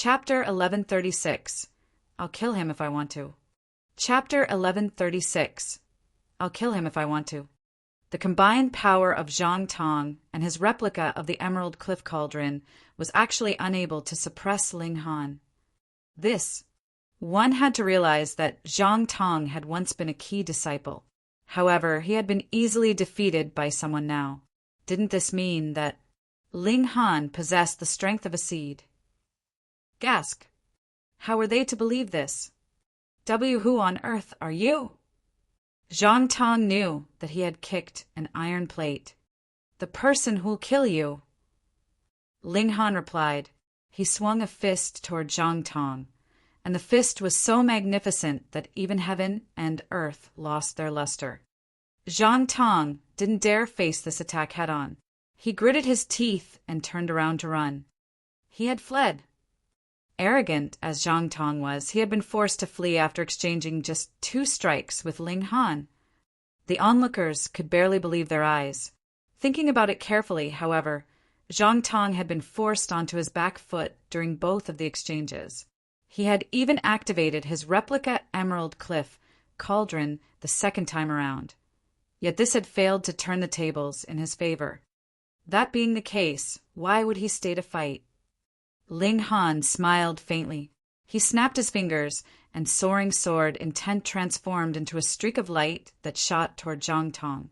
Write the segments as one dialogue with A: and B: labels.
A: Chapter 1136. I'll kill him if I want to. Chapter 1136. I'll kill him if I want to. The combined power of Zhang Tong and his replica of the Emerald Cliff Cauldron was actually unable to suppress Ling Han. One had to realize that Zhang Tong had once been a key disciple. However, he had been easily defeated by someone now. Didn't this mean that Ling Han possessed the strength of a seed? Gasp. How were they to believe this? Who on earth are you? Zhang Tong knew that he had kicked an iron plate. The person who'll kill you. Ling Han replied. He swung a fist toward Zhang Tong, and the fist was so magnificent that even heaven and earth lost their luster. Zhang Tong didn't dare face this attack head-on. He gritted his teeth and turned around to run. He had fled. Arrogant as Zhang Tong was, he had been forced to flee after exchanging just 2 strikes with Ling Han. The onlookers could barely believe their eyes. Thinking about it carefully, however, Zhang Tong had been forced onto his back foot during both of the exchanges. He had even activated his replica Emerald Cliff Cauldron the second time around. Yet this had failed to turn the tables in his favor. That being the case, why would he stay to fight? Ling Han smiled faintly. He snapped his fingers, and soaring sword intent transformed into a streak of light that shot toward Zhang Tong.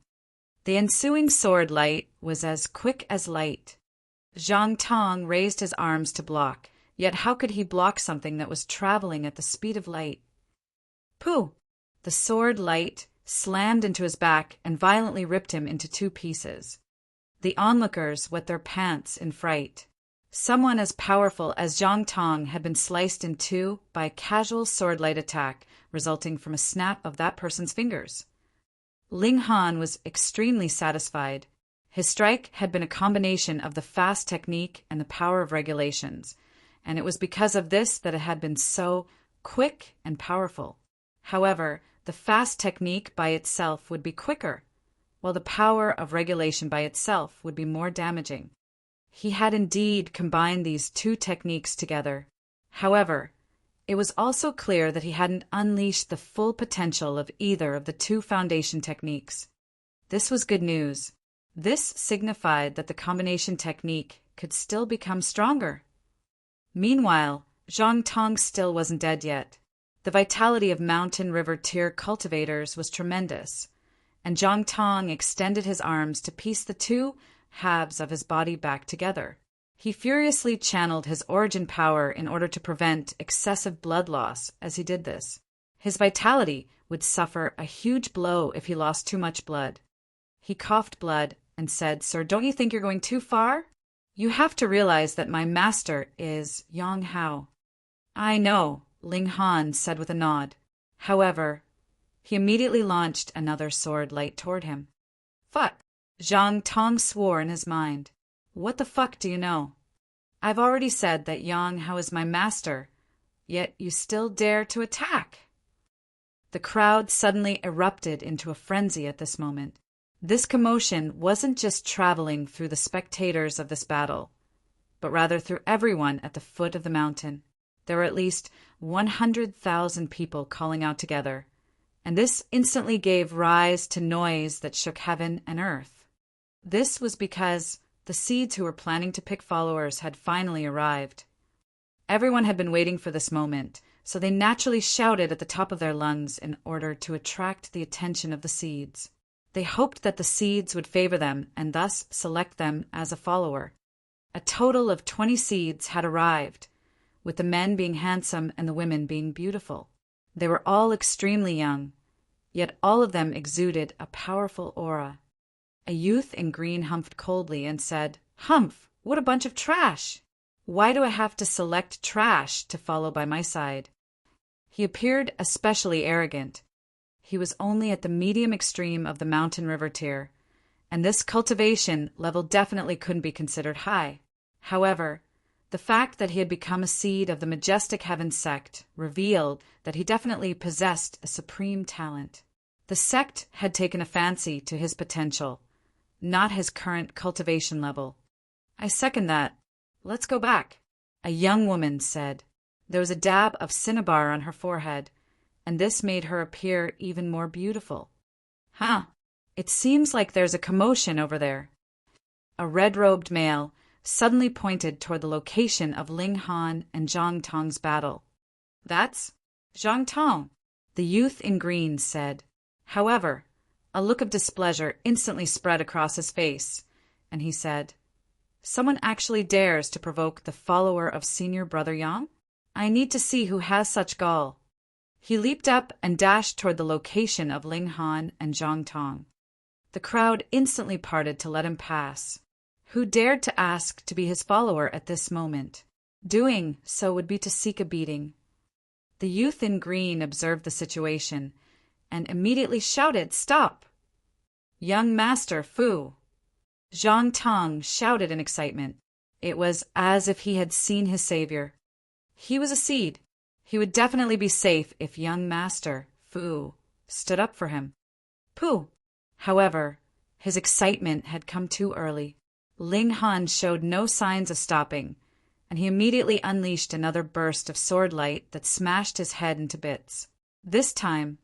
A: The ensuing sword light was as quick as light. Zhang Tong raised his arms to block, yet how could he block something that was traveling at the speed of light? Pooh! The sword light slammed into his back and violently ripped him into 2 pieces. The onlookers wet their pants in fright. Someone as powerful as Zhang Tong had been sliced in 2 by a casual sword-light attack resulting from a snap of that person's fingers. Ling Han was extremely satisfied. His strike had been a combination of the fast technique and the power of regulations, and it was because of this that it had been so quick and powerful. However, the fast technique by itself would be quicker, while the power of regulation by itself would be more damaging. He had indeed combined these 2 techniques together. However, it was also clear that he hadn't unleashed the full potential of either of the 2 foundation techniques. This was good news. This signified that the combination technique could still become stronger. Meanwhile, Zhang Tong still wasn't dead yet. The vitality of Mountain River tier cultivators was tremendous, and Zhang Tong extended his arms to piece the 2 halves of his body back together. He furiously channeled his origin power in order to prevent excessive blood loss as he did this. His vitality would suffer a huge blow if he lost too much blood. He coughed blood and said, "Sir, don't you think you're going too far? You have to realize that my master is Yang Hao." "I know," Ling Han said with a nod. However, he immediately launched another sword light toward him. "Fuck!" Zhang Tong swore in his mind. "What the fuck do you know? I've already said that Yang Hao is my master, yet you still dare to attack." The crowd suddenly erupted into a frenzy at this moment. This commotion wasn't just traveling through the spectators of this battle, but rather through everyone at the foot of the mountain. There were at least 100,000 people calling out together, and this instantly gave rise to noise that shook heaven and earth. This was because the seeds who were planning to pick followers had finally arrived. Everyone had been waiting for this moment, so they naturally shouted at the top of their lungs in order to attract the attention of the seeds. They hoped that the seeds would favor them and thus select them as a follower. A total of 20 seeds had arrived, with the men being handsome and the women being beautiful. They were all extremely young, yet all of them exuded a powerful aura. A youth in green humphed coldly and said, "Humph, what a bunch of trash! Why do I have to select trash to follow by my side?" He appeared especially arrogant. He was only at the medium extreme of the Mountain River tier, and this cultivation level definitely couldn't be considered high. However, the fact that he had become a seed of the Majestic Heaven sect revealed that he definitely possessed a supreme talent. The sect had taken a fancy to his potential, not his current cultivation level. "I second that. Let's go back." A young woman said. There was a dab of cinnabar on her forehead, and this made her appear even more beautiful. Huh, it seems like there's a commotion over there. A red-robed male suddenly pointed toward the location of Ling Han and Zhang Tong's battle. That's Zhang Tong, the youth in green said. However, a look of displeasure instantly spread across his face, and he said, Someone actually dares to provoke the follower of Senior Brother Yang? I need to see who has such gall. He leaped up and dashed toward the location of Ling Han and Zhang Tong. The crowd instantly parted to let him pass. Who dared to ask to be his follower at this moment? Doing so would be to seek a beating. The youth in green observed the situation and immediately shouted, Stop! Young Master Fu! Zhang Tong shouted in excitement. It was as if he had seen his savior. He was a seed. He would definitely be safe if young Master Fu stood up for him. Pooh! However, his excitement had come too early. Ling Han showed no signs of stopping, and he immediately unleashed another burst of sword light that smashed his head into bits. This time,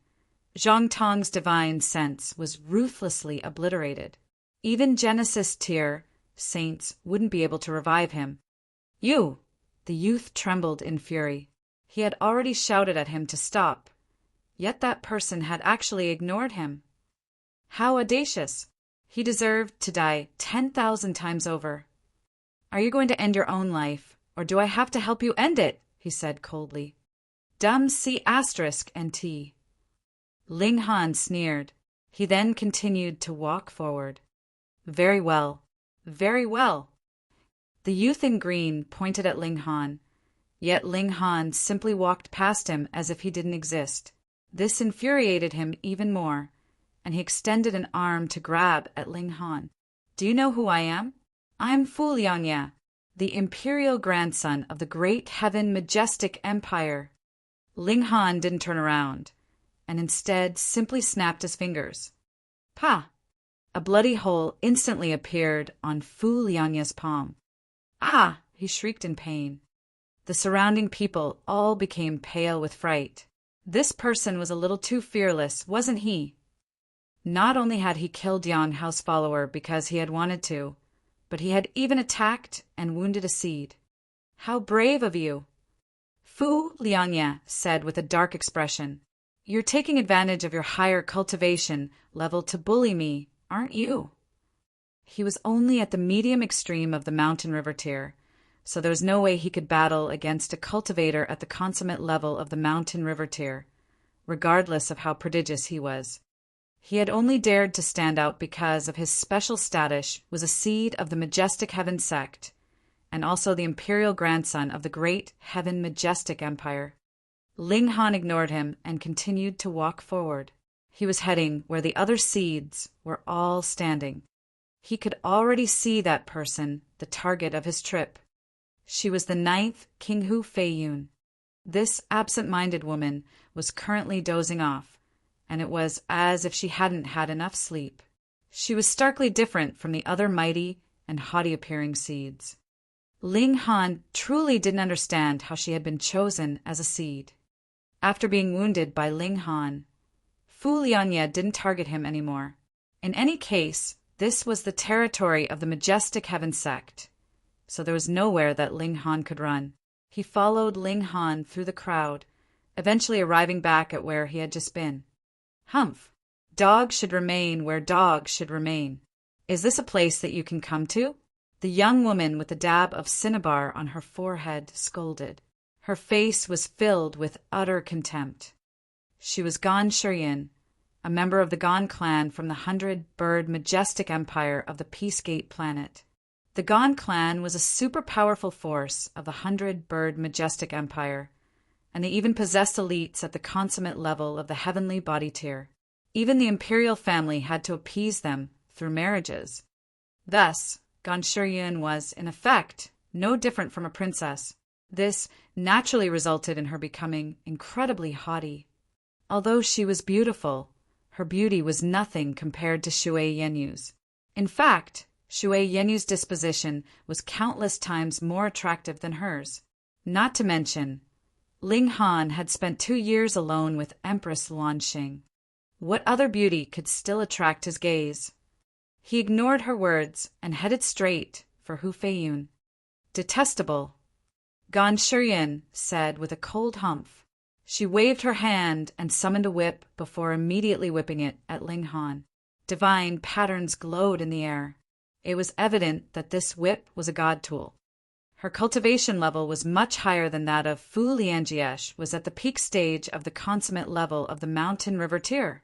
A: Zhang Tong's divine sense was ruthlessly obliterated. Even Genesis tier saints wouldn't be able to revive him. You! The youth trembled in fury. He had already shouted at him to stop, yet that person had actually ignored him. How audacious! He deserved to die 10,000 times over. Are you going to end your own life, or do I have to help you end it? He said coldly. Dumb C** and T. Ling Han sneered. He then continued to walk forward. Very well. Very well. The youth in green pointed at Ling Han, yet Ling Han simply walked past him as if he didn't exist. This infuriated him even more, and he extended an arm to grab at Ling Han. Do you know who I am? I'm Fu Liangye, the imperial grandson of the great heaven majestic empire. Ling Han didn't turn around, and instead simply snapped his fingers. Pa! A bloody hole instantly appeared on Fu Liangye's palm. Ah! He shrieked in pain. The surrounding people all became pale with fright. This person was a little too fearless, wasn't he? Not only had he killed Yang Hao's follower because he had wanted to, but he had even attacked and wounded a seed. How brave of you! Fu Liangye said with a dark expression. You're taking advantage of your higher cultivation level to bully me, aren't you? He was only at the medium extreme of the mountain river tier, so there was no way he could battle against a cultivator at the consummate level of the mountain river tier, regardless of how prodigious he was. He had only dared to stand out because of his special status was a seed of the majestic heaven sect, and also the imperial grandson of the great heaven majestic empire. Ling Han ignored him and continued to walk forward. He was heading where the other seeds were all standing. He could already see that person, the target of his trip. She was the 9th King Hu Feiyun. This absent-minded woman was currently dozing off, and it was as if she hadn't had enough sleep. She was starkly different from the other mighty and haughty-appearing seeds. Ling Han truly didn't understand how she had been chosen as a seed. After being wounded by Ling Han, Fu Liangye didn't target him anymore. In any case, this was the territory of the majestic heaven sect, so there was nowhere that Ling Han could run. He followed Ling Han through the crowd, eventually arriving back at where he had just been. Humph! Dogs should remain where dogs should remain. Is this a place that you can come to? The young woman with the dab of cinnabar on her forehead scolded. Her face was filled with utter contempt. She was Gan Shuryin, a member of the Gan clan from the 100-bird majestic empire of the Peacegate planet. The Gan clan was a super powerful force of the 100-bird majestic empire, and they even possessed elites at the consummate level of the heavenly body tier. Even the imperial family had to appease them through marriages. Thus, Gan Shuryin was, in effect, no different from a princess. This naturally resulted in her becoming incredibly haughty. Although she was beautiful, her beauty was nothing compared to Shui Yenyu's. In fact, Shui Yenyu's disposition was countless times more attractive than hers. Not to mention, Ling Han had spent 2 years alone with Empress Luanxing. What other beauty could still attract his gaze? He ignored her words and headed straight for Hu Feiyun. Detestable, Gan Shiyin said with a cold humph. She waved her hand and summoned a whip before immediately whipping it at Ling Han. Divine patterns glowed in the air. It was evident that this whip was a god tool. Her cultivation level was much higher than that of Fu Lianjiesh, was at the peak stage of the consummate level of the mountain river tier.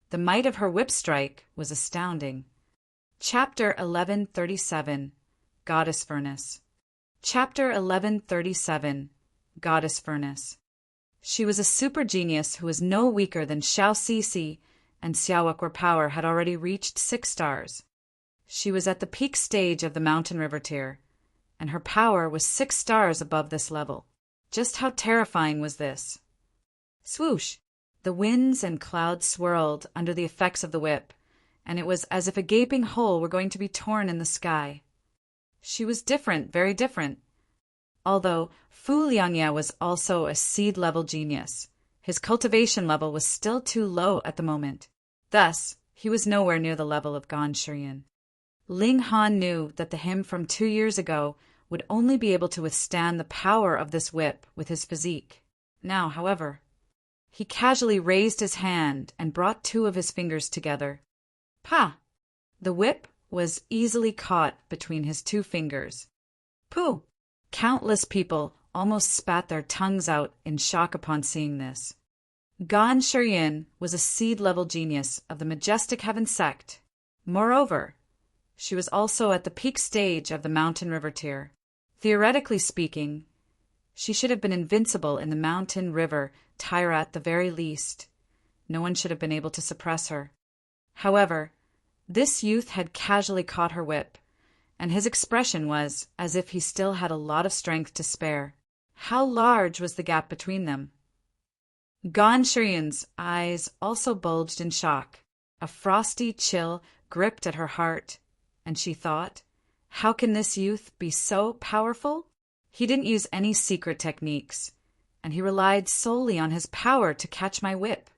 A: The might of her whip strike was astounding. Chapter 1137, Goddess Furnace. Chapter 1137, Goddess Furnace. She was a super genius who was no weaker than Xiao Sisi, and Xiaowek, where power had already reached 6 stars. She was at the peak stage of the mountain river tier, and her power was 6 stars above this level. Just how terrifying was this? Swoosh! The winds and clouds swirled under the effects of the whip, and it was as if a gaping hole were going to be torn in the sky. She was different, very different. Although Fu Liangye was also a seed-level genius, his cultivation level was still too low at the moment. Thus, he was nowhere near the level of Gan Shiyin. Ling Han knew that the him from 2 years ago would only be able to withstand the power of this whip with his physique. Now, however, he casually raised his hand and brought 2 of his fingers together. Pa! The whip was easily caught between his 2 fingers. Pooh! Countless people almost spat their tongues out in shock upon seeing this. Gan Shiyin was a seed-level genius of the Majestic Heaven sect. Moreover, she was also at the peak stage of the mountain river tier. Theoretically speaking, she should have been invincible in the mountain river tier at the very least. No one should have been able to suppress her. However, this youth had casually caught her whip, and his expression was as if he still had a lot of strength to spare. How large was the gap between them? Gan Shiyin's eyes also bulged in shock. A frosty chill gripped at her heart, and she thought, how can this youth be so powerful? He didn't use any secret techniques, and he relied solely on his power to catch my whip.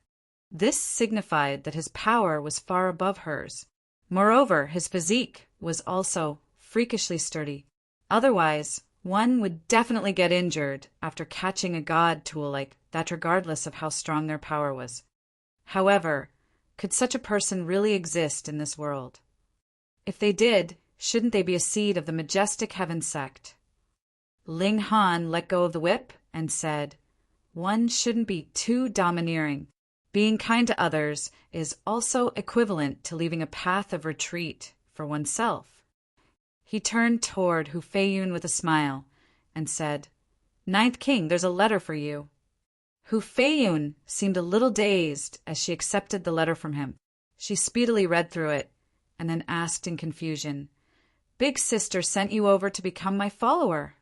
A: This signified that his power was far above hers. Moreover, his physique was also freakishly sturdy. Otherwise, one would definitely get injured after catching a god tool like that, regardless of how strong their power was. However, could such a person really exist in this world? If they did, shouldn't they be a seed of the Majestic Heaven sect? Ling Han let go of the whip and said, one shouldn't be too domineering. Being kind to others is also equivalent to leaving a path of retreat for oneself. He turned toward Hu Feiyun with a smile and said, Ninth King, there's a letter for you. Hu Feiyun seemed a little dazed as she accepted the letter from him. She speedily read through it and then asked in confusion, Big Sister sent you over to become my follower.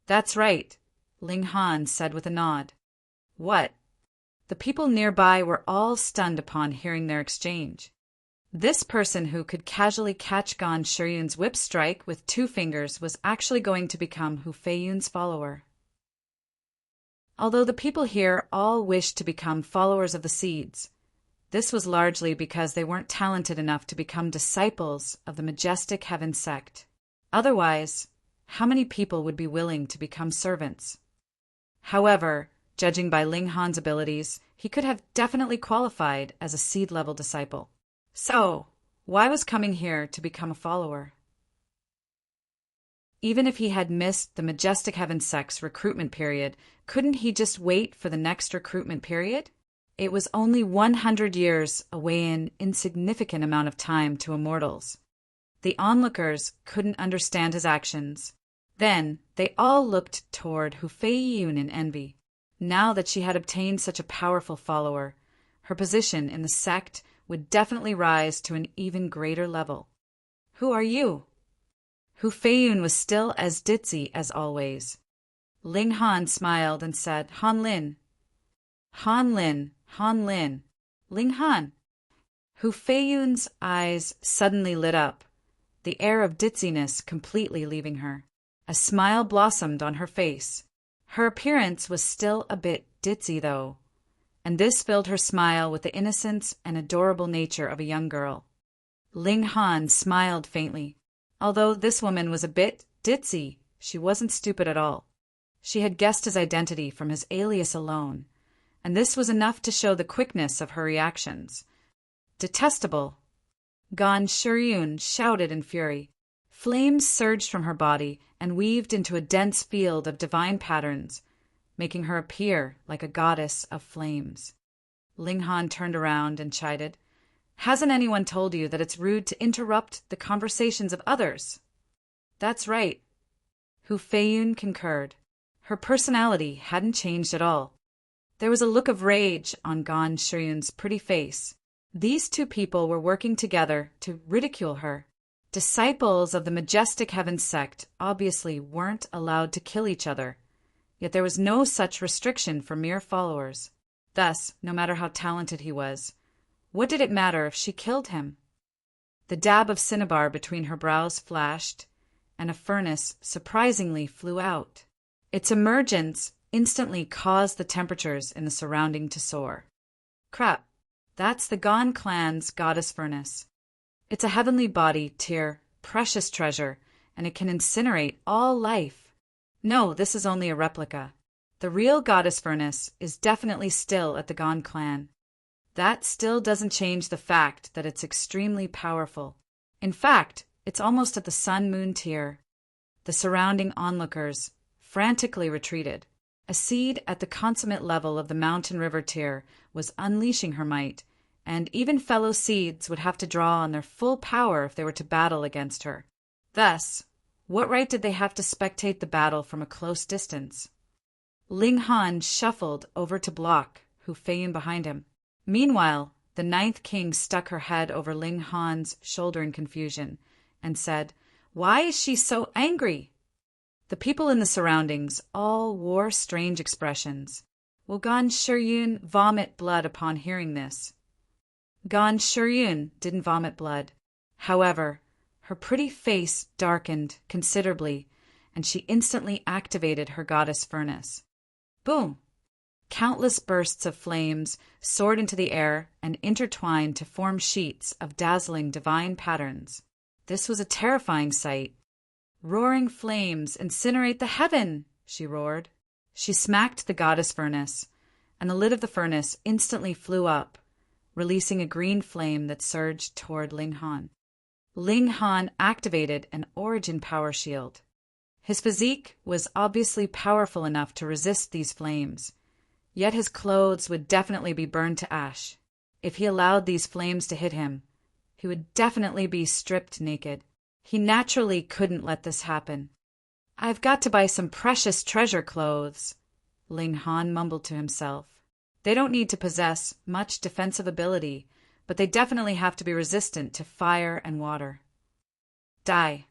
A: That's right, Ling Han said with a nod. What? The people nearby were all stunned upon hearing their exchange. This person who could casually catch Gan Shiyun's whip strike with 2 fingers was actually going to become Hu Feiyun's follower. Although the people here all wished to become followers of the seeds, this was largely because they weren't talented enough to become disciples of the Majestic Heaven sect. Otherwise, how many people would be willing to become servants? However, judging by Ling Han's abilities, he could have definitely qualified as a seed-level disciple. So, why was coming here to become a follower? Even if he had missed the Majestic Heaven sect's recruitment period, couldn't he just wait for the next recruitment period? It was only 100 years away, an insignificant amount of time to immortals. The onlookers couldn't understand his actions. Then, they all looked toward Hu Feiyun in envy. Now that she had obtained such a powerful follower, her position in the sect would definitely rise to an even greater level. Who are you? Hu Feiyun was still as ditzy as always. Ling Han smiled and said, Han Lin. Han Lin, Han Lin, Ling Han. Hu Feiyun's eyes suddenly lit up, the air of ditziness completely leaving her. A smile blossomed on her face. Her appearance was still a bit ditzy, though, and this filled her smile with the innocence and adorable nature of a young girl. Ling Han smiled faintly. Although this woman was a bit ditzy, she wasn't stupid at all. She had guessed his identity from his alias alone, and this was enough to show the quickness of her reactions. Detestable! Gan Shiryun shouted in fury. Flames surged from her body and weaved into a dense field of divine patterns, making her appear like a goddess of flames. Ling Han turned around and chided. Hasn't anyone told you that it's rude to interrupt the conversations of others? That's right. Hu Feiyun concurred. Her personality hadn't changed at all. There was a look of rage on Gan Shiryun's pretty face. These two people were working together to ridicule her. Disciples of the Majestic Heaven sect obviously weren't allowed to kill each other, yet there was no such restriction for mere followers. Thus, no matter how talented he was, what did it matter if she killed him? The dab of cinnabar between her brows flashed, and a furnace surprisingly flew out. Its emergence instantly caused the temperatures in the surrounding to soar. Crap, that's the Gan clan's goddess furnace. It's a heavenly body, Tyr, precious treasure, and it can incinerate all life. No, this is only a replica. The real goddess furnace is definitely still at the Gan clan. That still doesn't change the fact that it's extremely powerful. In fact, it's almost at the sun-moon tier. The surrounding onlookers frantically retreated. A seed at the consummate level of the mountain river tier was unleashing her might, and even fellow seeds would have to draw on their full power if they were to battle against her. Thus, what right did they have to spectate the battle from a close distance? Ling Han shuffled over to block Hu Feiyun behind him. Meanwhile, the Ninth King stuck her head over Ling Han's shoulder in confusion and said, "Why is she so angry?" The people in the surroundings all wore strange expressions. Will Gan Shiryun vomit blood upon hearing this? Gan Shiryun didn't vomit blood. However, her pretty face darkened considerably, and she instantly activated her goddess furnace. Boom! Countless bursts of flames soared into the air and intertwined to form sheets of dazzling divine patterns. This was a terrifying sight. "Roaring flames, incinerate the heaven!" she roared. She smacked the goddess furnace, and the lid of the furnace instantly flew up, releasing a green flame that surged toward Ling Han. Ling Han activated an origin power shield. His physique was obviously powerful enough to resist these flames, yet his clothes would definitely be burned to ash. If he allowed these flames to hit him, he would definitely be stripped naked. He naturally couldn't let this happen. "I've got to buy some precious treasure clothes," Ling Han mumbled to himself. "They don't need to possess much defensive ability, but they definitely have to be resistant to fire and water." Die.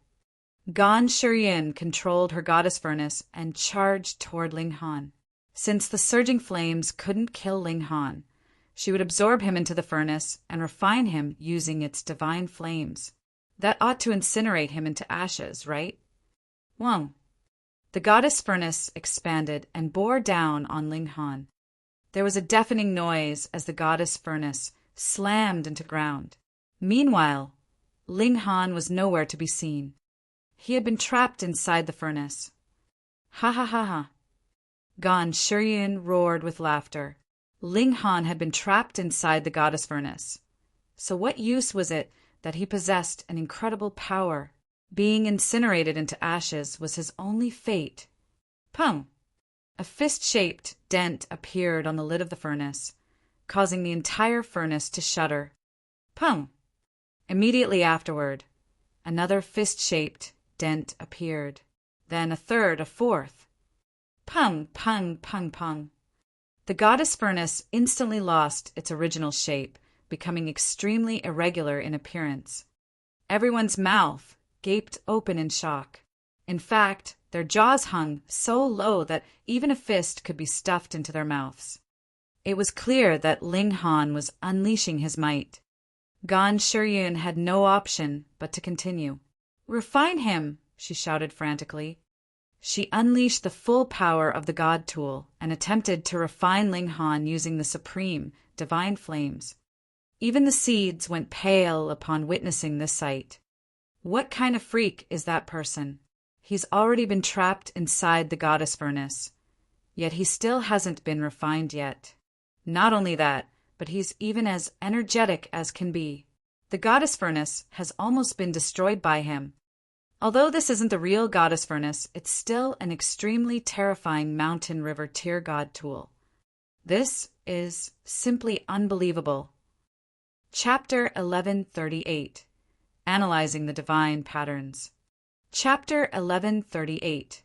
A: Gan Shiryun controlled her goddess furnace and charged toward Ling Han. Since the surging flames couldn't kill Ling Han, she would absorb him into the furnace and refine him using its divine flames. That ought to incinerate him into ashes, right? Whoa. The goddess furnace expanded and bore down on Ling Han. There was a deafening noise as the goddess furnace slammed into ground. Meanwhile, Ling Han was nowhere to be seen. He had been trapped inside the furnace. Ha ha ha ha. Gan Shiryun roared with laughter. Ling Han had been trapped inside the goddess furnace. So what use was it that he possessed an incredible power? Being incinerated into ashes was his only fate. Pum! A fist-shaped dent appeared on the lid of the furnace, causing the entire furnace to shudder. Pum! Immediately afterward, another fist-shaped dent appeared. Then a third, a fourth. Pung, pung, pung, pung. The goddess furnace instantly lost its original shape, becoming extremely irregular in appearance. Everyone's mouth gaped open in shock. In fact, their jaws hung so low that even a fist could be stuffed into their mouths. It was clear that Ling Han was unleashing his might. Gan Shiryun had no option but to continue. "Refine him!" she shouted frantically. She unleashed the full power of the God tool and attempted to refine Ling Han using the supreme, divine flames. Even the seeds went pale upon witnessing this sight. What kind of freak is that person? He's already been trapped inside the goddess furnace, yet he still hasn't been refined yet. Not only that, but he's even as energetic as can be. The goddess furnace has almost been destroyed by him. Although this isn't the real goddess furnace, it's still an extremely terrifying mountain river tier god tool. This is simply unbelievable. Chapter 1138. Analyzing the Divine Patterns. Chapter 1138.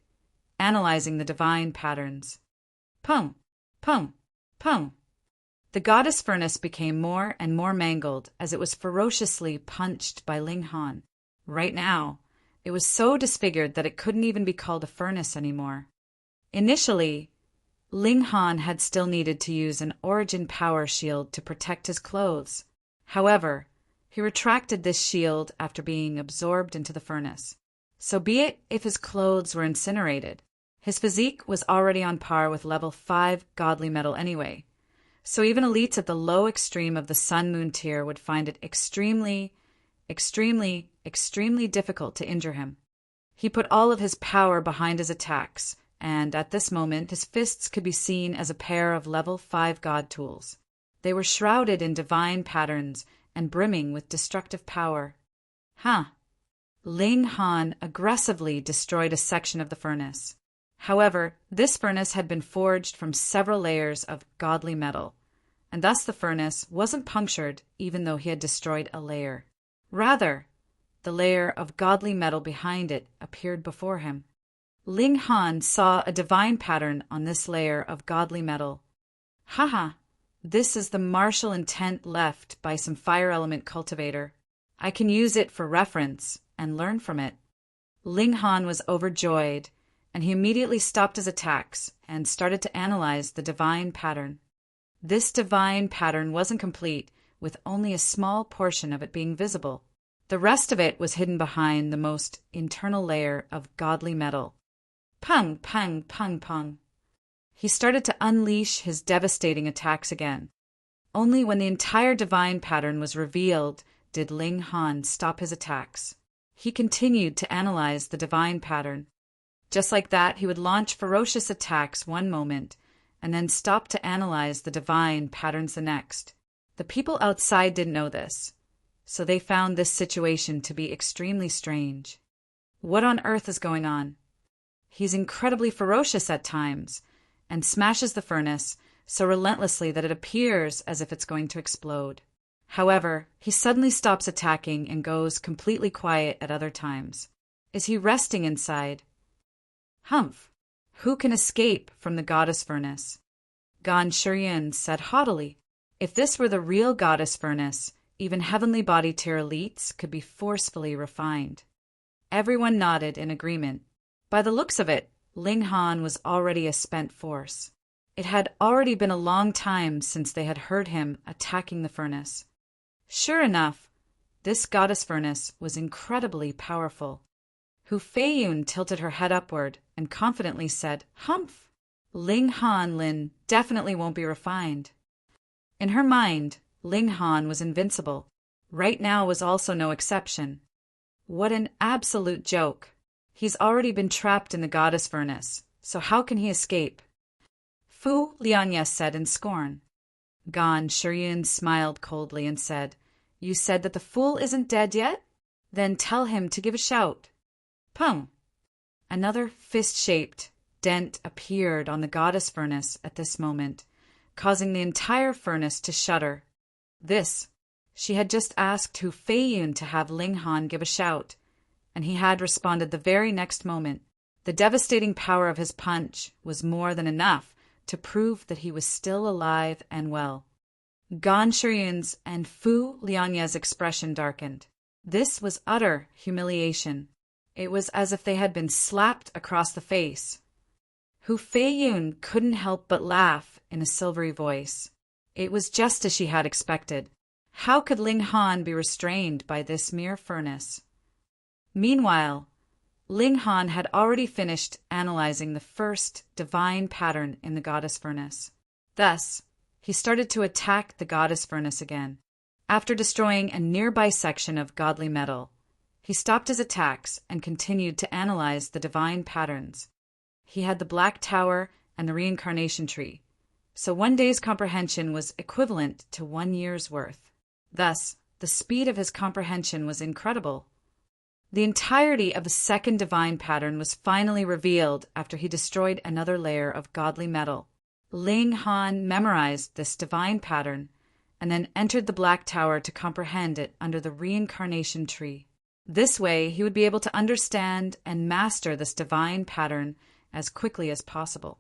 A: Analyzing the Divine Patterns. Pung, pung, pung. The goddess furnace became more and more mangled as it was ferociously punched by Ling Han. Right now, it was so disfigured that it couldn't even be called a furnace anymore. Initially, Ling Han had still needed to use an origin power shield to protect his clothes. However, he retracted this shield after being absorbed into the furnace. So be it if his clothes were incinerated. His physique was already on par with level 5 godly metal anyway. So even elites at the low extreme of the Sun-Moon tier would find it extremely difficult to injure him. He put all of his power behind his attacks, and at this moment his fists could be seen as a pair of level 5 god tools. They were shrouded in divine patterns and brimming with destructive power. Ling Han aggressively destroyed a section of the furnace. However, this furnace had been forged from several layers of godly metal, and thus the furnace wasn't punctured even though he had destroyed a layer. Rather, the layer of godly metal behind it appeared before him. Ling Han saw a divine pattern on this layer of godly metal. This is the martial intent left by some fire element cultivator. I can use it for reference and learn from it. Ling Han was overjoyed, and he immediately stopped his attacks and started to analyze the divine pattern. This divine pattern wasn't complete, with only a small portion of it being visible. The rest of it was hidden behind the most internal layer of godly metal. Pung, pung, pung, pung. He started to unleash his devastating attacks again. Only when the entire divine pattern was revealed did Ling Han stop his attacks. He continued to analyze the divine pattern. Just like that, he would launch ferocious attacks one moment and then stop to analyze the divine patterns the next. The people outside didn't know this, so they found this situation to be extremely strange. What on earth is going on? He's incredibly ferocious at times and smashes the furnace so relentlessly that it appears as if it's going to explode. However, he suddenly stops attacking and goes completely quiet at other times. Is he resting inside? Humph! Who can escape from the goddess furnace? Gan Shuryan said haughtily. If this were the real goddess furnace, even heavenly body tier elites could be forcefully refined. Everyone nodded in agreement. By the looks of it, Ling Han was already a spent force. It had already been a long time since they had heard him attacking the furnace. Sure enough, this goddess furnace was incredibly powerful. Hu Feiyun tilted her head upward and confidently said, "Humph! Ling Han Lin definitely won't be refined." In her mind, Ling Han was invincible. Right now was also no exception. What an absolute joke. He's already been trapped in the goddess furnace, so how can he escape? Fu Lianya said in scorn. Gan Shuryan smiled coldly and said, "You said that the fool isn't dead yet? Then tell him to give a shout." Pung! Another fist-shaped dent appeared on the goddess furnace at this moment, causing the entire furnace to shudder. She had just asked Hu Feiyun to have Ling Han give a shout, and he had responded the very next moment. The devastating power of his punch was more than enough to prove that he was still alive and well. Gan Shuryan's and Fu Lianya's expression darkened. This was utter humiliation. It was as if they had been slapped across the face. Hu Feiyun couldn't help but laugh in a silvery voice. It was just as she had expected. How could Ling Han be restrained by this mere furnace? Meanwhile, Ling Han had already finished analyzing the first divine pattern in the goddess furnace. Thus, he started to attack the goddess furnace again. After destroying a nearby section of godly metal, he stopped his attacks and continued to analyze the divine patterns. He had the Black Tower and the Reincarnation Tree, so one day's comprehension was equivalent to 1 year's worth. Thus, the speed of his comprehension was incredible. The entirety of the second divine pattern was finally revealed after he destroyed another layer of godly metal. Ling Han memorized this divine pattern and then entered the Black Tower to comprehend it under the Reincarnation Tree. This way, he would be able to understand and master this divine pattern as quickly as possible.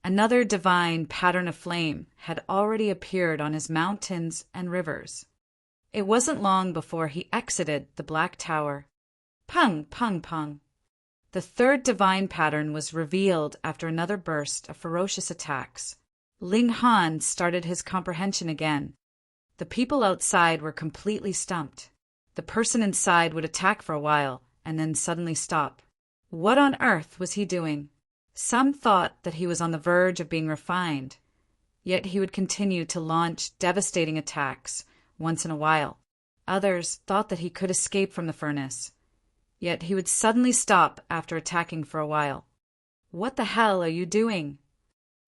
A: Another divine pattern of flame had already appeared on his mountains and rivers. It wasn't long before he exited the Black Tower. Pung, pung, pung. The third divine pattern was revealed after another burst of ferocious attacks. Ling Han started his comprehension again. The people outside were completely stumped. The person inside would attack for a while and then suddenly stop. What on earth was he doing? Some thought that he was on the verge of being refined, yet he would continue to launch devastating attacks once in a while. Others thought that he could escape from the furnace, yet he would suddenly stop after attacking for a while. What the hell are you doing?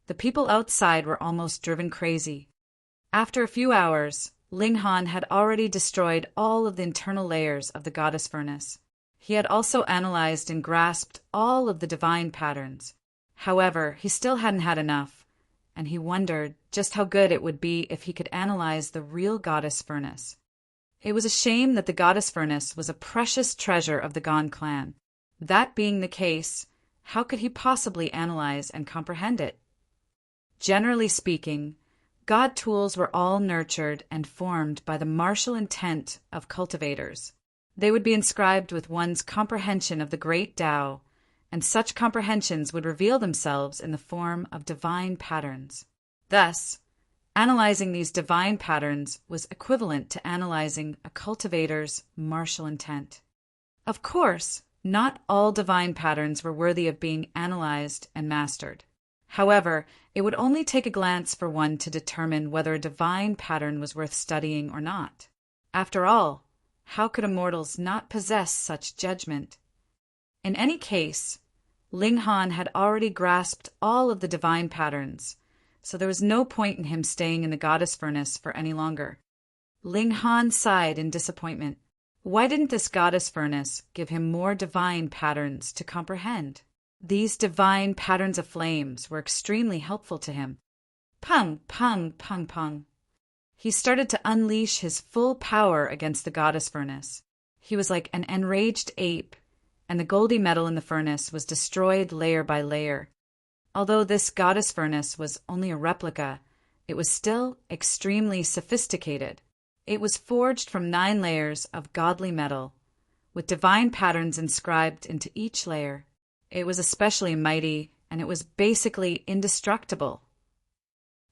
A: The people outside were almost driven crazy. After a few hours, Ling Han had already destroyed all of the internal layers of the goddess furnace. He had also analyzed and grasped all of the divine patterns. However, he still hadn't had enough, and he wondered just how good it would be if he could analyze the real goddess furnace. It was a shame that the goddess furnace was a precious treasure of the Gon clan. That being the case, how could he possibly analyze and comprehend it? Generally speaking, God tools were all nurtured and formed by the martial intent of cultivators. They would be inscribed with one's comprehension of the great Tao, and such comprehensions would reveal themselves in the form of divine patterns. Thus, analyzing these divine patterns was equivalent to analyzing a cultivator's martial intent. Of course, not all divine patterns were worthy of being analyzed and mastered. However, it would only take a glance for one to determine whether a divine pattern was worth studying or not. After all, how could immortals not possess such judgment? In any case, Ling Han had already grasped all of the divine patterns, so there was no point in him staying in the goddess furnace for any longer. Ling Han sighed in disappointment. Why didn't this goddess furnace give him more divine patterns to comprehend? These divine patterns of flames were extremely helpful to him. Pung, pung, pung, pung. He started to unleash his full power against the goddess furnace. He was like an enraged ape, and the goldy metal in the furnace was destroyed layer by layer. Although this goddess furnace was only a replica, it was still extremely sophisticated. It was forged from 9 layers of godly metal, with divine patterns inscribed into each layer. It was especially mighty, and it was basically indestructible,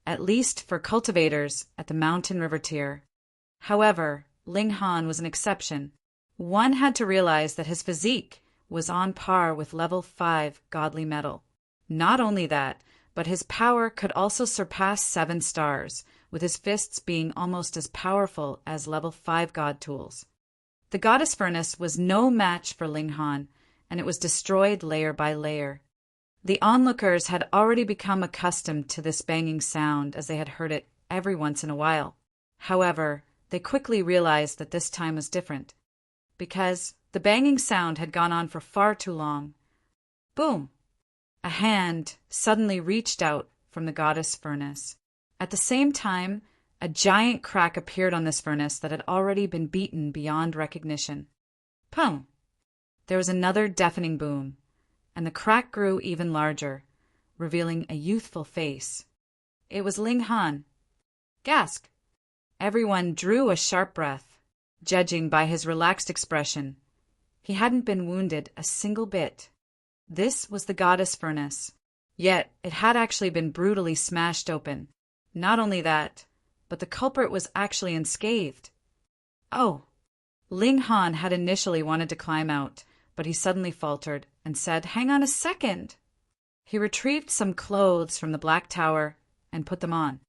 A: at least for cultivators at the mountain river tier. However, Ling Han was an exception. One had to realize that his physique was on par with level 5 godly metal. Not only that, but his power could also surpass 7 stars, with his fists being almost as powerful as level 5 god tools. The goddess furnace was no match for Ling Han, and it was destroyed layer by layer. The onlookers had already become accustomed to this banging sound as they had heard it every once in a while. However, they quickly realized that this time was different, because the banging sound had gone on for far too long. Boom! A hand suddenly reached out from the goddess furnace. At the same time, a giant crack appeared on this furnace that had already been beaten beyond recognition. Pum! There was another deafening boom, and the crack grew even larger, revealing a youthful face. It was Ling Han. Gasp! Everyone drew a sharp breath, judging by his relaxed expression. He hadn't been wounded a single bit. This was the goddess furnace, yet it had actually been brutally smashed open. Not only that, but the culprit was actually unscathed. Oh! Ling Han had initially wanted to climb out, but he suddenly faltered and said, "Hang on a second." He retrieved some clothes from the Black Tower and put them on.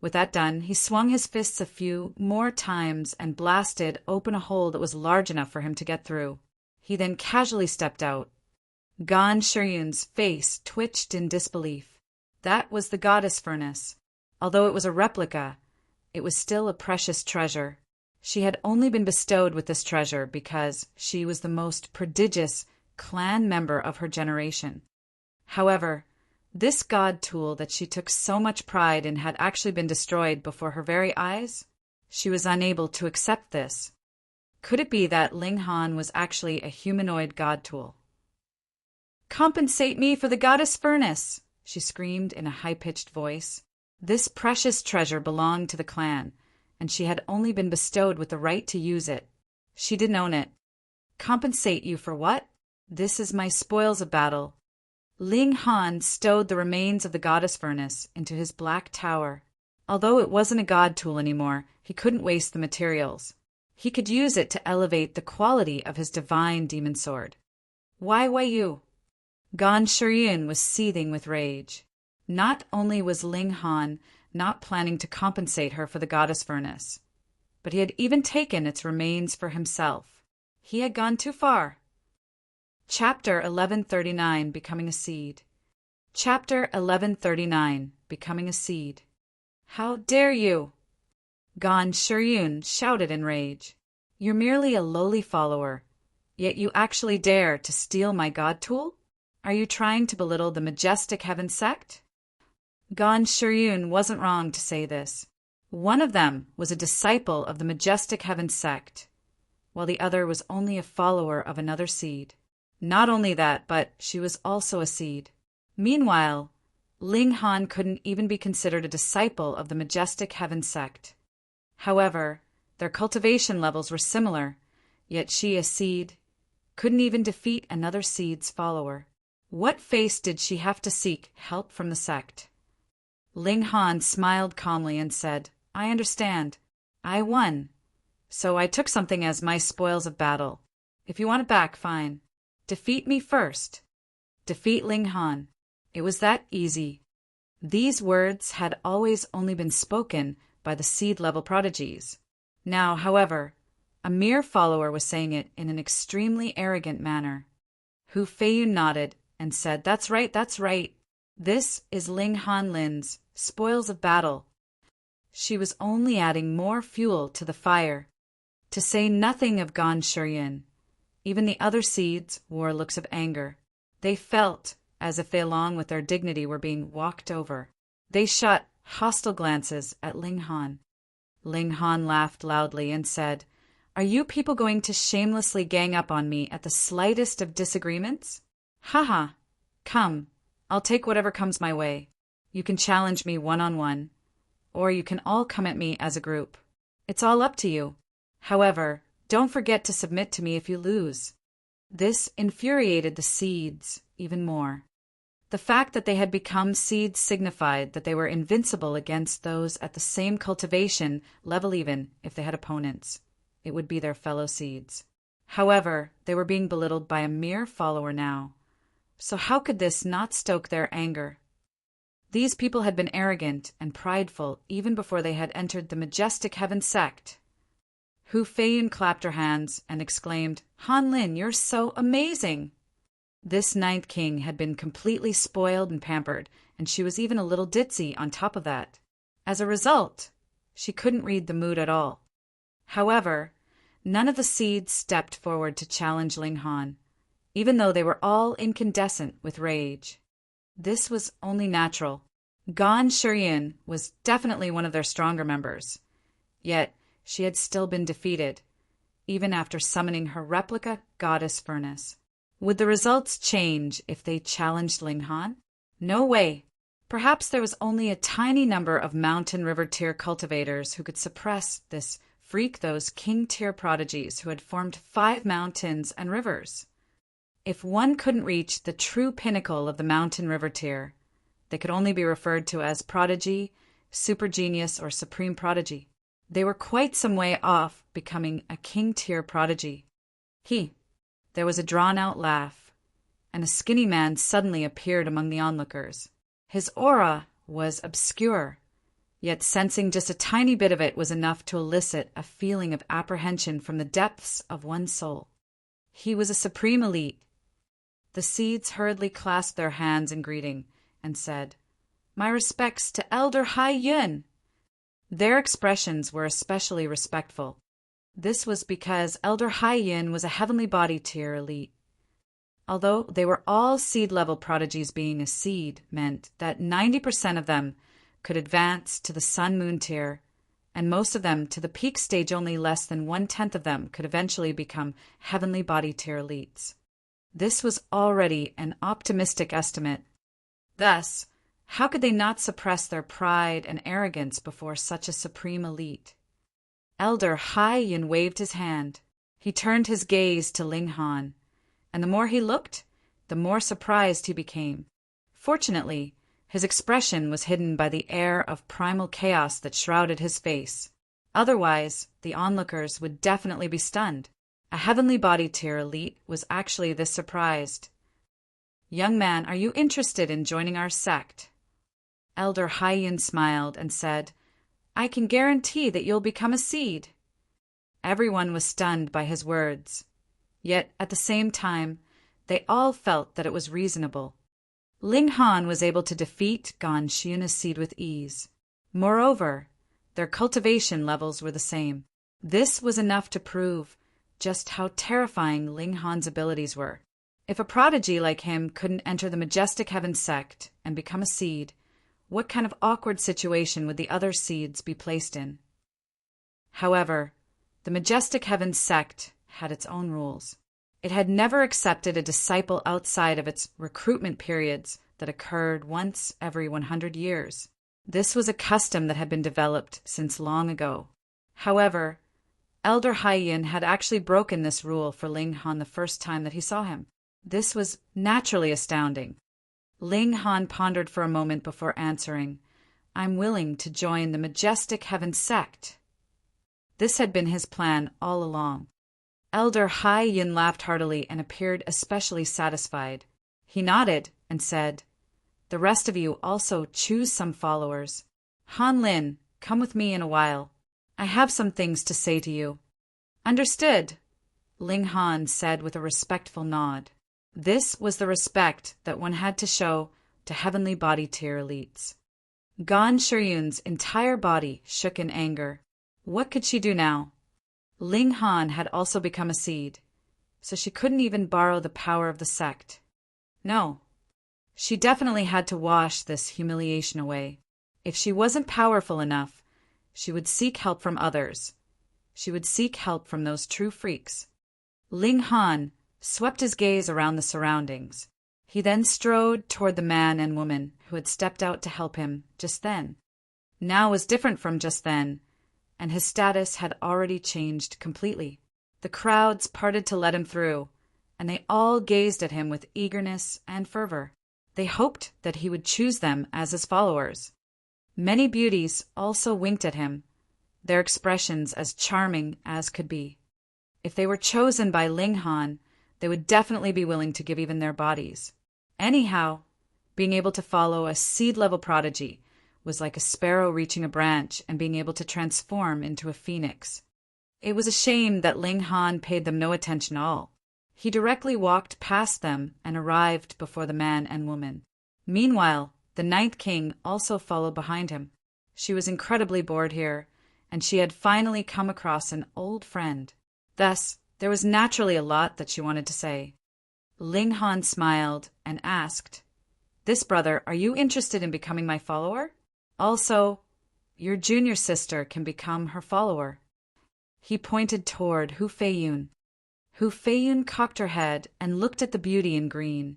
A: With that done, he swung his fists a few more times and blasted open a hole that was large enough for him to get through. He then casually stepped out. Gan Shiryun's face twitched in disbelief. That was the goddess furnace. Although it was a replica, it was still a precious treasure. She had only been bestowed with this treasure because she was the most prodigious clan member of her generation. However, this god tool that she took so much pride in had actually been destroyed before her very eyes. She was unable to accept this. Could it be that Ling Han was actually a humanoid god tool? "Compensate me for the goddess furnace!" she screamed in a high-pitched voice. This precious treasure belonged to the clan, and she had only been bestowed with the right to use it. She didn't own it. "Compensate you for what? This is my spoils of battle." Ling Han stowed the remains of the goddess furnace into his Black Tower. Although it wasn't a god tool anymore, he couldn't waste the materials. He could use it to elevate the quality of his divine demon sword. "Why you?" Gan Shiryun was seething with rage. Not only was Ling Han not planning to compensate her for the goddess furnace, but he had even taken its remains for himself. He had gone too far. Chapter 1139, Becoming a Seed. Chapter 1139, Becoming a Seed. "How dare you?" Gan Shiryun shouted in rage. "You're merely a lowly follower, yet you actually dare to steal my god tool? Are you trying to belittle the majestic heaven sect?" Gan Shiryun wasn't wrong to say this. One of them was a disciple of the majestic heaven sect, while the other was only a follower of another seed. Not only that, but she was also a seed. Meanwhile, Ling Han couldn't even be considered a disciple of the majestic heaven sect. However, their cultivation levels were similar, yet she, a seed, couldn't even defeat another seed's follower. What face did she have to seek help from the sect? Ling Han smiled calmly and said, "I understand. I won. So I took something as my spoils of battle. If you want it back, fine. Defeat me first. Defeat Ling Han." It was that easy. These words had always only been spoken by the seed-level prodigies. Now, however, a mere follower was saying it in an extremely arrogant manner. Hu Feiyun nodded and said, "That's right, that's right. This is Ling Han Lin's spoils of battle." She was only adding more fuel to the fire. To say nothing of Gan Shiryun, even the other seeds wore looks of anger. They felt as if they, along with their dignity, were being walked over. They shot hostile glances at Ling Han. Ling Han laughed loudly and said, "Are you people going to shamelessly gang up on me at the slightest of disagreements? Haha, come, I'll take whatever comes my way. You can challenge me one-on-one, or you can all come at me as a group. It's all up to you. However, don't forget to submit to me if you lose." This infuriated the seeds even more. The fact that they had become seeds signified that they were invincible against those at the same cultivation level. Even if they had opponents, it would be their fellow seeds. However, they were being belittled by a mere follower now. So how could this not stoke their anger? These people had been arrogant and prideful even before they had entered the majestic heaven sect. Hu Feiyun clapped her hands and exclaimed, "Han Lin, you're so amazing!" This ninth king had been completely spoiled and pampered, and she was even a little ditzy on top of that. As a result, she couldn't read the mood at all. However, none of the seeds stepped forward to challenge Ling Han, even though they were all incandescent with rage. This was only natural. Gan Shiryun was definitely one of their stronger members. Yet, she had still been defeated, even after summoning her replica goddess furnace. Would the results change if they challenged Ling Han? No way. Perhaps there was only a tiny number of mountain river tier cultivators who could suppress this freak those king tier prodigies who had formed 5 mountains and rivers. If one couldn't reach the true pinnacle of the mountain river tier, they could only be referred to as prodigy, super genius, or supreme prodigy. They were quite some way off becoming a king tier prodigy. There was a drawn-out laugh, and a skinny man suddenly appeared among the onlookers. His aura was obscure, yet sensing just a tiny bit of it was enough to elicit a feeling of apprehension from the depths of one's soul. He was a supreme elite. The seeds hurriedly clasped their hands in greeting and said, "My respects to Elder Hai Yun." Their expressions were especially respectful. This was because Elder Hai Yun was a heavenly body tier elite. Although they were all seed-level prodigies, being a seed meant that 90% of them could advance to the sun-moon tier, and most of them to the peak stage. Only less than 1/10 of them could eventually become heavenly body tier elites. This was already an optimistic estimate. Thus, how could they not suppress their pride and arrogance before such a supreme elite? Elder Hai Yun waved his hand. He turned his gaze to Ling Han, and the more he looked, the more surprised he became. Fortunately, his expression was hidden by the air of primal chaos that shrouded his face. Otherwise, the onlookers would definitely be stunned. A heavenly body tier elite was actually this surprised. "Young man, are you interested in joining our sect?" Elder Hai Yun smiled and said, "I can guarantee that you'll become a seed." Everyone was stunned by his words, yet at the same time, they all felt that it was reasonable. Ling Han was able to defeat Gan Xiuna's seed with ease. Moreover, their cultivation levels were the same. This was enough to prove just how terrifying Ling Han's abilities were. If a prodigy like him couldn't enter the Majestic Heaven sect and become a seed, what kind of awkward situation would the other seeds be placed in? However, the Majestic Heaven sect had its own rules. It had never accepted a disciple outside of its recruitment periods that occurred once every 100 years. This was a custom that had been developed since long ago. However, Elder Hai Yun had actually broken this rule for Ling Han the first time that he saw him. This was naturally astounding. Ling Han pondered for a moment before answering, "I'm willing to join the Majestic Heaven sect." This had been his plan all along. Elder Hai Yun laughed heartily and appeared especially satisfied. He nodded and said, "The rest of you also choose some followers. Han Lin, come with me in a while. I have some things to say to you." "Understood," Ling Han said with a respectful nod. This was the respect that one had to show to heavenly body tier elites. Gan Shiyun's entire body shook in anger. What could she do now? Ling Han had also become a seed, so she couldn't even borrow the power of the sect. No, she definitely had to wash this humiliation away. If she wasn't powerful enough, she would seek help from others. She would seek help from those true freaks. Ling Han swept his gaze around the surroundings. He then strode toward the man and woman who had stepped out to help him just then. Now was different from just then, and his status had already changed completely. The crowds parted to let him through, and they all gazed at him with eagerness and fervor. They hoped that he would choose them as his followers. Many beauties also winked at him, their expressions as charming as could be. If they were chosen by Ling Han, they would definitely be willing to give even their bodies. Anyhow, being able to follow a seed-level prodigy was like a sparrow reaching a branch and being able to transform into a phoenix. It was a shame that Ling Han paid them no attention at all. He directly walked past them and arrived before the man and woman. Meanwhile, the Ninth King also followed behind him. She was incredibly bored here, and she had finally come across an old friend. Thus, there was naturally a lot that she wanted to say. Ling Han smiled and asked, "This brother, are you interested in becoming my follower? Also, your junior sister can become her follower." He pointed toward Hu Feiyun. Hu Feiyun cocked her head and looked at the beauty in green,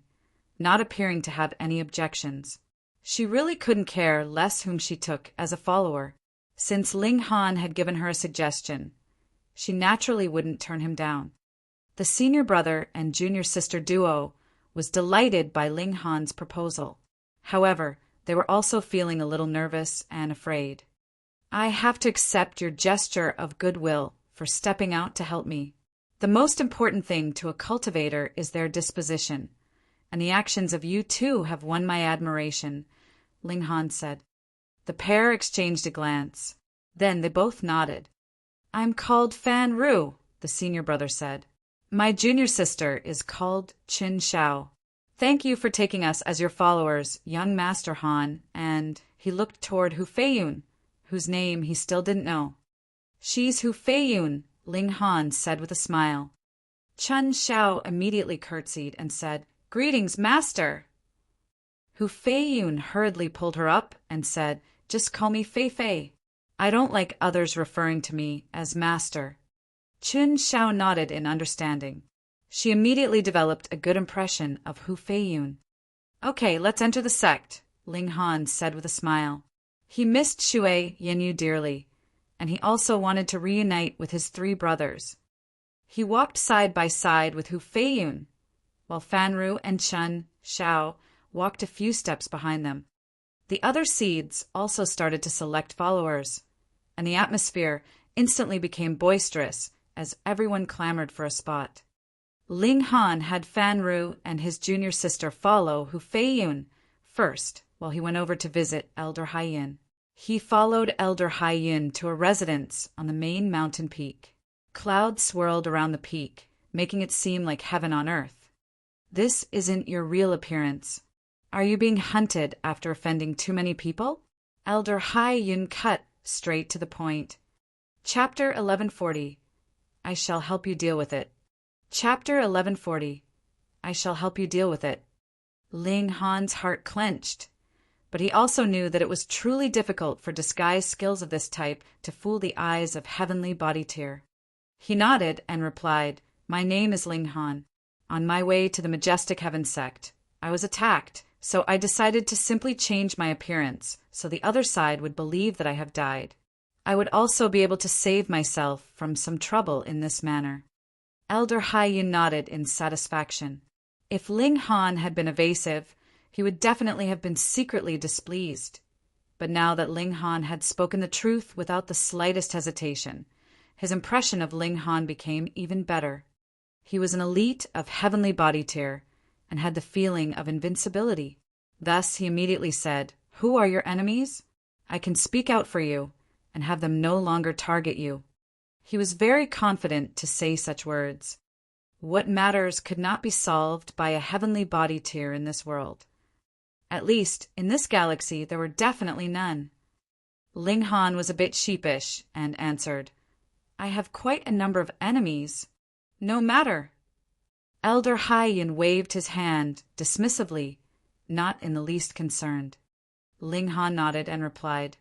A: not appearing to have any objections. She really couldn't care less whom she took as a follower. Since Ling Han had given her a suggestion, she naturally wouldn't turn him down. The senior brother and junior sister duo was delighted by Ling Han's proposal. However, they were also feeling a little nervous and afraid. "I have to accept your gesture of goodwill for stepping out to help me. The most important thing to a cultivator is their disposition, and the actions of you too have won my admiration, Ling Han said. The pair exchanged a glance. Then they both nodded. I'm called Fan Ru, the senior brother said. My junior sister is called Qin Shao. Thank you for taking us as your followers, young Master Han, and he looked toward Hu Feiyun, whose name he still didn't know. She's Hu Feiyun, Ling Han said with a smile. Qin Shao immediately curtsied and said, Greetings, Master. Hu Feiyun hurriedly pulled her up and said, Just call me Fei Fei. I don't like others referring to me as Master. Qin Shao nodded in understanding. She immediately developed a good impression of Hu Feiyun. Okay, let's enter the sect, Ling Han said with a smile. He missed Shui Yinyu dearly, and he also wanted to reunite with his 3 brothers. He walked side by side with Hu Feiyun, while Fan Ru and Qin Shao walked a few steps behind them. The other seeds also started to select followers, and the atmosphere instantly became boisterous as everyone clamored for a spot. Ling Han had Fan Ru and his junior sister follow Hu Feiyun first, while he went over to visit Elder Haiyan. He followed Elder Haiyan to a residence on the main mountain peak. Clouds swirled around the peak, making it seem like heaven on earth. This isn't your real appearance. Are you being hunted after offending too many people? Elder Haiyan cut straight to the point. Chapter 1140. I shall help you deal with it. Chapter 1140. I shall help you deal with it. Ling Han's heart clenched, but he also knew that it was truly difficult for disguise skills of this type to fool the eyes of heavenly body tier. He nodded and replied, My name is Ling Han. On my way to the Majestic Heaven sect, I was attacked, so I decided to simply change my appearance so the other side would believe that I have died. I would also be able to save myself from some trouble in this manner. Elder Haiyan nodded in satisfaction. If Ling Han had been evasive, he would definitely have been secretly displeased. But now that Ling Han had spoken the truth without the slightest hesitation, his impression of Ling Han became even better. He was an elite of heavenly body tier and had the feeling of invincibility. Thus he immediately said, Who are your enemies? I can speak out for you and have them no longer target you. He was very confident to say such words. What matters could not be solved by a heavenly body tier in this world. At least, in this galaxy, there were definitely none. Ling Han was a bit sheepish and answered, I have quite a number of enemies. No matter. Elder Haiyan waved his hand dismissively, not in the least concerned. Ling Han nodded and replied,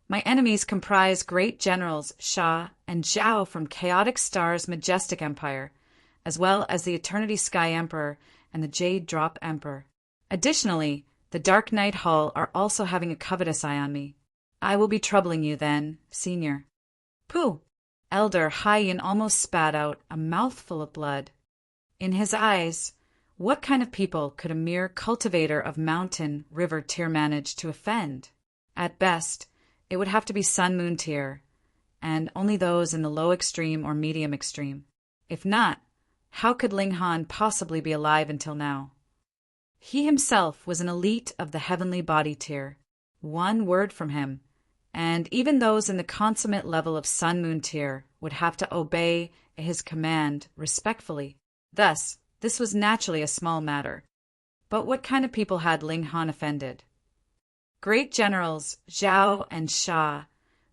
A: My enemies comprise great generals Sha and Zhao from Chaotic Star's Majestic Empire, as well as the Eternity Sky Emperor and the Jade Drop Emperor. Additionally, the Dark Knight Hull are also having a covetous eye on me. I will be troubling you then, Senior. Pooh! Elder Haiyan almost spat out a mouthful of blood. In his eyes, what kind of people could a mere cultivator of mountain, river tier manage to offend? At best, it would have to be Sun-Moon tier, and only those in the low extreme or medium extreme. If not, how could Ling Han possibly be alive until now? He himself was an elite of the heavenly body tier. One word from him, and even those in the consummate level of Sun-Moon tier would have to obey his command respectfully. Thus, this was naturally a small matter. But what kind of people had Ling Han offended? Great generals Zhao and Sha,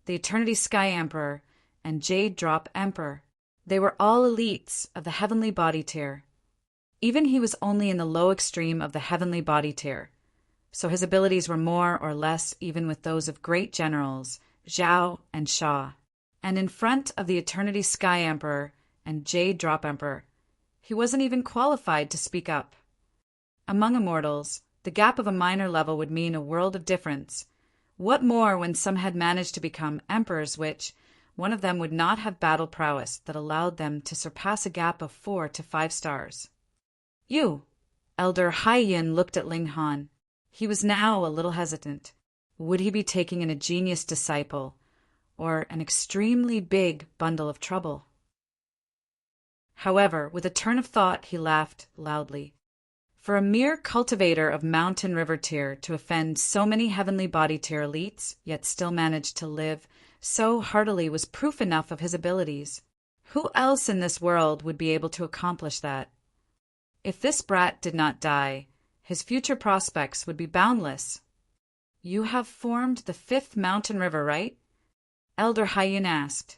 A: the Eternity Sky Emperor, and Jade Drop Emperor. They were all elites of the heavenly body tier. Even he was only in the low extreme of the heavenly body tier, so his abilities were more or less even with those of great generals Zhao and Sha. And in front of the Eternity Sky Emperor and Jade Drop Emperor, he wasn't even qualified to speak up. Among immortals, the gap of a minor level would mean a world of difference. What more when some had managed to become emperors which, one of them would not have battle prowess that allowed them to surpass a gap of 4 to 5 stars. You! Elder Haiyan looked at Ling Han. He was now a little hesitant. Would he be taking in a genius disciple, or an extremely big bundle of trouble? However, with a turn of thought, he laughed loudly. For a mere cultivator of mountain river tier to offend so many heavenly body tier elites, yet still manage to live so heartily was proof enough of his abilities. Who else in this world would be able to accomplish that? If this brat did not die, his future prospects would be boundless. You have formed the 5th mountain river, right? Elder Hyun asked.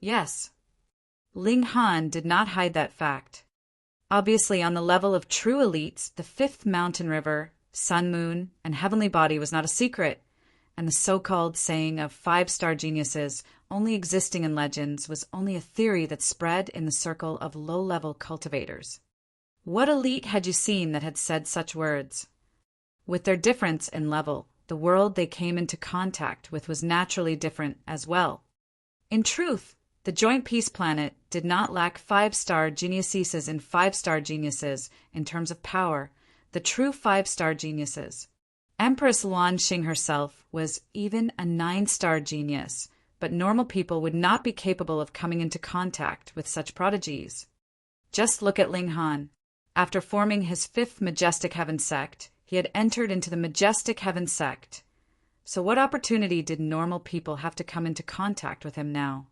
A: Yes. Ling Han did not hide that fact. Obviously, on the level of true elites, the 5th mountain river, sun, moon, and heavenly body was not a secret, and the so-called saying of 5-star geniuses only existing in legends was only a theory that spread in the circle of low-level cultivators. What elite had you seen that had said such words? With their difference in level, the world they came into contact with was naturally different as well. In truth, the Joint Peace Planet did not lack 5-star geniuses and 5-star geniuses in terms of power, the true 5-star geniuses. Empress Luan Xing herself was even a 9-star genius, but normal people would not be capable of coming into contact with such prodigies. Just look at Ling Han. After forming his 5th Majestic Heaven sect, he had entered into the Majestic Heaven sect. So what opportunity did normal people have to come into contact with him now?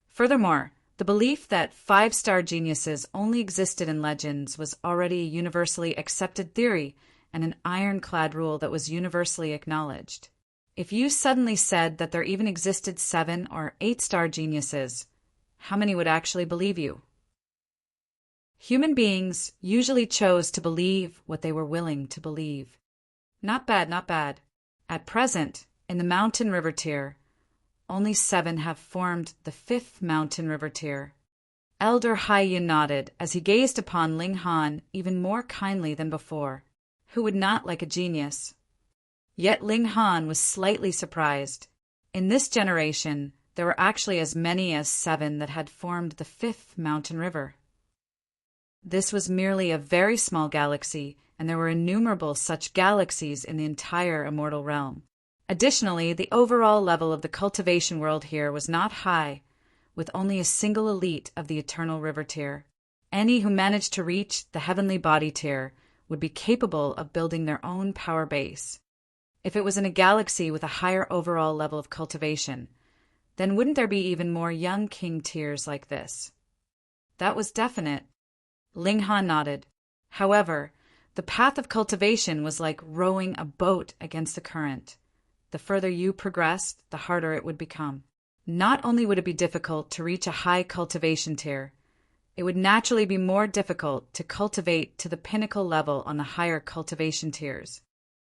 A: Furthermore, the belief that 5-star geniuses only existed in legends was already a universally accepted theory and an ironclad rule that was universally acknowledged. If you suddenly said that there even existed 7 or 8-star geniuses, how many would actually believe you? Human beings usually chose to believe what they were willing to believe. Not bad, not bad. At present, in the mountain river tier, only 7 have formed the 5th mountain river tier. Elder Hyun nodded as he gazed upon Ling Han even more kindly than before. Who would not like a genius? Yet Ling Han was slightly surprised. In this generation, there were actually as many as 7 that had formed the 5th mountain river. This was merely a very small galaxy, and there were innumerable such galaxies in the entire immortal realm. Additionally, the overall level of the cultivation world here was not high, with only a single elite of the eternal river tier. Any who managed to reach the heavenly body tier would be capable of building their own power base. If it was in a galaxy with a higher overall level of cultivation, then wouldn't there be even more young king tiers like this? That was definite. Ling Han nodded. However, the path of cultivation was like rowing a boat against the current. The further you progressed, the harder it would become. Not only would it be difficult to reach a high cultivation tier, it would naturally be more difficult to cultivate to the pinnacle level on the higher cultivation tiers.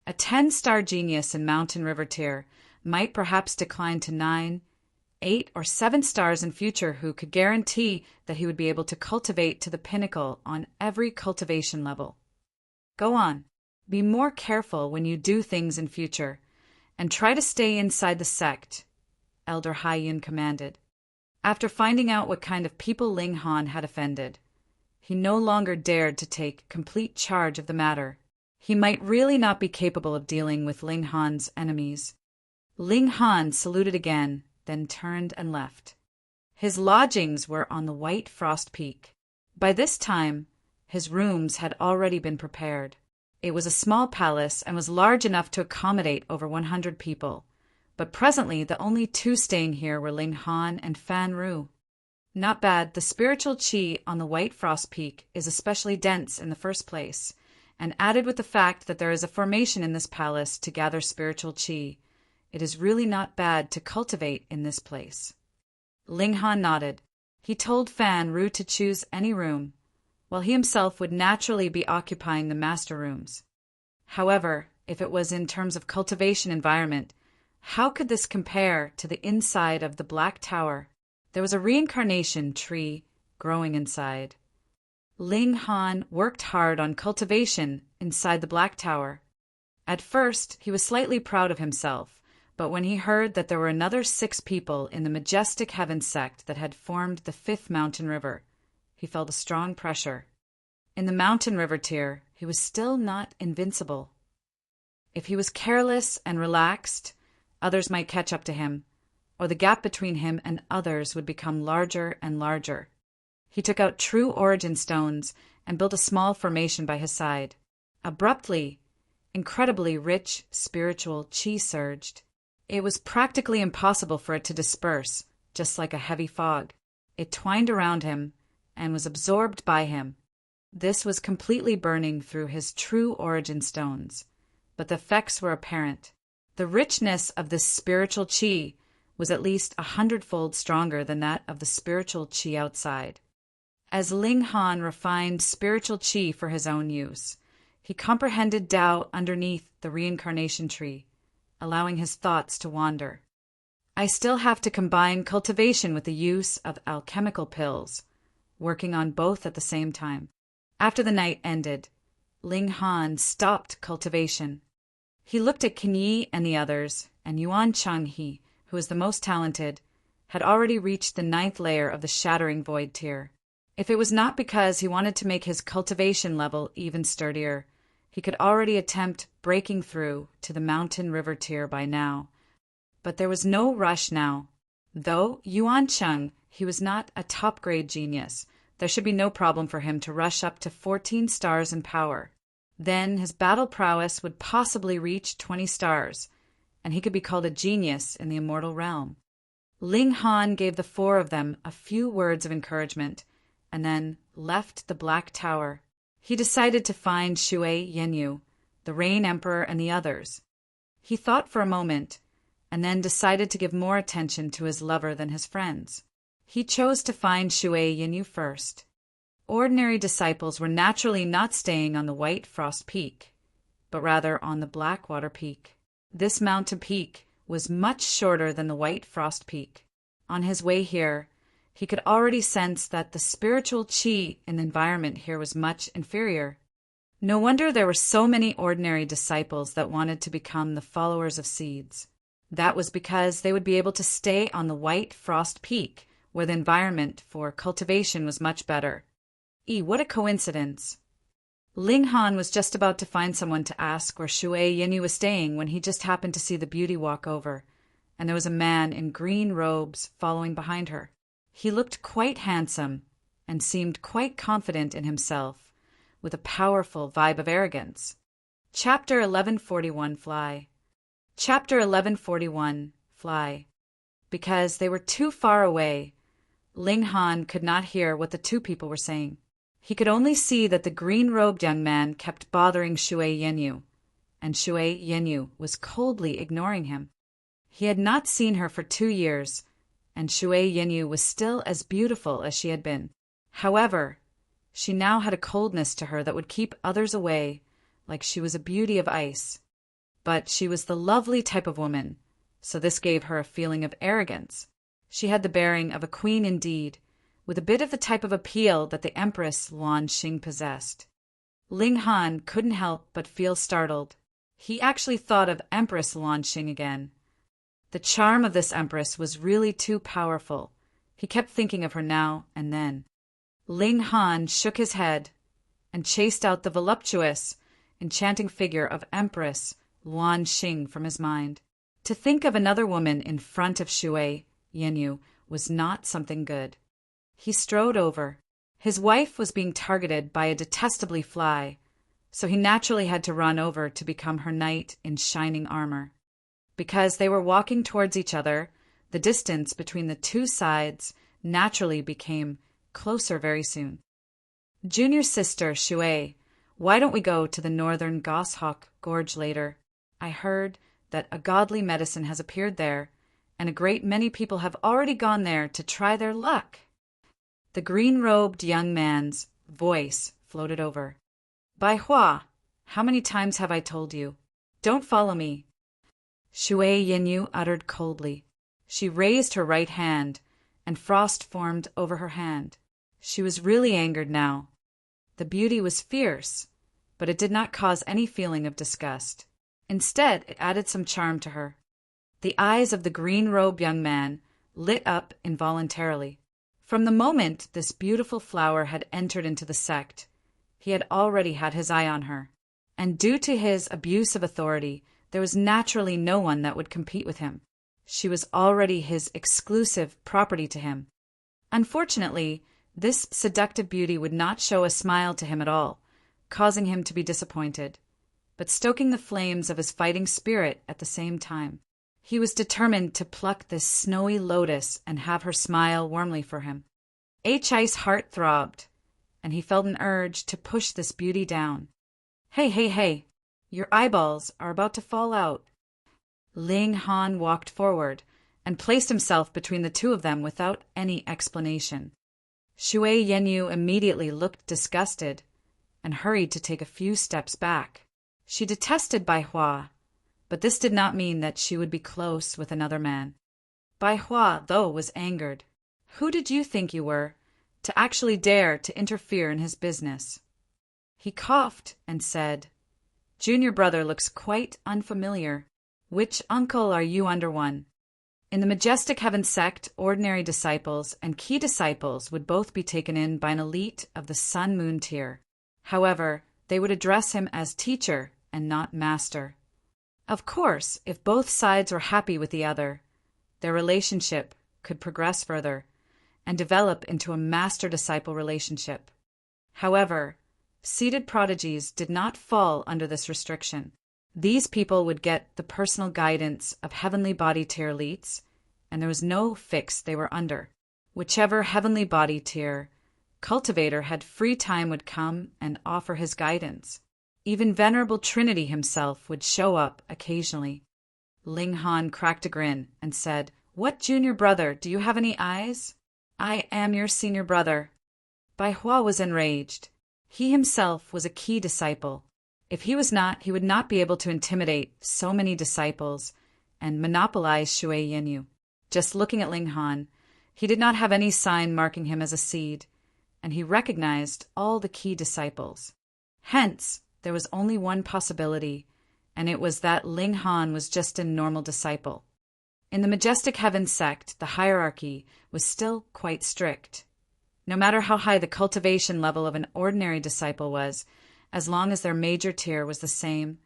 A: A 10-star genius in mountain river tier might perhaps decline to 9, 8, or 7 stars in future who could guarantee that he would be able to cultivate to the pinnacle on every cultivation level. Go on. Be more careful when you do things in future, and try to stay inside the sect, Elder Hyun commanded. After finding out what kind of people Ling Han had offended, he no longer dared to take complete charge of the matter. He might really not be capable of dealing with Ling Han's enemies. Ling Han saluted again, then turned and left. His lodgings were on the White Frost Peak. By this time, his rooms had already been prepared. It was a small palace and was large enough to accommodate over 100 people, but presently the only 2 staying here were Ling Han and Fan Ru. Not bad. The spiritual qi on the White Frost Peak is especially dense in the first place, and added with the fact that there is a formation in this palace to gather spiritual qi, it is really not bad to cultivate in this place. Ling Han nodded. He told Fan Ru to choose any room, while he himself would naturally be occupying the master rooms. However, if it was in terms of cultivation environment, how could this compare to the inside of the Black Tower? There was a reincarnation tree growing inside. Ling Han worked hard on cultivation inside the Black Tower. At first, he was slightly proud of himself, but when he heard that there were another 6 people in the Majestic Heaven sect that had formed the 5th mountain river, he felt a strong pressure. In the mountain river tier, he was still not invincible. If he was careless and relaxed, others might catch up to him, or the gap between him and others would become larger and larger. He took out true origin stones and built a small formation by his side. Abruptly, incredibly rich spiritual chi surged. It was practically impossible for it to disperse, just like a heavy fog. It twined around him and was absorbed by him. This was completely burning through his true origin stones, but the effects were apparent. The richness of this spiritual chi was at least 100-fold stronger than that of the spiritual chi outside. As Ling Han refined spiritual chi for his own use, he comprehended Tao underneath the reincarnation tree, allowing his thoughts to wander. I still have to combine cultivation with the use of alchemical pills, working on both at the same time. After the night ended, Ling Han stopped cultivation. He looked at Qin Yi and the others, and Yuan Changhe, who was the most talented, had already reached the 9th layer of the shattering void tier. If it was not because he wanted to make his cultivation level even sturdier, he could already attempt breaking through to the mountain river tier by now. But there was no rush now. Though Yuan Cheng, he was not a top-grade genius, there should be no problem for him to rush up to 14 stars in power. Then his battle prowess would possibly reach 20 stars, and he could be called a genius in the immortal realm. Ling Han gave the 4 of them a few words of encouragement, and then left the Black Tower. He decided to find Shui Yenyu, the Rain Emperor, and the others. He thought for a moment, and then decided to give more attention to his lover than his friends. He chose to find Shui Yenyu first. Ordinary disciples were naturally not staying on the White Frost Peak, but rather on the Blackwater Peak. This mountain peak was much shorter than the White Frost Peak. On his way here, he could already sense that the spiritual chi in the environment here was much inferior. No wonder there were so many ordinary disciples that wanted to become the followers of seeds. That was because they would be able to stay on the White Frost Peak, where the environment for cultivation was much better. What a coincidence! Ling Han was just about to find someone to ask where Shui Yenyu was staying when he just happened to see the beauty walk over, and there was a man in green robes following behind her. He looked quite handsome and seemed quite confident in himself, with a powerful vibe of arrogance. Chapter 1141 Fly. Chapter 1141 Fly. Because they were too far away, Ling Han could not hear what the 2 people were saying. He could only see that the green-robed young man kept bothering Shui Yenyu, and Shui Yenyu was coldly ignoring him. He had not seen her for 2 years, and Shui Yenyu was still as beautiful as she had been. However, she now had a coldness to her that would keep others away, like she was a beauty of ice. But she was the lovely type of woman, so this gave her a feeling of arrogance. She had the bearing of a queen indeed, with a bit of the type of appeal that the Empress Luan Xing possessed. Ling Han couldn't help but feel startled. He actually thought of Empress Luan Xing again. The charm of this Empress was really too powerful. He kept thinking of her now and then. Ling Han shook his head and chased out the voluptuous, enchanting figure of Empress Luan Xing from his mind. To think of another woman in front of Shui Yenyu was not something good. He strode over. His wife was being targeted by a detestably fly, so he naturally had to run over to become her knight in shining armor. Because they were walking towards each other, the distance between the 2 sides naturally became closer very soon. Junior sister Shui, why don't we go to the northern Goshawk Gorge later? I heard that a godly medicine has appeared there, and a great many people have already gone there to try their luck. The green-robed young man's voice floated over. Bai Hua, how many times have I told you? Don't follow me. Shui Yenyu uttered coldly. She raised her right hand, and frost formed over her hand. She was really angered now. The beauty was fierce, but it did not cause any feeling of disgust. Instead, it added some charm to her. The eyes of the green-robed young man lit up involuntarily. From the moment this beautiful flower had entered into the sect, he had already had his eye on her, and due to his abuse of authority, there was naturally no one that would compete with him. She was already his exclusive property to him. Unfortunately, This seductive beauty would not show a smile to him at all, causing him to be disappointed, but stoking the flames of his fighting spirit at the same time. He was determined to pluck this snowy lotus and have her smile warmly for him. Hi's heart throbbed, and he felt an urge to push this beauty down. Hey, your eyeballs are about to fall out. Ling Han walked forward and placed himself between the two of them without any explanation. Shui Yenyu immediately looked disgusted and hurried to take a few steps back. She detested Bai Hua, but this did not mean that she would be close with another man. Bai Hua, though, was angered. Who did you think you were, to actually dare to interfere in his business? He coughed and said, Junior brother looks quite unfamiliar. Which uncle are you under one? In the Majestic Heaven sect, ordinary disciples and key disciples would both be taken in by an elite of the Sun-Moon tier. However, they would address him as teacher and not master. Of course, if both sides were happy with the other, their relationship could progress further and develop into a master-disciple relationship. However, seated prodigies did not fall under this restriction. These people would get the personal guidance of heavenly body tier elites, and there was no fix they were under. Whichever heavenly body tier cultivator had free time would come and offer his guidance. Even Venerable Trinity himself would show up occasionally. Ling Han cracked a grin and said, What junior brother, do you have any eyes? I am your senior brother. Bai Hua was enraged. He himself was a key disciple. If he was not, he would not be able to intimidate so many disciples and monopolize Shui Yenyu. Just looking at Ling Han, he did not have any sign marking him as a seed, and he recognized all the key disciples. Hence, there was only one possibility, and it was that Ling Han was just a normal disciple. In the Majestic Heaven sect, the hierarchy was still quite strict. No matter how high the cultivation level of an ordinary disciple was, as long as their major tier was the same,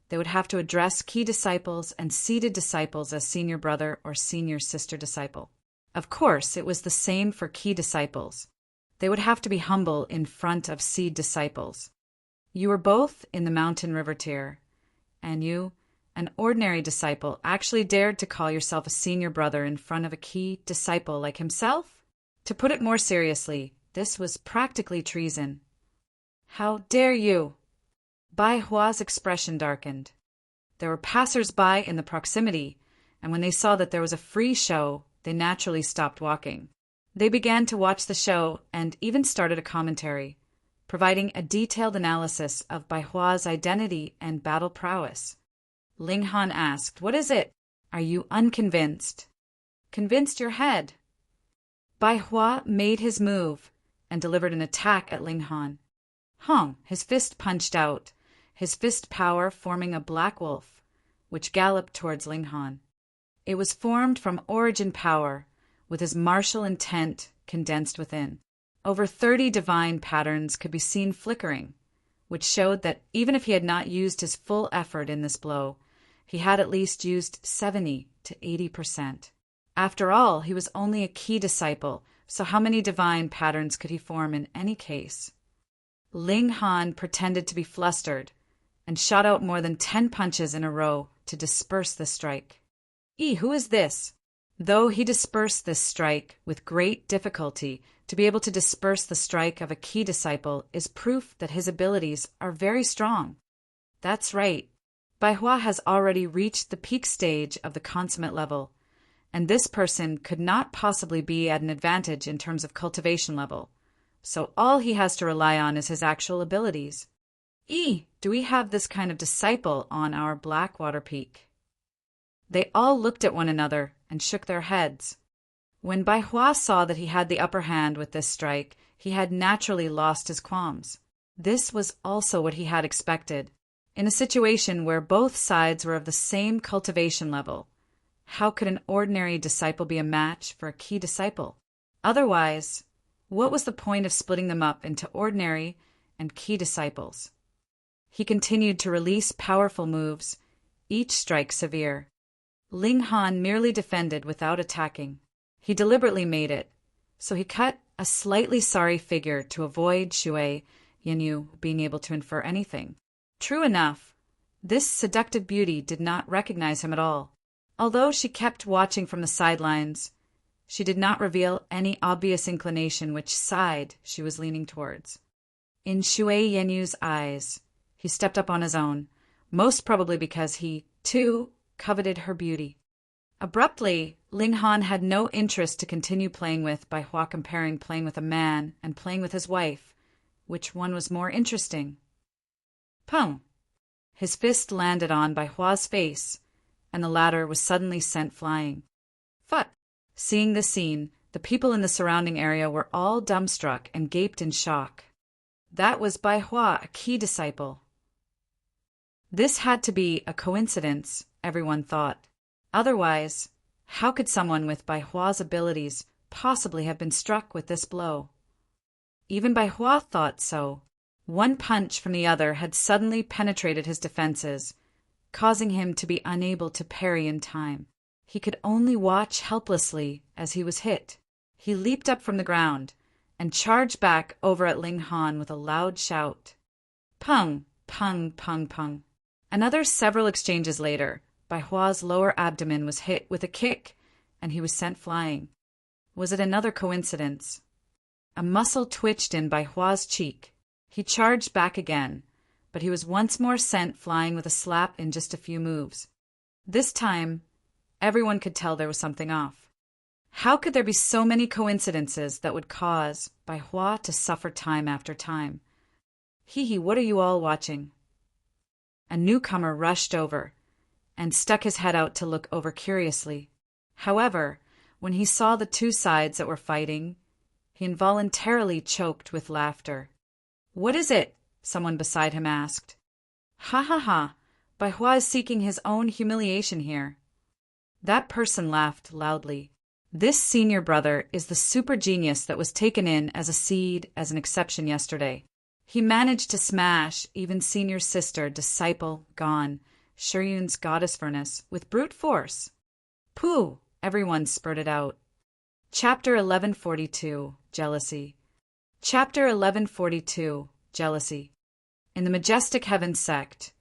A: they would have to address key disciples and seeded disciples as senior brother or senior sister disciple. Of course, it was the same for key disciples. They would have to be humble in front of seed disciples. You were both in the Mountain River tier, and you, an ordinary disciple, actually dared to call yourself a senior brother in front of a key disciple like himself? To put it more seriously, this was practically treason. How dare you? Bai Hua's expression darkened. There were passers-by in the proximity, and when they saw that there was a free show, they naturally stopped walking. They began to watch the show and even started a commentary, providing a detailed analysis of Bai Hua's identity and battle prowess. Ling Han asked, What is it? Are you unconvinced? Convinced your head. Bai Hua made his move and delivered an attack at Ling Han. His fist punched out, his fist power forming a black wolf, which galloped towards Ling Han. It was formed from origin power, with his martial intent condensed within. Over 30 divine patterns could be seen flickering, which showed that even if he had not used his full effort in this blow, he had at least used 70 to 80%. After all, he was only a key disciple, so how many divine patterns could he form in any case? Ling Han pretended to be flustered and shot out more than 10 punches in a row to disperse the strike. Who is this? Though he dispersed this strike with great difficulty, to be able to disperse the strike of a key disciple is proof that his abilities are very strong. That's right. Bai Hua has already reached the peak stage of the consummate level, and this person could not possibly be at an advantage in terms of cultivation level. So all he has to rely on is his actual abilities. Do we have this kind of disciple on our Blackwater Peak? They all looked at one another and shook their heads. When Bai Hua saw that he had the upper hand with this strike, he had naturally lost his qualms. This was also what he had expected. In a situation where both sides were of the same cultivation level, how could an ordinary disciple be a match for a key disciple? Otherwise, what was the point of splitting them up into ordinary and key disciples? He continued to release powerful moves, each strike severe. Ling Han merely defended without attacking. He deliberately made it, so he cut a slightly sorry figure to avoid Shui Yanyu being able to infer anything. True enough, this seductive beauty did not recognize him at all. Although she kept watching from the sidelines, she did not reveal any obvious inclination which side she was leaning towards. In Shui Yanyu's eyes, he stepped up on his own, most probably because he, too, coveted her beauty. Abruptly, Ling Han had no interest to continue playing with Bai Hua, comparing playing with a man and playing with his wife. Which one was more interesting? Pung! His fist landed on Bai Hua's face, and the latter was suddenly sent flying. Phut! Seeing this scene, the people in the surrounding area were all dumbstruck and gaped in shock. That was Bai Hua, a key disciple. This had to be a coincidence, everyone thought. Otherwise, how could someone with Bai Hua's abilities possibly have been struck with this blow? Even Bai Hua thought so. One punch from the other had suddenly penetrated his defenses, causing him to be unable to parry in time. He could only watch helplessly as he was hit. He leaped up from the ground and charged back over at Ling Han with a loud shout. Pung, pung, pung, pung. Another several exchanges later, Bai Hua's lower abdomen was hit with a kick, and he was sent flying. Was it another coincidence? A muscle twitched in Bai Hua's cheek. He charged back again, but he was once more sent flying with a slap in just a few moves. This time, everyone could tell there was something off. How could there be so many coincidences that would cause Bai Hua to suffer time after time? Hee, what are you all watching? A newcomer rushed over and stuck his head out to look over curiously. However, when he saw the two sides that were fighting, he involuntarily choked with laughter. What is it? Someone beside him asked. Ha ha ha, Bai Hua is seeking his own humiliation here. That person laughed loudly. This senior brother is the super genius that was taken in as a seed as an exception yesterday. He managed to smash even senior sister, disciple, gone, Shiryun's goddess furnace, with brute force. Pooh! Everyone spurted out. Chapter 1142, Jealousy. Chapter 1142, Jealousy. In the Majestic Heaven sect,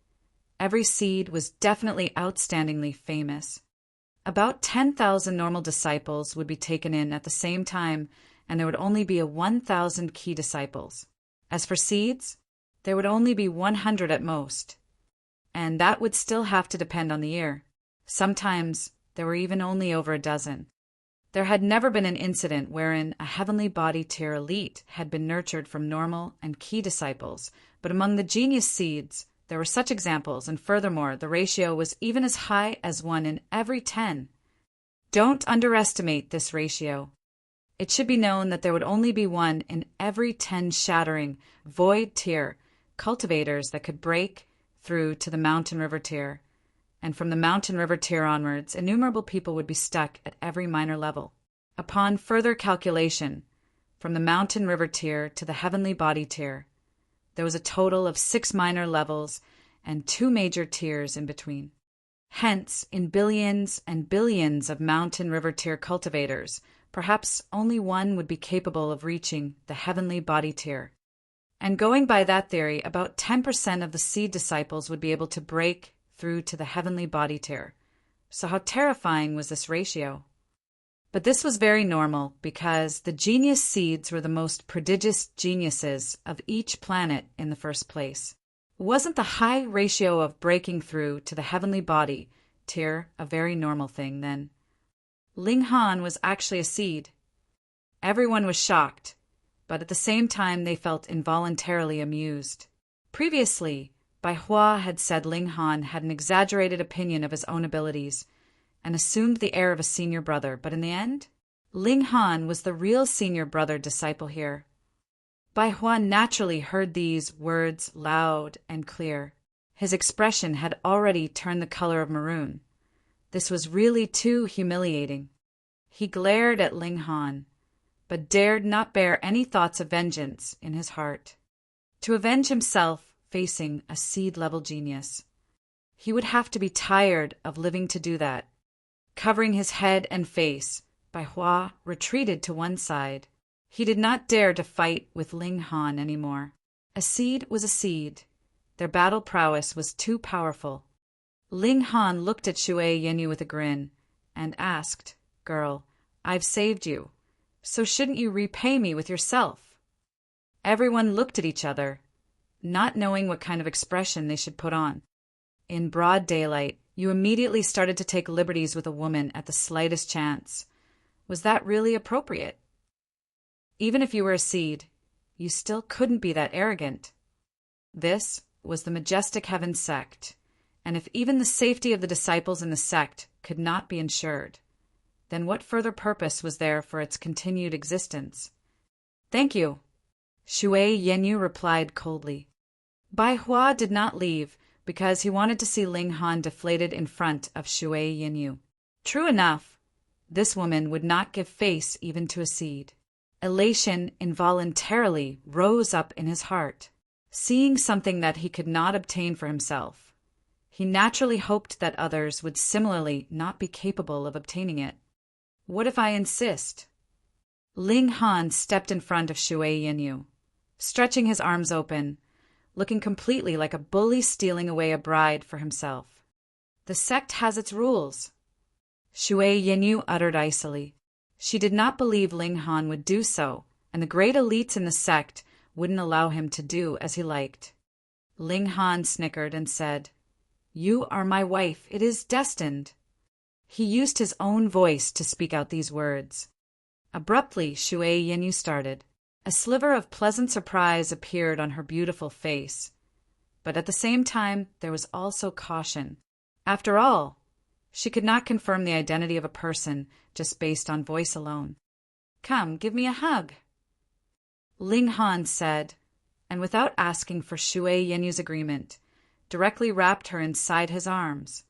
A: every seed was definitely outstandingly famous. About 10,000 normal disciples would be taken in at the same time, and there would only be 1,000 key disciples. As for seeds, there would only be 100 at most, and that would still have to depend on the year. Sometimes there were even only over a dozen. There had never been an incident wherein a heavenly body tier elite had been nurtured from normal and key disciples, but among the genius seeds, there were such examples, and furthermore, the ratio was even as high as 1 in every 10. Don't underestimate this ratio. It should be known that there would only be 1 in every 10 shattering, void tier cultivators that could break through to the mountain river tier, and from the mountain river tier onwards, innumerable people would be stuck at every minor level. Upon further calculation, from the mountain river tier to the heavenly body tier, there was a total of 6 minor levels and 2 major tiers in between. Hence, in billions and billions of mountain river tier cultivators, perhaps only 1 would be capable of reaching the heavenly body tier. And going by that theory, about 10% of the seed disciples would be able to break through to the heavenly body tier. So how terrifying was this ratio? But this was very normal because the genius seeds were the most prodigious geniuses of each planet in the first place. Wasn't the high ratio of breaking through to the heavenly body tier a very normal thing then? Ling Han was actually a seed. Everyone was shocked, but at the same time they felt involuntarily amused. Previously, Bai Hua had said Ling Han had an exaggerated opinion of his own abilities and assumed the air of a senior brother, but in the end, Ling Han was the real senior brother disciple here. Bai Hua naturally heard these words loud and clear. His expression had already turned the color of maroon. This was really too humiliating. He glared at Ling Han, but dared not bear any thoughts of vengeance in his heart. To avenge himself facing a seed-level genius, he would have to be tired of living to do that. Covering his head and face, Bai Hua retreated to one side. He did not dare to fight with Ling Han anymore. A seed was a seed. Their battle prowess was too powerful. Ling Han looked at Shui Yanyu with a grin and asked, "Girl, I've saved you, so shouldn't you repay me with yourself?" Everyone looked at each other, not knowing what kind of expression they should put on. In broad daylight, you immediately started to take liberties with a woman at the slightest chance. Was that really appropriate? Even if you were a seed, you still couldn't be that arrogant. This was the Majestic Heaven sect, and if even the safety of the disciples in the sect could not be ensured, then what further purpose was there for its continued existence? "Thank you," Shui Yanyu replied coldly. Bai Hua did not leave because he wanted to see Ling Han deflated in front of Shui Yanyu. True enough, this woman would not give face even to a seed. Elation involuntarily rose up in his heart, seeing something that he could not obtain for himself. He naturally hoped that others would similarly not be capable of obtaining it. What if I insist? Ling Han stepped in front of Shui Yanyu, stretching his arms open, looking completely like a bully stealing away a bride for himself. "The sect has its rules," Shui Yanyu uttered icily. She did not believe Ling Han would do so, and the great elites in the sect wouldn't allow him to do as he liked. Ling Han snickered and said, "You are my wife. It is destined." He used his own voice to speak out these words. Abruptly, Shui Yanyu started. A sliver of pleasant surprise appeared on her beautiful face. But at the same time, there was also caution. After all, she could not confirm the identity of a person just based on voice alone. "Come, give me a hug," Ling Han said, and without asking for Shui Yanyu's agreement, directly wrapped her inside his arms.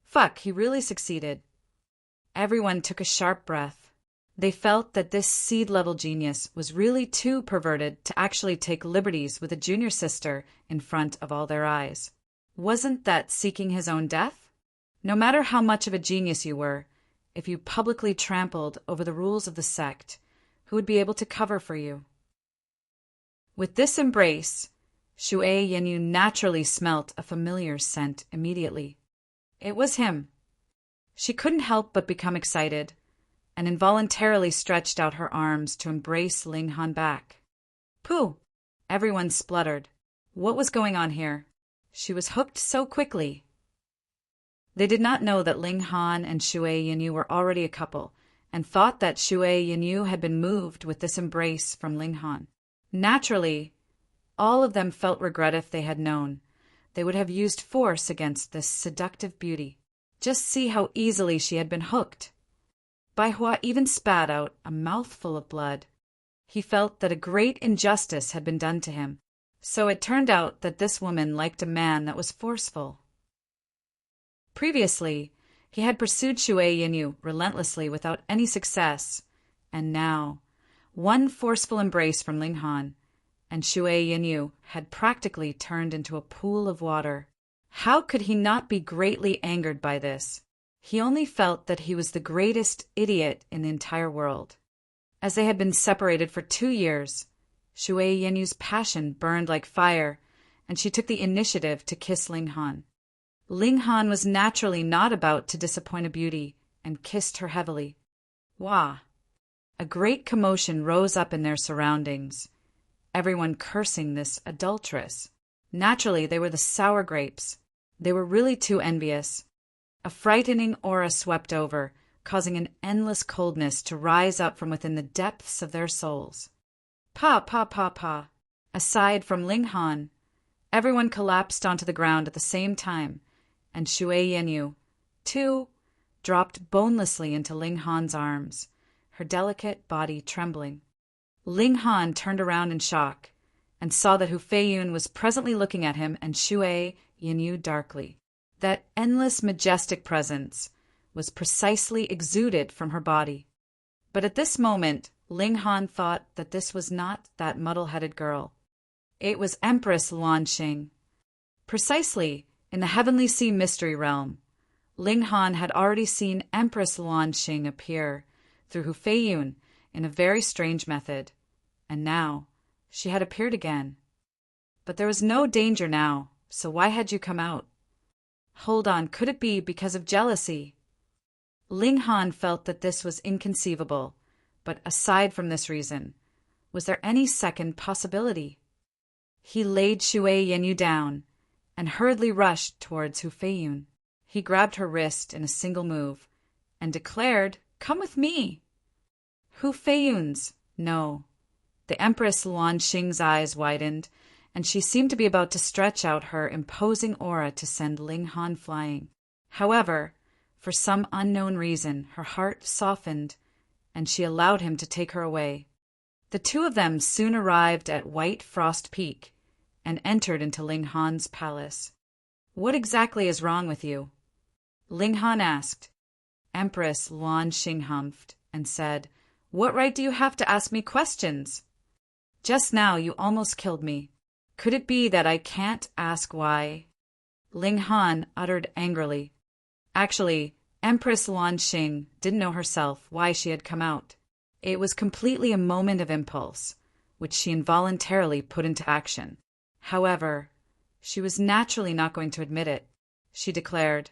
A: Fuck, he really succeeded. Everyone took a sharp breath. They felt that this seed-level genius was really too perverted to actually take liberties with a junior sister in front of all their eyes. Wasn't that seeking his own death? No matter how much of a genius you were, if you publicly trampled over the rules of the sect, who would be able to cover for you? With this embrace, Shui Yanyu naturally smelt a familiar scent immediately. It was him. She couldn't help but become excited, and involuntarily stretched out her arms to embrace Ling Han back. "Pooh!" Everyone spluttered. What was going on here? She was hooked so quickly. They did not know that Ling Han and Shui Yanyu were already a couple, and thought that Shui Yanyu had been moved with this embrace from Ling Han. Naturally, all of them felt regret if they had known. They would have used force against this seductive beauty. Just see how easily she had been hooked. Bai Hua even spat out a mouthful of blood. He felt that a great injustice had been done to him. So it turned out that this woman liked a man that was forceful. Previously, he had pursued Shui Yanyu relentlessly without any success, and now, one forceful embrace from Ling Han, and Shui Yanyu had practically turned into a pool of water. How could he not be greatly angered by this? He only felt that he was the greatest idiot in the entire world. As they had been separated for 2 years, Shui Yanyu's passion burned like fire, and she took the initiative to kiss Ling Han. Ling Han was naturally not about to disappoint a beauty, and kissed her heavily. Wah! A great commotion rose up in their surroundings, everyone cursing this adulteress. Naturally, they were the sour grapes. They were really too envious. A frightening aura swept over, causing an endless coldness to rise up from within the depths of their souls. Pa, pa, pa, pa. Aside from Ling Han, everyone collapsed onto the ground at the same time, and Shui Yanyu, too, dropped bonelessly into Ling Han's arms, her delicate body trembling. Ling Han turned around in shock, and saw that Hu Feiyun was presently looking at him and Shui Yanyu darkly. That endless, majestic presence was precisely exuded from her body. But at this moment, Ling Han thought that this was not that muddle-headed girl. It was Empress Luanxing. Precisely, in the Heavenly Sea Mystery Realm, Ling Han had already seen Empress Luanxing appear through Hu Feiyun in a very strange method. and now she had appeared again. But there was no danger now, so why had you come out? Hold on, could it be because of jealousy? Ling Han felt that this was inconceivable, but aside from this reason, was there any second possibility? He laid Shui Yenyu down and hurriedly rushed towards Hu Feiyun. He grabbed her wrist in a single move and declared, "Come with me!" Hu Feiyun's, no. The Empress Luan Xing's eyes widened, and she seemed to be about to stretch out her imposing aura to send Ling Han flying. However, for some unknown reason, her heart softened, and she allowed him to take her away. The two of them soon arrived at White Frost Peak and entered into Ling Han's palace. "What exactly is wrong with you?" Ling Han asked. Empress Luan Xing humphed and said, "What right do you have to ask me questions? Just now you almost killed me. Could it be that I can't ask why?" Ling Han uttered angrily. Actually, Empress Luan Xing didn't know herself why she had come out. It was completely a moment of impulse, which she involuntarily put into action. However, she was naturally not going to admit it. She declared,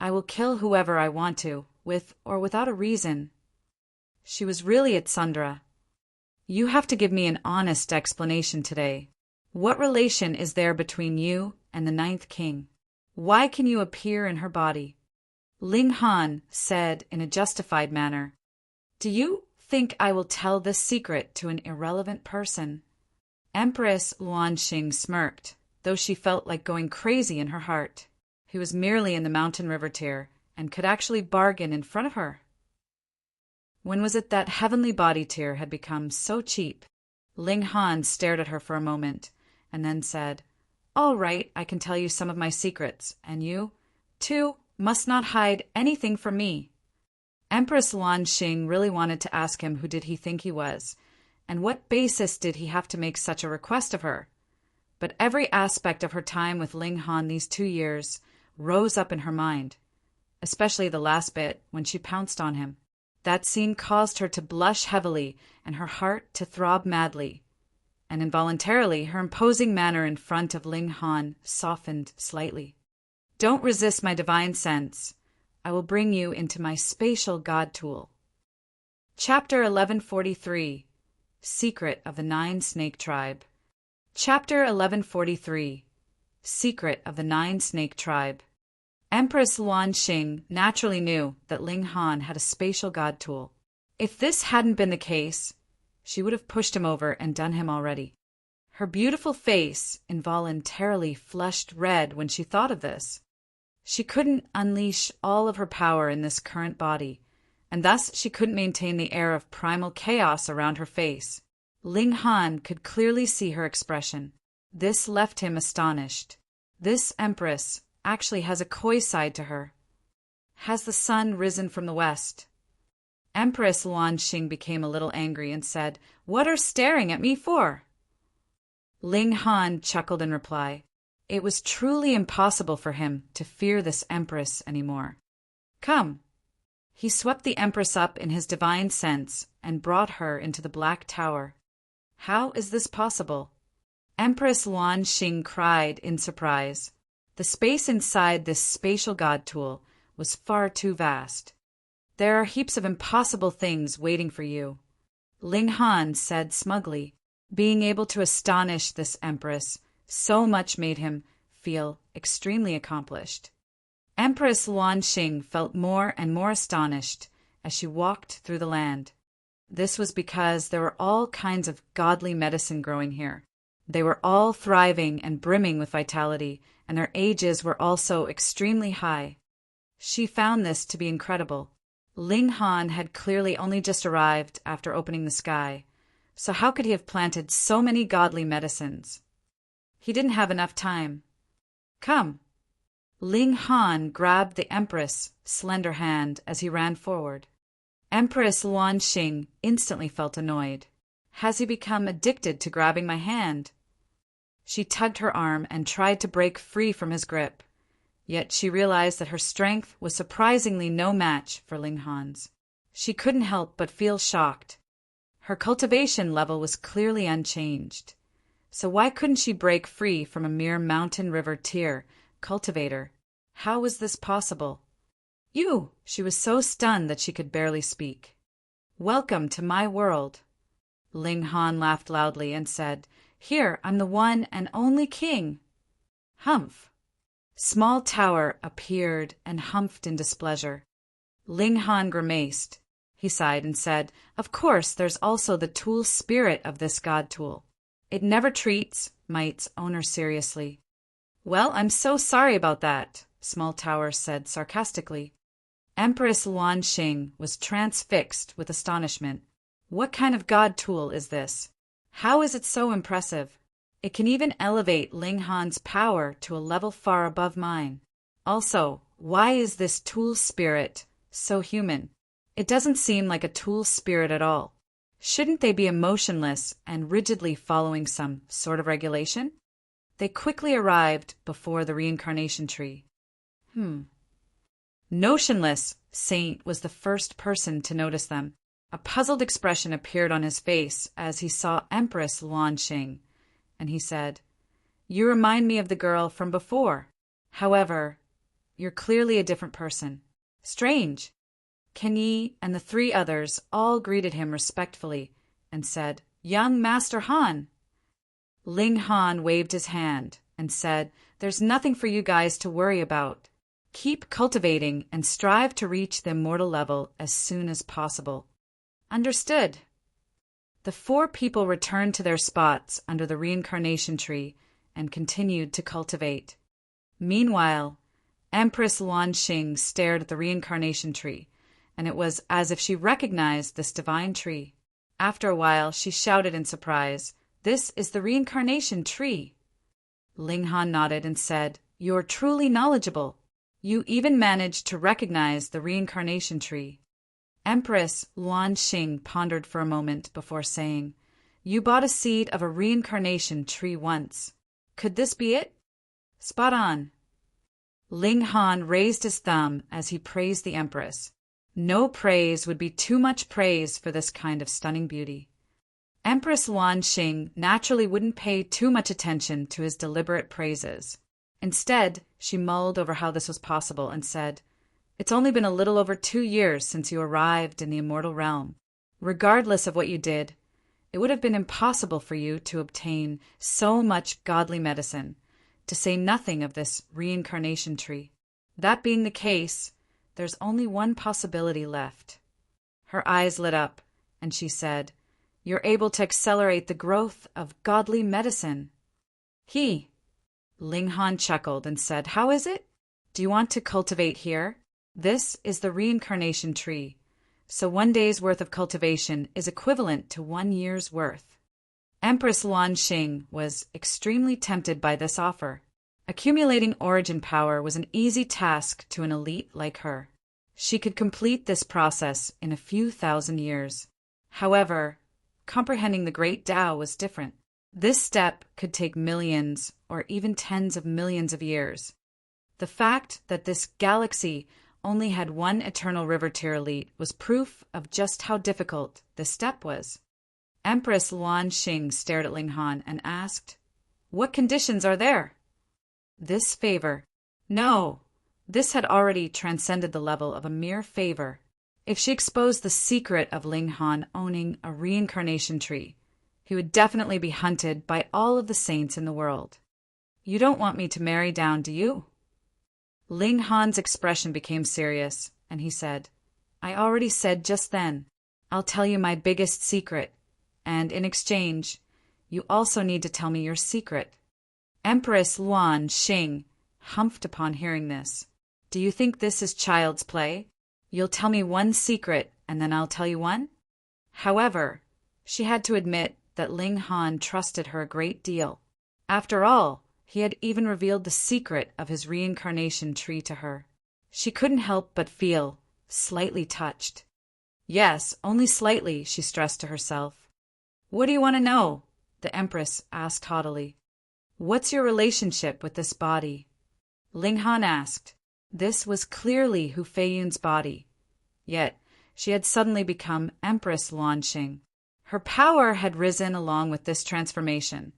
A: "I will kill whoever I want to, with or without a reason." She was really at Sundra. "You have to give me an honest explanation today. What relation is there between you and the Ninth King? Why can you appear in her body?" Ling Han said in a justified manner, "Do you think I will tell this secret to an irrelevant person?" Empress Luanxing smirked, though she felt like going crazy in her heart. He was merely in the mountain river tier and could actually bargain in front of her. When was it that heavenly body tier had become so cheap? Ling Han stared at her for a moment and then said, "All right, I can tell you some of my secrets, and you, too, must not hide anything from me." Empress Luanxing really wanted to ask him who did he think he was, and what basis did he have to make such a request of her. But every aspect of her time with Ling Han these 2 years rose up in her mind, especially the last bit when she pounced on him. That scene caused her to blush heavily and her heart to throb madly, and involuntarily her imposing manner in front of Ling Han softened slightly. "Don't resist my divine sense. I will bring you into my spatial god tool." Chapter 1143 Secret of the Nine Snake Tribe. Chapter 1143 Secret of the Nine Snake Tribe. Empress Luanxing naturally knew that Ling Han had a spatial god tool. If this hadn't been the case, she would have pushed him over and done him already. Her beautiful face involuntarily flushed red when she thought of this. She couldn't unleash all of her power in this current body, and thus she couldn't maintain the air of primal chaos around her face. Ling Han could clearly see her expression. This left him astonished. This empress actually has a coy side to her. Has the sun risen from the west? Empress Luanxing became a little angry and said, "What are staring at me for?" Ling Han chuckled in reply. It was truly impossible for him to fear this empress anymore. "Come." He swept the empress up in his divine sense and brought her into the Black Tower. "How is this possible?" Empress Luanxing cried in surprise. The space inside this spatial god tool was far too vast. "There are heaps of impossible things waiting for you," Ling Han said smugly. Being able to astonish this empress so much made him feel extremely accomplished. Empress Luanxing felt more and more astonished as she walked through the land. This was because there were all kinds of godly medicine growing here. They were all thriving and brimming with vitality, and their ages were also extremely high. She found this to be incredible. Ling Han had clearly only just arrived after opening the sky, so how could he have planted so many godly medicines? He didn't have enough time. "Come." Ling Han grabbed the Empress' slender hand as he ran forward. Empress Luanxing instantly felt annoyed. Has he become addicted to grabbing my hand? She tugged her arm and tried to break free from his grip, yet she realized that her strength was surprisingly no match for Ling Han's. She couldn't help but feel shocked. Her cultivation level was clearly unchanged. So why couldn't she break free from a mere mountain river tier cultivator? How was this possible? You! She was so stunned that she could barely speak. Welcome to my world. Ling Han laughed loudly and said, Here, I'm the one and only king. Humph. Small Tower appeared and humphed in displeasure. Ling Han grimaced. He sighed and said, Of course, there's also the tool spirit of this god tool. It never treats its owner seriously. Well, I'm so sorry about that, Small Tower said sarcastically. Empress Luan Xing was transfixed with astonishment. What kind of god tool is this? How is it so impressive? It can even elevate Ling Han's power to a level far above mine. Also, why is this tool spirit so human? It doesn't seem like a tool spirit at all. Shouldn't they be emotionless and rigidly following some sort of regulation? They quickly arrived before the reincarnation tree. Notionless Saint was the first person to notice them. A puzzled expression appeared on his face as he saw Empress Luan Xing, and he said, You remind me of the girl from before. However, you're clearly a different person. Strange. Ken Yi and the three others all greeted him respectfully and said, Young Master Han. Ling Han waved his hand and said, There's nothing for you guys to worry about. Keep cultivating and strive to reach the immortal level as soon as possible. Understood. The four people returned to their spots under the reincarnation tree and continued to cultivate. Meanwhile, Empress Luan Xing stared at the reincarnation tree, and it was as if she recognized this divine tree. After a while, she shouted in surprise, This is the reincarnation tree. Ling Han nodded and said, You're truly knowledgeable. You even managed to recognize the reincarnation tree. Empress Luan Xing pondered for a moment before saying, You bought a seed of a reincarnation tree once. Could this be it? Spot on. Ling Han raised his thumb as he praised the Empress. No praise would be too much praise for this kind of stunning beauty. Empress Luan Xing naturally wouldn't pay too much attention to his deliberate praises. Instead, she mulled over how this was possible and said, It's only been a little over 2 years since you arrived in the immortal realm. Regardless of what you did, it would have been impossible for you to obtain so much godly medicine, to say nothing of this reincarnation tree. That being the case, there's only one possibility left. Her eyes lit up, and she said, You're able to accelerate the growth of godly medicine. Ling Han chuckled and said, How is it? Do you want to cultivate here? This is the reincarnation tree, so 1 day's worth of cultivation is equivalent to 1 year's worth. Empress Luan Xing was extremely tempted by this offer. Accumulating origin power was an easy task to an elite like her. She could complete this process in a few thousand years. However, comprehending the great Tao was different. This step could take millions or even tens of millions of years. The fact that this galaxy only had one eternal river tier elite was proof of just how difficult this step was. Empress Luan Xing stared at Ling Han and asked, What conditions are there? This favor. No, this had already transcended the level of a mere favor. If she exposed the secret of Ling Han owning a reincarnation tree, he would definitely be hunted by all of the saints in the world. You don't want me to marry down, do you? Ling Han's expression became serious, and he said, I already said just then, I'll tell you my biggest secret, and in exchange, you also need to tell me your secret. Empress Luan Xing humphed upon hearing this. Do you think this is child's play? You'll tell me one secret, and then I'll tell you one? However, she had to admit that Ling Han trusted her a great deal. After all, he had even revealed the secret of his reincarnation tree to her. She couldn't help but feel slightly touched. Yes, only slightly, she stressed to herself. What do you want to know? The Empress asked haughtily. What's your relationship with this body? Ling Han asked. This was clearly Hu Feiyun's body. Yet, she had suddenly become Empress Luan Xing. Her power had risen along with this transformation,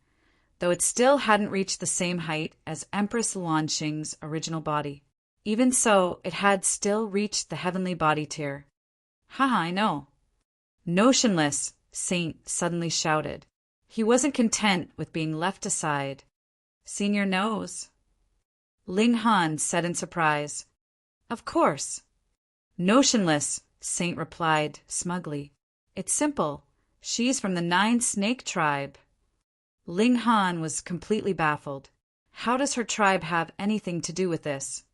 A: though it still hadn't reached the same height as Empress Luanxing's original body. Even so, it had still reached the heavenly body tier. Haha, I know. Notionless, Saint suddenly shouted. He wasn't content with being left aside. Seen your nose? Ling Han said in surprise. Of course. Notionless, Saint replied smugly. It's simple. She's from the 9 Snake tribe. Ling Han was completely baffled. How does her tribe have anything to do with this?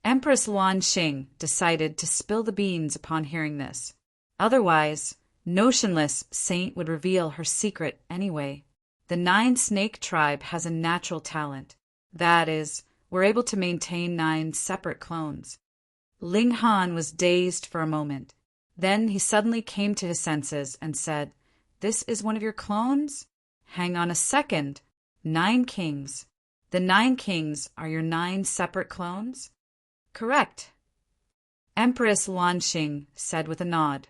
A: Empress Luanxing decided to spill the beans upon hearing this. Otherwise, Notionless Saint would reveal her secret anyway. The 9 Snake tribe has a natural talent. That is, we're able to maintain 9 separate clones. Ling Han was dazed for a moment. Then he suddenly came to his senses and said, This is one of your clones? Hang on a second. 9 kings. The 9 kings are your 9 separate clones? Correct. Empress Luanxing said with a nod.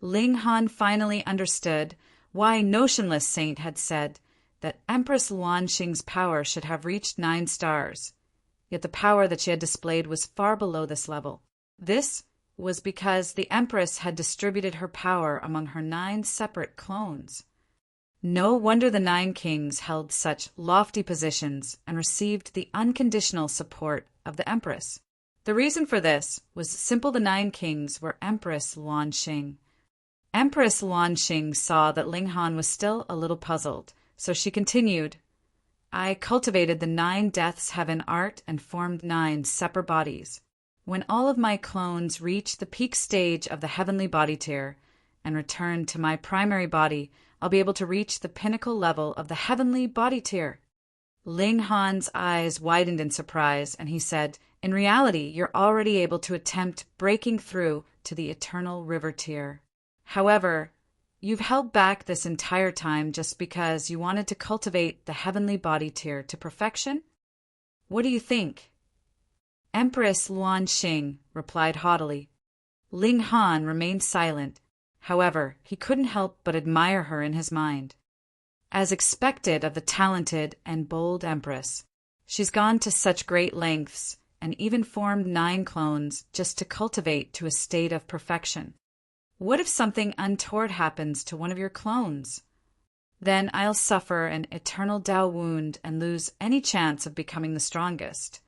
A: Ling Han finally understood why Notionless Saint had said that Empress Luanxing's power should have reached 9 stars. Yet the power that she had displayed was far below this level. This was because the Empress had distributed her power among her 9 separate clones. No wonder the 9 kings held such lofty positions and received the unconditional support of the Empress. The reason for this was simple. The 9 kings were Empress Luanxing. Empress Luanxing saw that Ling Han was still a little puzzled, so she continued, I cultivated the 9 deaths heaven art and formed 9 separate bodies. When all of my clones reach the peak stage of the heavenly body tier and return to my primary body, I'll be able to reach the pinnacle level of the heavenly body tier. Ling Han's eyes widened in surprise, and he said, In reality, you're already able to attempt breaking through to the eternal river tier. However, you've held back this entire time just because you wanted to cultivate the heavenly body tier to perfection? What do you think? Empress Luanxing replied haughtily. Ling Han remained silent. However, he couldn't help but admire her in his mind. As expected of the talented and bold Empress, she's gone to such great lengths and even formed 9 clones just to cultivate to a state of perfection. What if something untoward happens to one of your clones? Then I'll suffer an eternal Tao wound and lose any chance of becoming the strongest.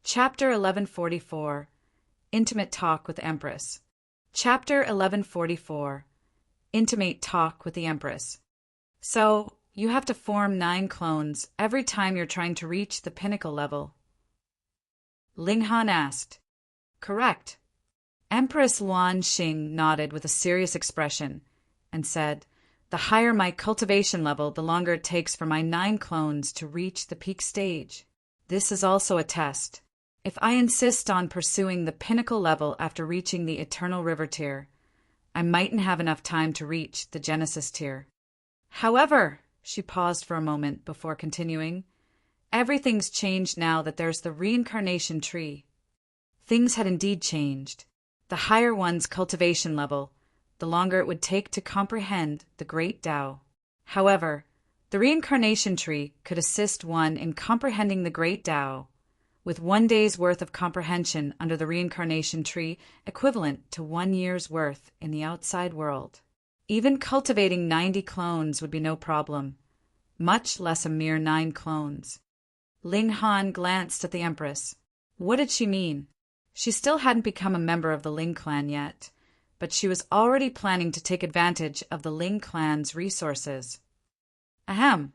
A: Chapter 1144 Intimate Talk with Empress. Chapter 1144 Intimate Talk with the Empress. So, you have to form 9 clones every time you're trying to reach the pinnacle level? Ling Han asked. Correct. Empress Luanxing nodded with a serious expression and said, The higher my cultivation level, the longer it takes for my 9 clones to reach the peak stage. This is also a test. If I insist on pursuing the pinnacle level after reaching the eternal river tier, I mightn't have enough time to reach the Genesis tier. However, she paused for a moment before continuing, everything's changed now that there's the reincarnation tree. Things had indeed changed. The higher one's cultivation level, the longer it would take to comprehend the great Tao. However, the reincarnation tree could assist one in comprehending the great Tao, with 1 day's worth of comprehension under the reincarnation tree equivalent to 1 year's worth in the outside world. Even cultivating 90 clones would be no problem, much less a mere 9 clones. Ling Han glanced at the Empress. What did she mean? She still hadn't become a member of the Ling clan yet, but she was already planning to take advantage of the Ling clan's resources. Ahem.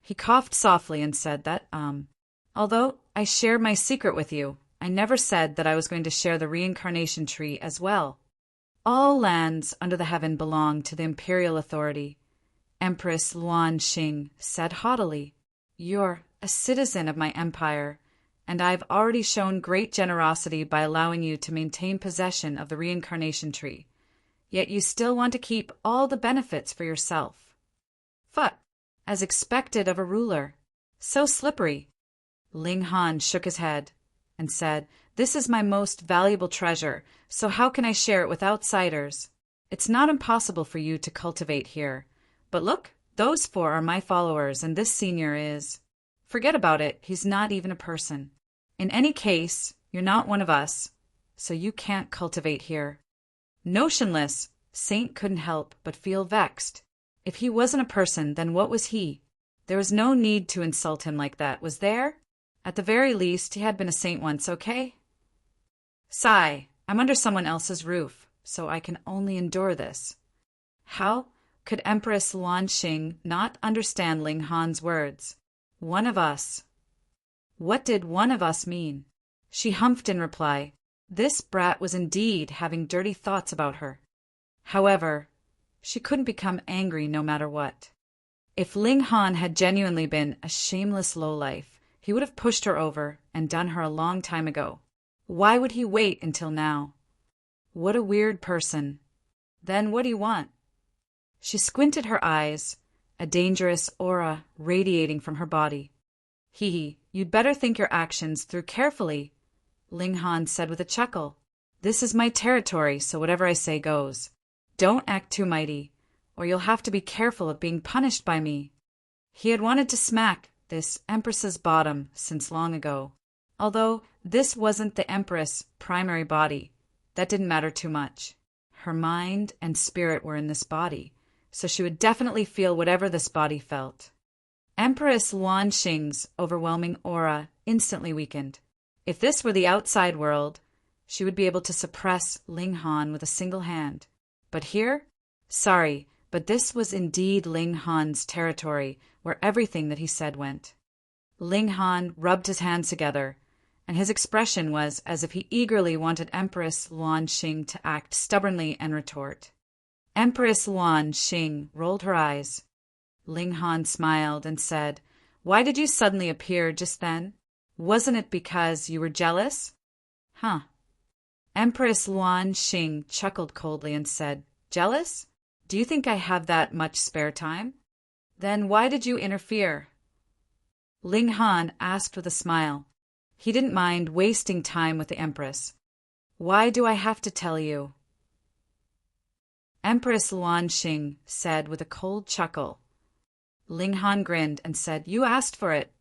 A: He coughed softly and said that, although I shared my secret with you, I never said that I was going to share the reincarnation tree as well. All lands under the heaven belong to the imperial authority. Empress Luanxing said haughtily, You're a citizen of my empire, and I've already shown great generosity by allowing you to maintain possession of the reincarnation tree, yet you still want to keep all the benefits for yourself. But, as expected of a ruler, so slippery. Ling Han shook his head and said, This is my most valuable treasure, so how can I share it with outsiders? It's not impossible for you to cultivate here. But look, those 4 are my followers, and this senior is... Forget about it, he's not even a person. In any case, you're not one of us, so you can't cultivate here. Notionless, Saint couldn't help but feel vexed. If he wasn't a person, then what was he? There was no need to insult him like that, was there? At the very least, he had been a saint once, okay? Sigh, I'm under someone else's roof, so I can only endure this. How could Empress Luanxing not understand Ling Han's words? One of us. What did one of us mean? She humphed in reply. This brat was indeed having dirty thoughts about her. However, she couldn't become angry no matter what. If Ling Han had genuinely been a shameless lowlife, he would have pushed her over and done her a long time ago. Why would he wait until now? What a weird person. Then what do you want? She squinted her eyes, a dangerous aura radiating from her body. Hee, you'd better think your actions through carefully, Ling Han said with a chuckle. This is my territory, so whatever I say goes. Don't act too mighty, or you'll have to be careful of being punished by me. He had wanted to smack this Empress's bottom since long ago. Although this wasn't the Empress' primary body, that didn't matter too much. Her mind and spirit were in this body, so she would definitely feel whatever this body felt. Empress Luanxing's overwhelming aura instantly weakened. If this were the outside world, she would be able to suppress Ling Han with a single hand. But here? Sorry, but this was indeed Ling Han's territory, where everything that he said went. Ling Han rubbed his hands together, and his expression was as if he eagerly wanted Empress Luanxing to act stubbornly and retort. Empress Luanxing rolled her eyes. Ling Han smiled and said, Why did you suddenly appear just then? Wasn't it because you were jealous? Huh. Empress Luanxing chuckled coldly and said, Jealous? Do you think I have that much spare time? Then why did you interfere? Ling Han asked with a smile. He didn't mind wasting time with the Empress. Why do I have to tell you? Empress Luanxing said with a cold chuckle. Ling Han grinned and said, You asked for it.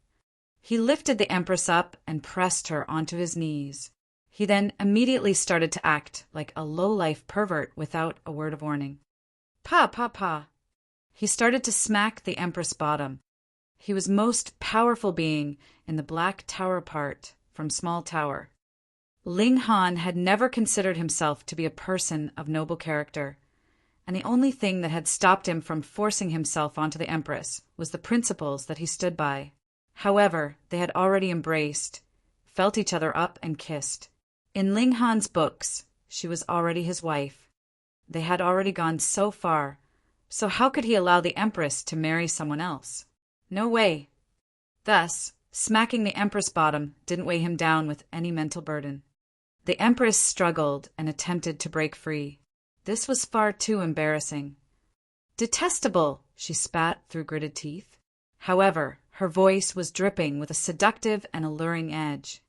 A: He lifted the Empress up and pressed her onto his knees. He then immediately started to act like a low-life pervert without a word of warning. Pa, pa, pa. He started to smack the Empress bottom. He was most powerful being in the Black Tower part from Small Tower. Ling Han had never considered himself to be a person of noble character, and the only thing that had stopped him from forcing himself onto the Empress was the principles that he stood by. However, they had already embraced, felt each other up and kissed. In Ling Han's books, she was already his wife. They had already gone so far, so how could he allow the Empress to marry someone else? No way. Thus, smacking the Empress bottom didn't weigh him down with any mental burden. The Empress struggled and attempted to break free. This was far too embarrassing. Detestable, she spat through gritted teeth. However, her voice was dripping with a seductive and alluring edge.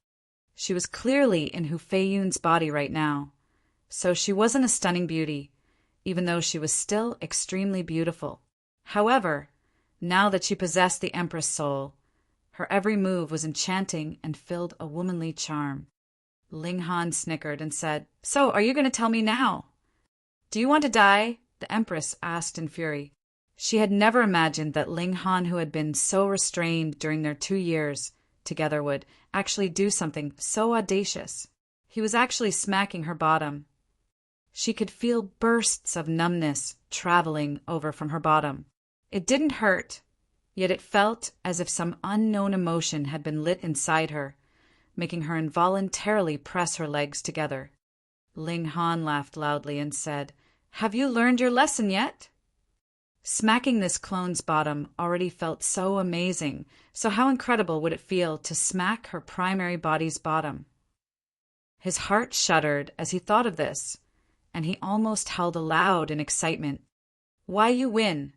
A: She was clearly in Hu Feiyun's body right now, so she wasn't a stunning beauty, even though she was still extremely beautiful. However, now that she possessed the Empress soul, her every move was enchanting and filled a womanly charm. Ling Han snickered and said, So, are you going to tell me now? Do you want to die? The Empress asked in fury. She had never imagined that Ling Han, who had been so restrained during their 2 years together, would actually do something so audacious. He was actually smacking her bottom. She could feel bursts of numbness traveling over from her bottom. It didn't hurt, yet it felt as if some unknown emotion had been lit inside her, making her involuntarily press her legs together. Ling Han laughed loudly and said, Have you learned your lesson yet? Smacking this clone's bottom already felt so amazing, so how incredible would it feel to smack her primary body's bottom? His heart shuddered as he thought of this, and he almost howled aloud in excitement. Why, you win!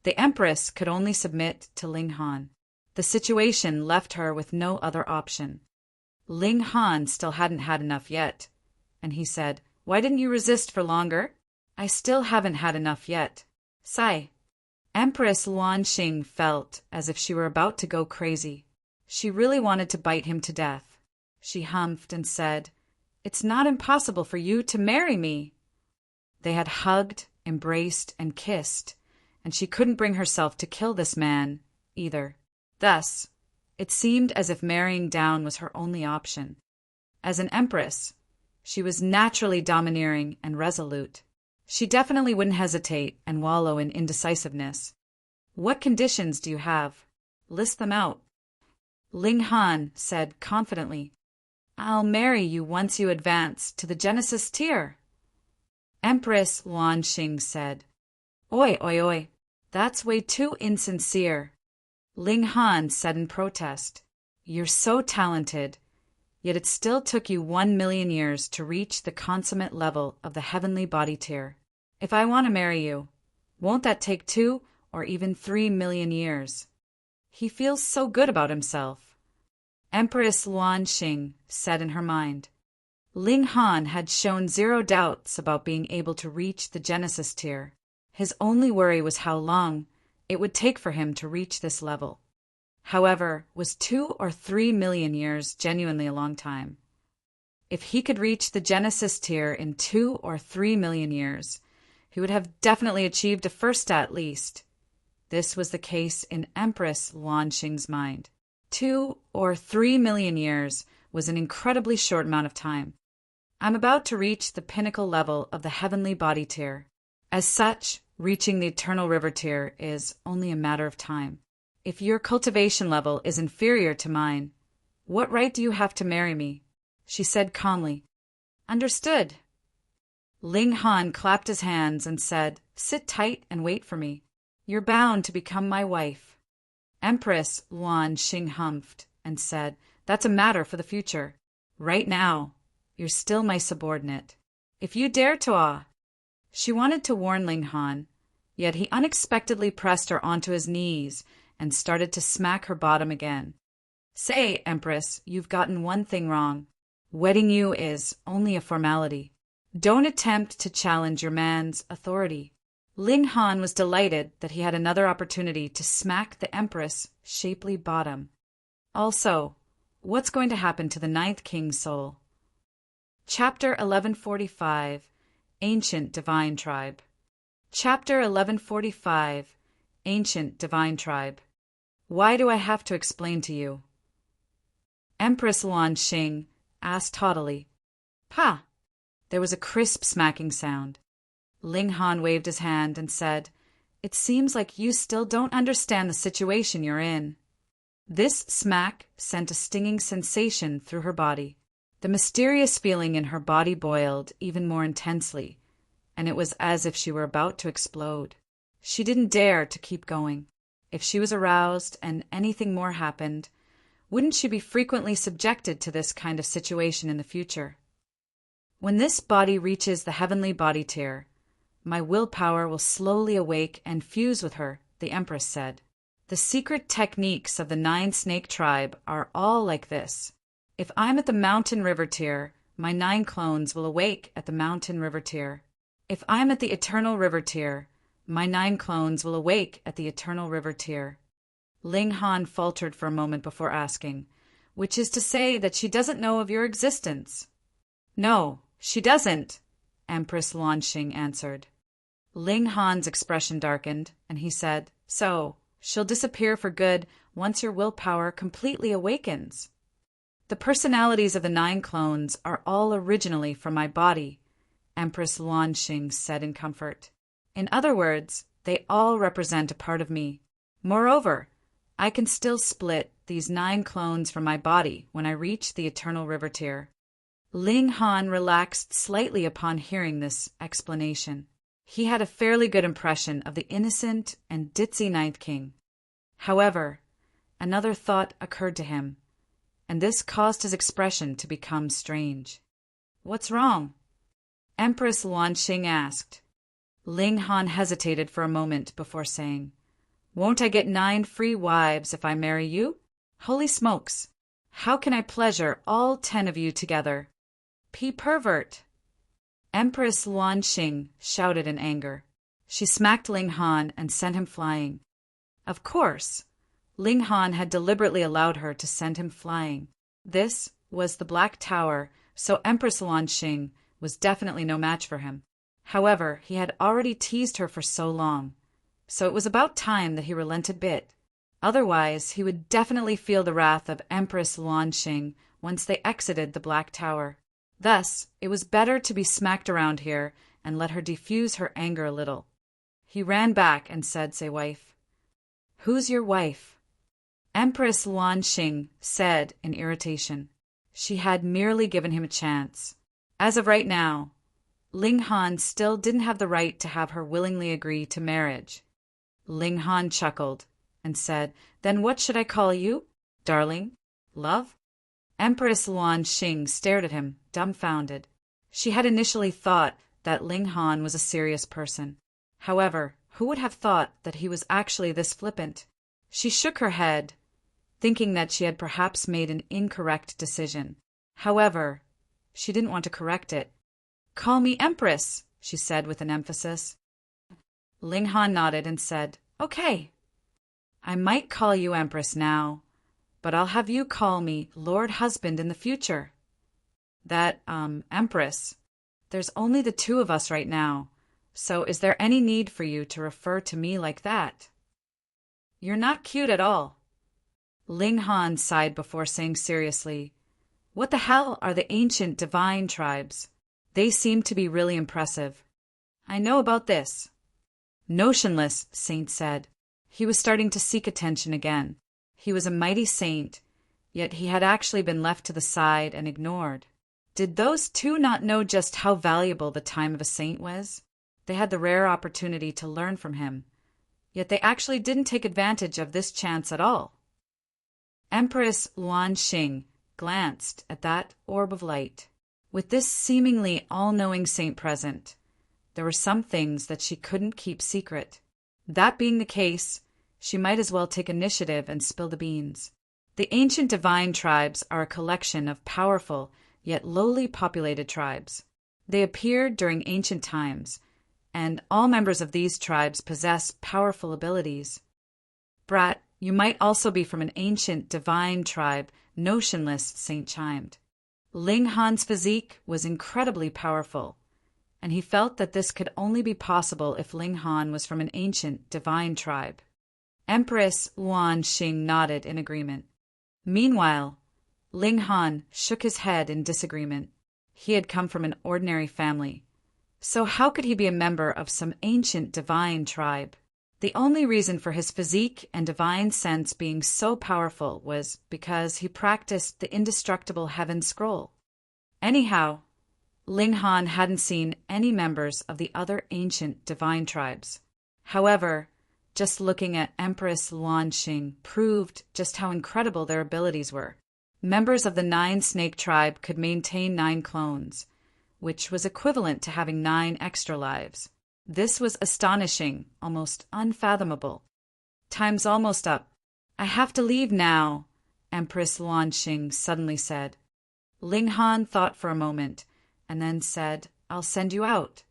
A: The Empress could only submit to Ling Han. The situation left her with no other option. Ling Han still hadn't had enough yet, and he said, Why didn't you resist for longer? I still haven't had enough yet. Sigh. Empress Luanxing felt as if she were about to go crazy. She really wanted to bite him to death. She humphed and said, "It's not impossible for you to marry me." They had hugged, embraced, and kissed, and she couldn't bring herself to kill this man, either. Thus, it seemed as if marrying down was her only option. As an empress, she was naturally domineering and resolute. She definitely wouldn't hesitate and wallow in indecisiveness. "What conditions do you have? List them out." Ling Han said confidently, "I'll marry you once you advance to the Genesis tier." Empress Luanxing said, "Oi, oi, oi, that's way too insincere." Ling Han said in protest, "You're so talented, yet it still took you 1,000,000 years to reach the consummate level of the heavenly body tier. If I want to marry you, won't that take 2 or even 3,000,000 years?" He feels so good about himself. Empress Luanxing said in her mind. Ling Han had shown zero doubts about being able to reach the Genesis tier. His only worry was how long it would take for him to reach this level. However, was 2 or 3,000,000 years genuinely a long time? If he could reach the Genesis tier in 2 or 3,000,000 years, he would have definitely achieved a first at least. This was the case in Empress Luanxing's mind. 2 or 3,000,000 years was an incredibly short amount of time. I'm about to reach the pinnacle level of the heavenly body tier. As such, reaching the eternal river tier is only a matter of time. If your cultivation level is inferior to mine, what right do you have to marry me? She said calmly. Understood. Ling Han clapped his hands and said, "Sit tight and wait for me. You're bound to become my wife." Empress Luanxing humphed and said, "That's a matter for the future. Right now, you're still my subordinate. If you dare to She wanted to warn Ling Han, yet he unexpectedly pressed her onto his knees and started to smack her bottom again. "Say, Empress, you've gotten one thing wrong. Wedding you is only a formality. Don't attempt to challenge your man's authority." Ling Han was delighted that he had another opportunity to smack the Empress' shapely bottom. Also, what's going to happen to the 9th King's soul? Chapter 1145, Ancient Divine Tribe. Chapter 1145, Ancient Divine Tribe. Why do I have to explain to you? Empress Luanxing asked haughtily. "Pa!" There was a crisp smacking sound. Ling Han waved his hand and said, "It seems like you still don't understand the situation you're in." This smack sent a stinging sensation through her body. The mysterious feeling in her body boiled even more intensely, and it was as if she were about to explode. She didn't dare to keep going. If she was aroused and anything more happened, wouldn't she be frequently subjected to this kind of situation in the future? "When this body reaches the heavenly body tier, my willpower will slowly awake and fuse with her," the Empress said. "The secret techniques of the 9-snake tribe are all like this. If I'm at the mountain river tier, my 9 clones will awake at the mountain river tier. If I'm at the eternal river tier, my 9 clones will awake at the eternal river tier." Ling Han faltered for a moment before asking, "Which is to say that she doesn't know of your existence?" "No, she doesn't," Empress Luanxing answered. Ling Han's expression darkened, and he said, "So, she'll disappear for good once your willpower completely awakens." "The personalities of the 9 clones are all originally from my body," Empress Luanxing said in comfort. "In other words, they all represent a part of me. Moreover, I can still split these 9 clones from my body when I reach the eternal river tier." Ling Han relaxed slightly upon hearing this explanation. He had a fairly good impression of the innocent and ditzy 9th King. However, another thought occurred to him, and this caused his expression to become strange. "What's wrong?" Empress Luanxing asked. Ling Han hesitated for a moment before saying, "Won't I get 9 free wives if I marry you? Holy smokes! How can I pleasure all 10 of you together? Pervert!" Empress Luanxing shouted in anger. She smacked Ling Han and sent him flying. Of course, Ling Han had deliberately allowed her to send him flying. This was the Black Tower, so Empress Luanxing was definitely no match for him. However, he had already teased her for so long, so it was about time that he relented a bit. Otherwise, he would definitely feel the wrath of Empress Luanxing once they exited the Black Tower. Thus, it was better to be smacked around here and let her defuse her anger a little. He ran back and said, "Say wife." "Who's your wife?" Empress Luanxing said in irritation. She had merely given him a chance. As of right now, Ling Han still didn't have the right to have her willingly agree to marriage. Ling Han chuckled and said, "Then what should I call you? Darling? Love?" Empress Luanxing stared at him, dumbfounded. She had initially thought that Ling Han was a serious person. However, who would have thought that he was actually this flippant? She shook her head, thinking that she had perhaps made an incorrect decision. However, she didn't want to correct it. "Call me Empress," she said with an emphasis. Ling Han nodded and said, "Okay. I might call you Empress now, but I'll have you call me Lord Husband in the future." That, Empress, there's only the two of us right now, so is there any need for you to refer to me like that? You're not cute at all. Ling Han sighed before saying seriously, "What the hell are the ancient divine tribes? They seem to be really impressive." "I know about this." "Notionless," Saint said. He was starting to seek attention again. He was a mighty saint, yet he had actually been left to the side and ignored. Did those two not know just how valuable the time of a saint was? They had the rare opportunity to learn from him, yet they actually didn't take advantage of this chance at all. Empress Luanxing glanced at that orb of light. With this seemingly all-knowing saint present, there were some things that she couldn't keep secret. That being the case, she might as well take initiative and spill the beans. The ancient divine tribes are a collection of powerful yet lowly populated tribes. They appeared during ancient times, and all members of these tribes possess powerful abilities. "Brat, you might also be from an ancient divine tribe," Notionless Saint chimed. Ling Han's physique was incredibly powerful, and he felt that this could only be possible if Ling Han was from an ancient divine tribe. Empress Luanxing nodded in agreement. Meanwhile, Ling Han shook his head in disagreement. He had come from an ordinary family, so how could he be a member of some ancient divine tribe? The only reason for his physique and divine sense being so powerful was because he practiced the indestructible Heaven Scroll. Anyhow, Ling Han hadn't seen any members of the other ancient divine tribes. However, just looking at Empress Luanxing proved just how incredible their abilities were. Members of the 9-snake tribe could maintain 9 clones, which was equivalent to having 9 extra lives. This was astonishing, almost unfathomable. "Time's almost up. I have to leave now," Empress Luanxing suddenly said. Ling Han thought for a moment, and then said, "I'll send you out."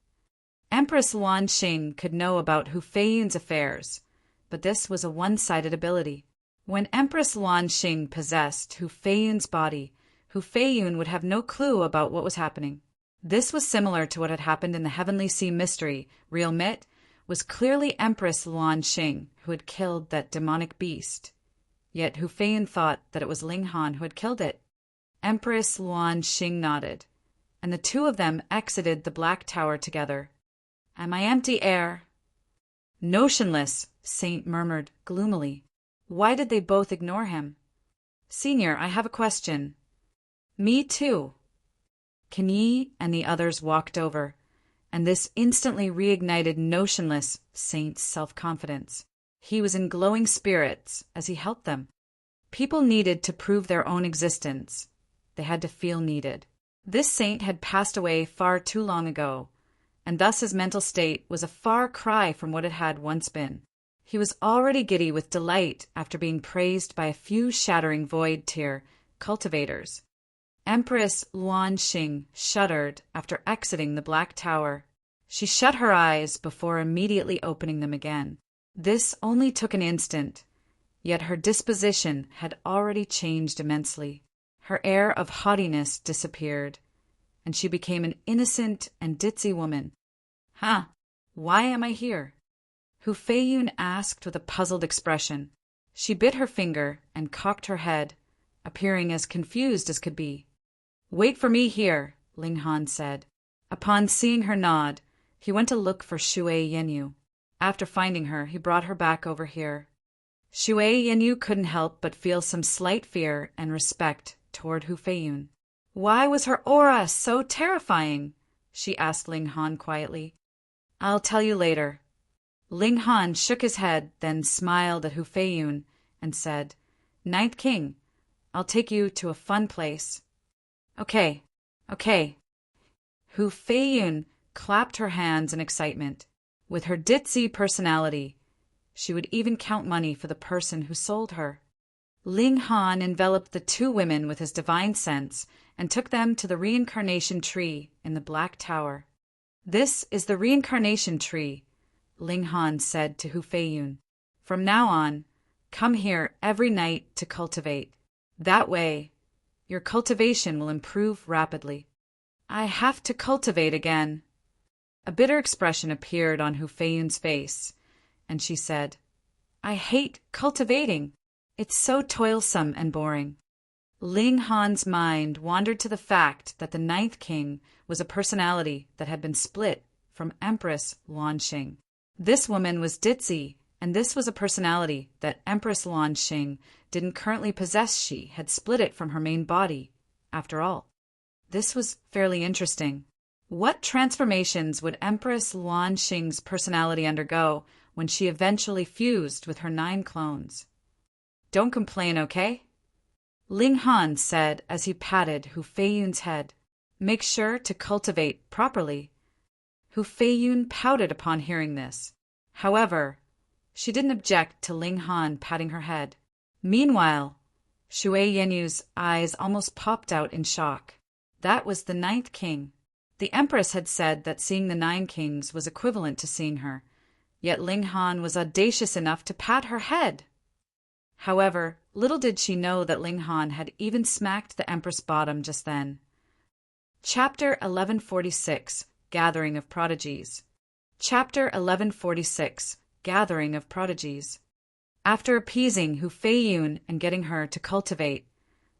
A: Empress Luanxing could know about Hu Feiyun's affairs, but this was a one-sided ability. When Empress Luanxing possessed Hu Feiyun's body, Hu Feiyun would have no clue about what was happening. This was similar to what had happened in the Heavenly Sea mystery. Real Mit was clearly Empress Luanxing who had killed that demonic beast. Yet Hu Feiyun thought that it was Ling Han who had killed it. Empress Luanxing nodded, and the two of them exited the Black Tower together. "Am I empty air?" "Notionless," Saint murmured gloomily. Why did they both ignore him? "Senior, I have a question." "Me too." Kenyi and the others walked over, and this instantly reignited Notionless Saint's self-confidence. He was in glowing spirits as he helped them. People needed to prove their own existence. They had to feel needed. This saint had passed away far too long ago, and thus his mental state was a far cry from what it had once been. He was already giddy with delight after being praised by a few shattering void tier cultivators. Empress Luanxing shuddered after exiting the Black Tower. She shut her eyes before immediately opening them again. This only took an instant, yet her disposition had already changed immensely. Her air of haughtiness disappeared, and she became an innocent and ditzy woman. "Huh, why am I here?" Hu Feiyun asked with a puzzled expression. She bit her finger and cocked her head, appearing as confused as could be. "Wait for me here," Ling Han said. Upon seeing her nod, he went to look for Shui Yenyu. After finding her, he brought her back over here. Shui Yenyu couldn't help but feel some slight fear and respect toward Hu Feiyun. Why was her aura so terrifying? She asked Ling Han quietly. "I'll tell you later." Ling Han shook his head, then smiled at Hu Feiyun and said, "Ninth King, I'll take you to a fun place." Okay. Hu Feiyun clapped her hands in excitement. With her ditzy personality, she would even count money for the person who sold her. Ling Han enveloped the two women with his divine sense and took them to the reincarnation tree in the Black Tower. "This is the reincarnation tree," Ling Han said to Hu Feiyun. "From now on, come here every night to cultivate. That way, your cultivation will improve rapidly." "I have to cultivate again." A bitter expression appeared on Hu Feiyun's face, and she said, "I hate cultivating. It's so toilsome and boring." Ling Han's mind wandered to the fact that the Ninth King was a personality that had been split from Empress Luanxing. This woman was ditzy, and this was a personality that Empress Luanxing didn't currently possess. She had split it from her main body, after all. This was fairly interesting. What transformations would Empress Luanxing's personality undergo when she eventually fused with her 9 clones? "Don't complain, okay?" Ling Han said as he patted Hu Feiyun's head. "Make sure to cultivate properly." Hu Feiyun pouted upon hearing this. However, she didn't object to Ling Han patting her head. Meanwhile, Shui Yenyu's eyes almost popped out in shock. That was the 9th King. The Empress had said that seeing the 9 kings was equivalent to seeing her, yet Ling Han was audacious enough to pat her head. However, little did she know that Ling Han had even smacked the Empress bottom just then. Chapter 1146, Gathering of Prodigies. Chapter 1146, Gathering of Prodigies. After appeasing Hu Feiyun and getting her to cultivate,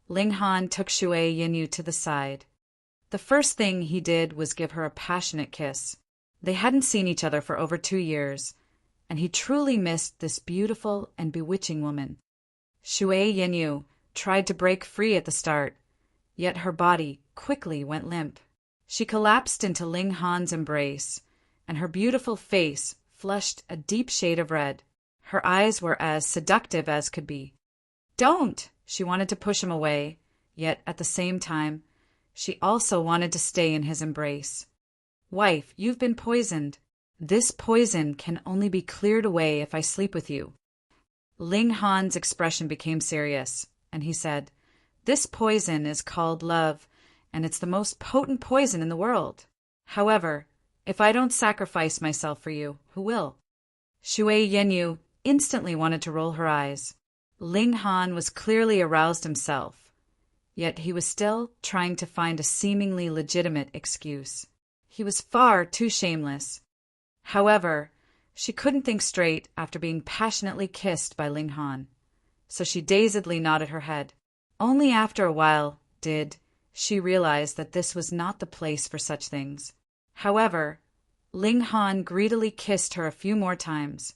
A: Ling Han took Shui Yenyu to the side. The first thing he did was give her a passionate kiss. They hadn't seen each other for over 2 years, and he truly missed this beautiful and bewitching woman. Shui Yenyu tried to break free at the start, yet her body quickly went limp. She collapsed into Ling Han's embrace, and her beautiful face flushed a deep shade of red. Her eyes were as seductive as could be. "Don't!" She wanted to push him away, yet at the same time, she also wanted to stay in his embrace. "Wife, you've been poisoned. This poison can only be cleared away if I sleep with you." Ling Han's expression became serious, and he said, "This poison is called love, and it's the most potent poison in the world. However, if I don't sacrifice myself for you, who will?" Shui Yenyu instantly wanted to roll her eyes. Ling Han was clearly aroused himself, yet he was still trying to find a seemingly legitimate excuse. He was far too shameless. However, she couldn't think straight after being passionately kissed by Ling Han, so she dazedly nodded her head. Only after a while did she realize that this was not the place for such things. However, Ling Han greedily kissed her a few more times,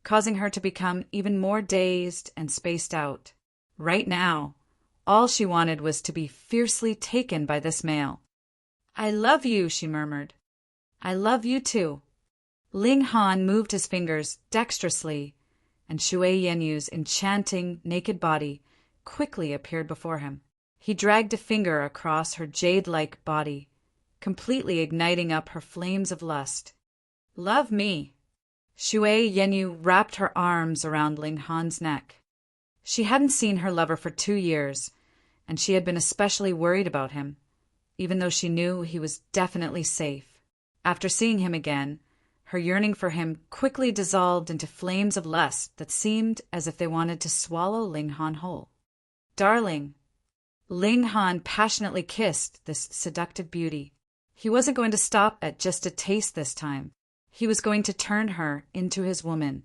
A: causing her to become even more dazed and spaced out. Right now, all she wanted was to be fiercely taken by this male. "I love you," she murmured. "I love you too." Ling Han moved his fingers dexterously, and Shui Yenyu's enchanting, naked body quickly appeared before him. He dragged a finger across her jade-like body, completely igniting up her flames of lust. "Love me." Shui Yenyu wrapped her arms around Ling Han's neck. She hadn't seen her lover for 2 years, and she had been especially worried about him, even though she knew he was definitely safe. After seeing him again, her yearning for him quickly dissolved into flames of lust that seemed as if they wanted to swallow Ling Han whole. "Darling." Ling Han passionately kissed this seductive beauty. He wasn't going to stop at just a taste this time. He was going to turn her into his woman.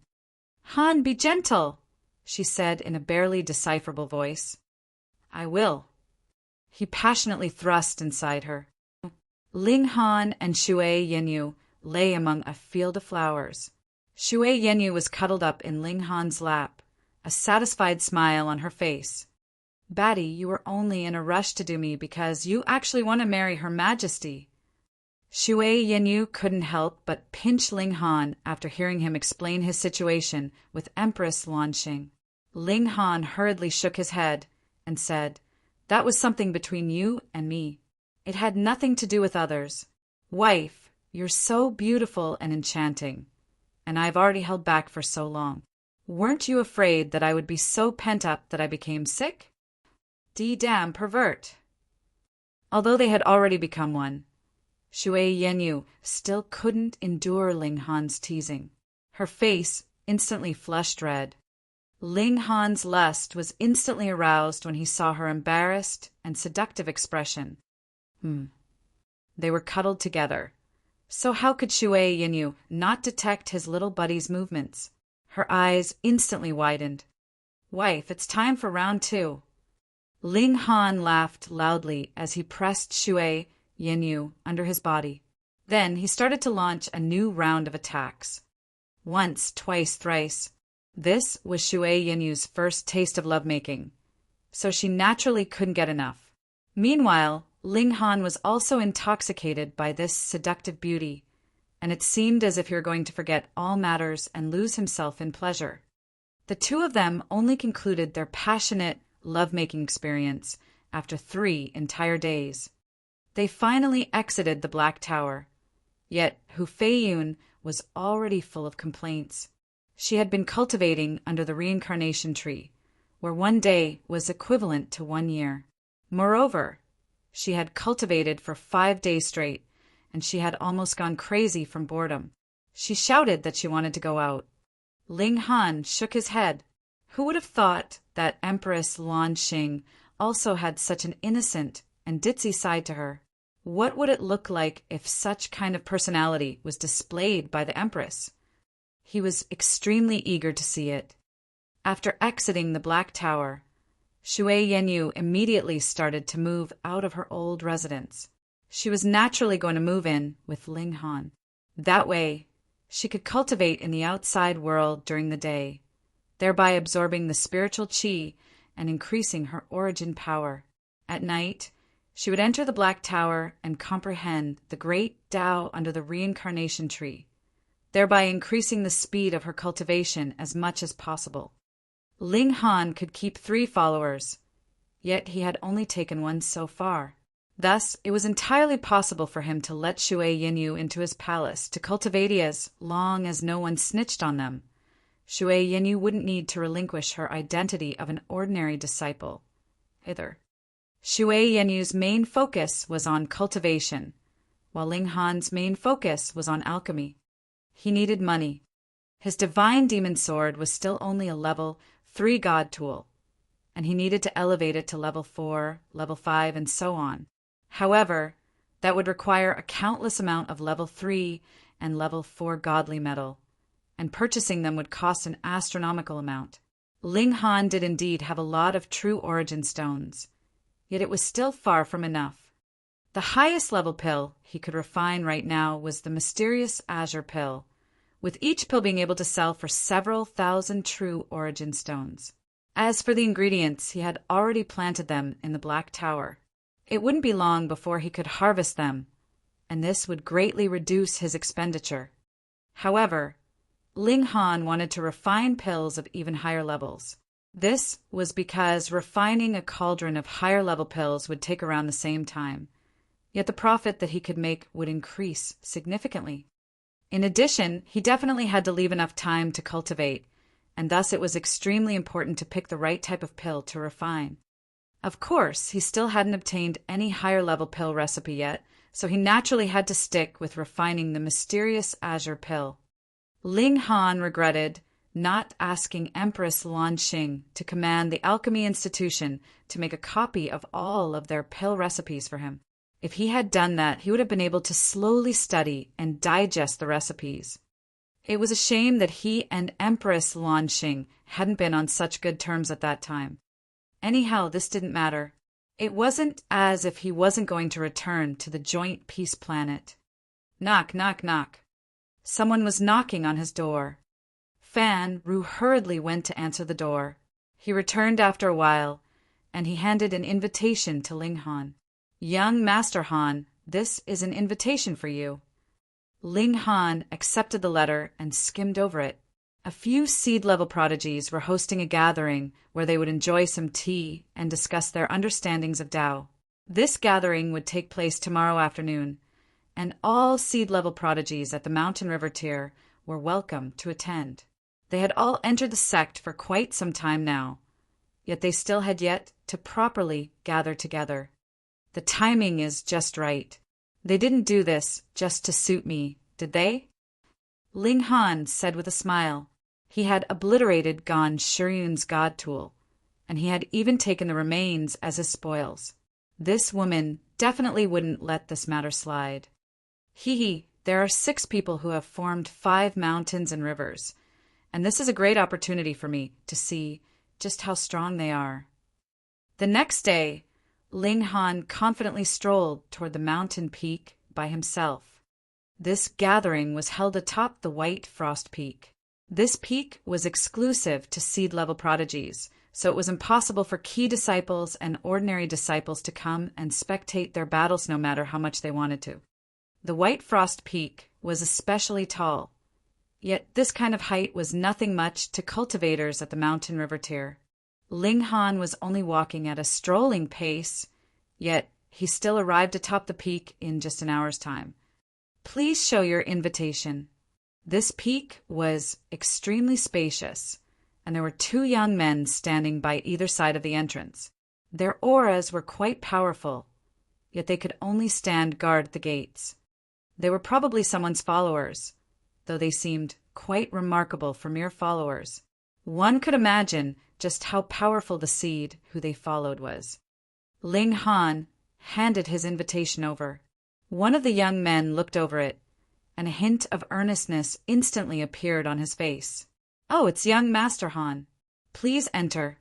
A: "Han, be gentle," she said in a barely decipherable voice. "I will." He passionately thrust inside her. Ling Han and Shui Yenyu lay among a field of flowers. Shui Yenyu was cuddled up in Ling Han's lap, a satisfied smile on her face. "Batty, you were only in a rush to do me because you actually want to marry Her Majesty." Shui Yenyu couldn't help but pinch Ling Han after hearing him explain his situation with Empress Luanxing. Ling Han hurriedly shook his head and said, "That was something between you and me. It had nothing to do with others. Wife, you're so beautiful and enchanting, and I've already held back for so long. Weren't you afraid that I would be so pent up that I became sick? Damn pervert." Although they had already become one, Shui Yenyu still couldn't endure Ling Han's teasing. Her face instantly flushed red. Ling Han's lust was instantly aroused when he saw her embarrassed and seductive expression. They were cuddled together, so how could Shui Yenyu not detect his little buddy's movements? Her eyes instantly widened. "Wife, it's time for round 2. Ling Han laughed loudly as he pressed Shui Yenyu under his body. Then he started to launch a new round of attacks. Once, twice, thrice. This was Shui Yenyu's first taste of lovemaking, so she naturally couldn't get enough. Meanwhile, Ling Han was also intoxicated by this seductive beauty, and it seemed as if he were going to forget all matters and lose himself in pleasure. The two of them only concluded their passionate lovemaking experience after 3 entire days. They finally exited the Black Tower, yet Hu Feiyun was already full of complaints. She had been cultivating under the reincarnation tree, where 1 day was equivalent to 1 year. Moreover, she had cultivated for 5 days straight, and she had almost gone crazy from boredom. She shouted that she wanted to go out. Ling Han shook his head. Who would have thought that Empress Luanxing also had such an innocent and ditzy side to her? What would it look like if such kind of personality was displayed by the Empress? He was extremely eager to see it. After exiting the Black Tower, Shui Yenyu immediately started to move out of her old residence. She was naturally going to move in with Ling Han. That way, she could cultivate in the outside world during the day, thereby absorbing the spiritual qi and increasing her origin power. At night, she would enter the Black Tower and comprehend the great Tao under the reincarnation tree, thereby increasing the speed of her cultivation as much as possible. Ling Han could keep 3 followers, yet he had only taken 1 so far. Thus, it was entirely possible for him to let Shui Yenyu into his palace to cultivate as long as no one snitched on them. Shui Yenyu wouldn't need to relinquish her identity of an ordinary disciple, either. Shui Yenyu's main focus was on cultivation, while Ling Han's main focus was on alchemy. He needed money. His divine demon sword was still only a level 3 god tool, and he needed to elevate it to level 4, level 5, and so on. However, that would require a countless amount of level 3 and level 4 godly metal, and purchasing them would cost an astronomical amount. Ling Han did indeed have a lot of true origin stones, yet it was still far from enough. The highest level pill he could refine right now was the mysterious Azure Pill, with each pill being able to sell for several thousand true origin stones. As for the ingredients, he had already planted them in the Black Tower. It wouldn't be long before he could harvest them, and this would greatly reduce his expenditure. However, Ling Han wanted to refine pills of even higher levels. This was because refining a cauldron of higher level pills would take around the same time, yet the profit that he could make would increase significantly. In addition, he definitely had to leave enough time to cultivate, and thus it was extremely important to pick the right type of pill to refine. Of course, he still hadn't obtained any higher-level pill recipe yet, so he naturally had to stick with refining the mysterious azure pill. Ling Han regretted not asking Empress Lan Xing to command the Alchemy Institution to make a copy of all of their pill recipes for him. If he had done that, he would have been able to slowly study and digest the recipes. It was a shame that he and Empress Lan Xing hadn't been on such good terms at that time. Anyhow, this didn't matter. It wasn't as if he wasn't going to return to the joint peace planet. Knock, knock, knock. Someone was knocking on his door. Fan Ru hurriedly went to answer the door. He returned after a while, and he handed an invitation to Ling Han. "Young Master Han, this is an invitation for you." Ling Han accepted the letter and skimmed over it. A few seed-level prodigies were hosting a gathering where they would enjoy some tea and discuss their understandings of Tao. This gathering would take place tomorrow afternoon, and all seed-level prodigies at the Mountain River tier were welcome to attend. They had all entered the sect for quite some time now, yet they still had yet to properly gather together. The timing is just right. They didn't do this just to suit me, did they? Ling Han said with a smile. He had obliterated Gan Shiryun's god tool, and he had even taken the remains as his spoils. This woman definitely wouldn't let this matter slide. There are 6 people who have formed 5 mountains and rivers, and this is a great opportunity for me to see just how strong they are. The next day, Ling Han confidently strolled toward the mountain peak by himself. This gathering was held atop the White Frost Peak. This peak was exclusive to seed-level prodigies, so it was impossible for key disciples and ordinary disciples to come and spectate their battles no matter how much they wanted to. The White Frost Peak was especially tall, yet this kind of height was nothing much to cultivators at the Mountain River tier. Ling Han was only walking at a strolling pace, yet he still arrived atop the peak in just an hour's time. "Please show your invitation." This peak was extremely spacious, and there were 2 young men standing by either side of the entrance. Their auras were quite powerful, yet they could only stand guard at the gates. They were probably someone's followers, though they seemed quite remarkable for mere followers. One could imagine just how powerful the seed who they followed was. Ling Han handed his invitation over. One of the young men looked over it, and a hint of earnestness instantly appeared on his face. "Oh, it's young Master Han. Please enter."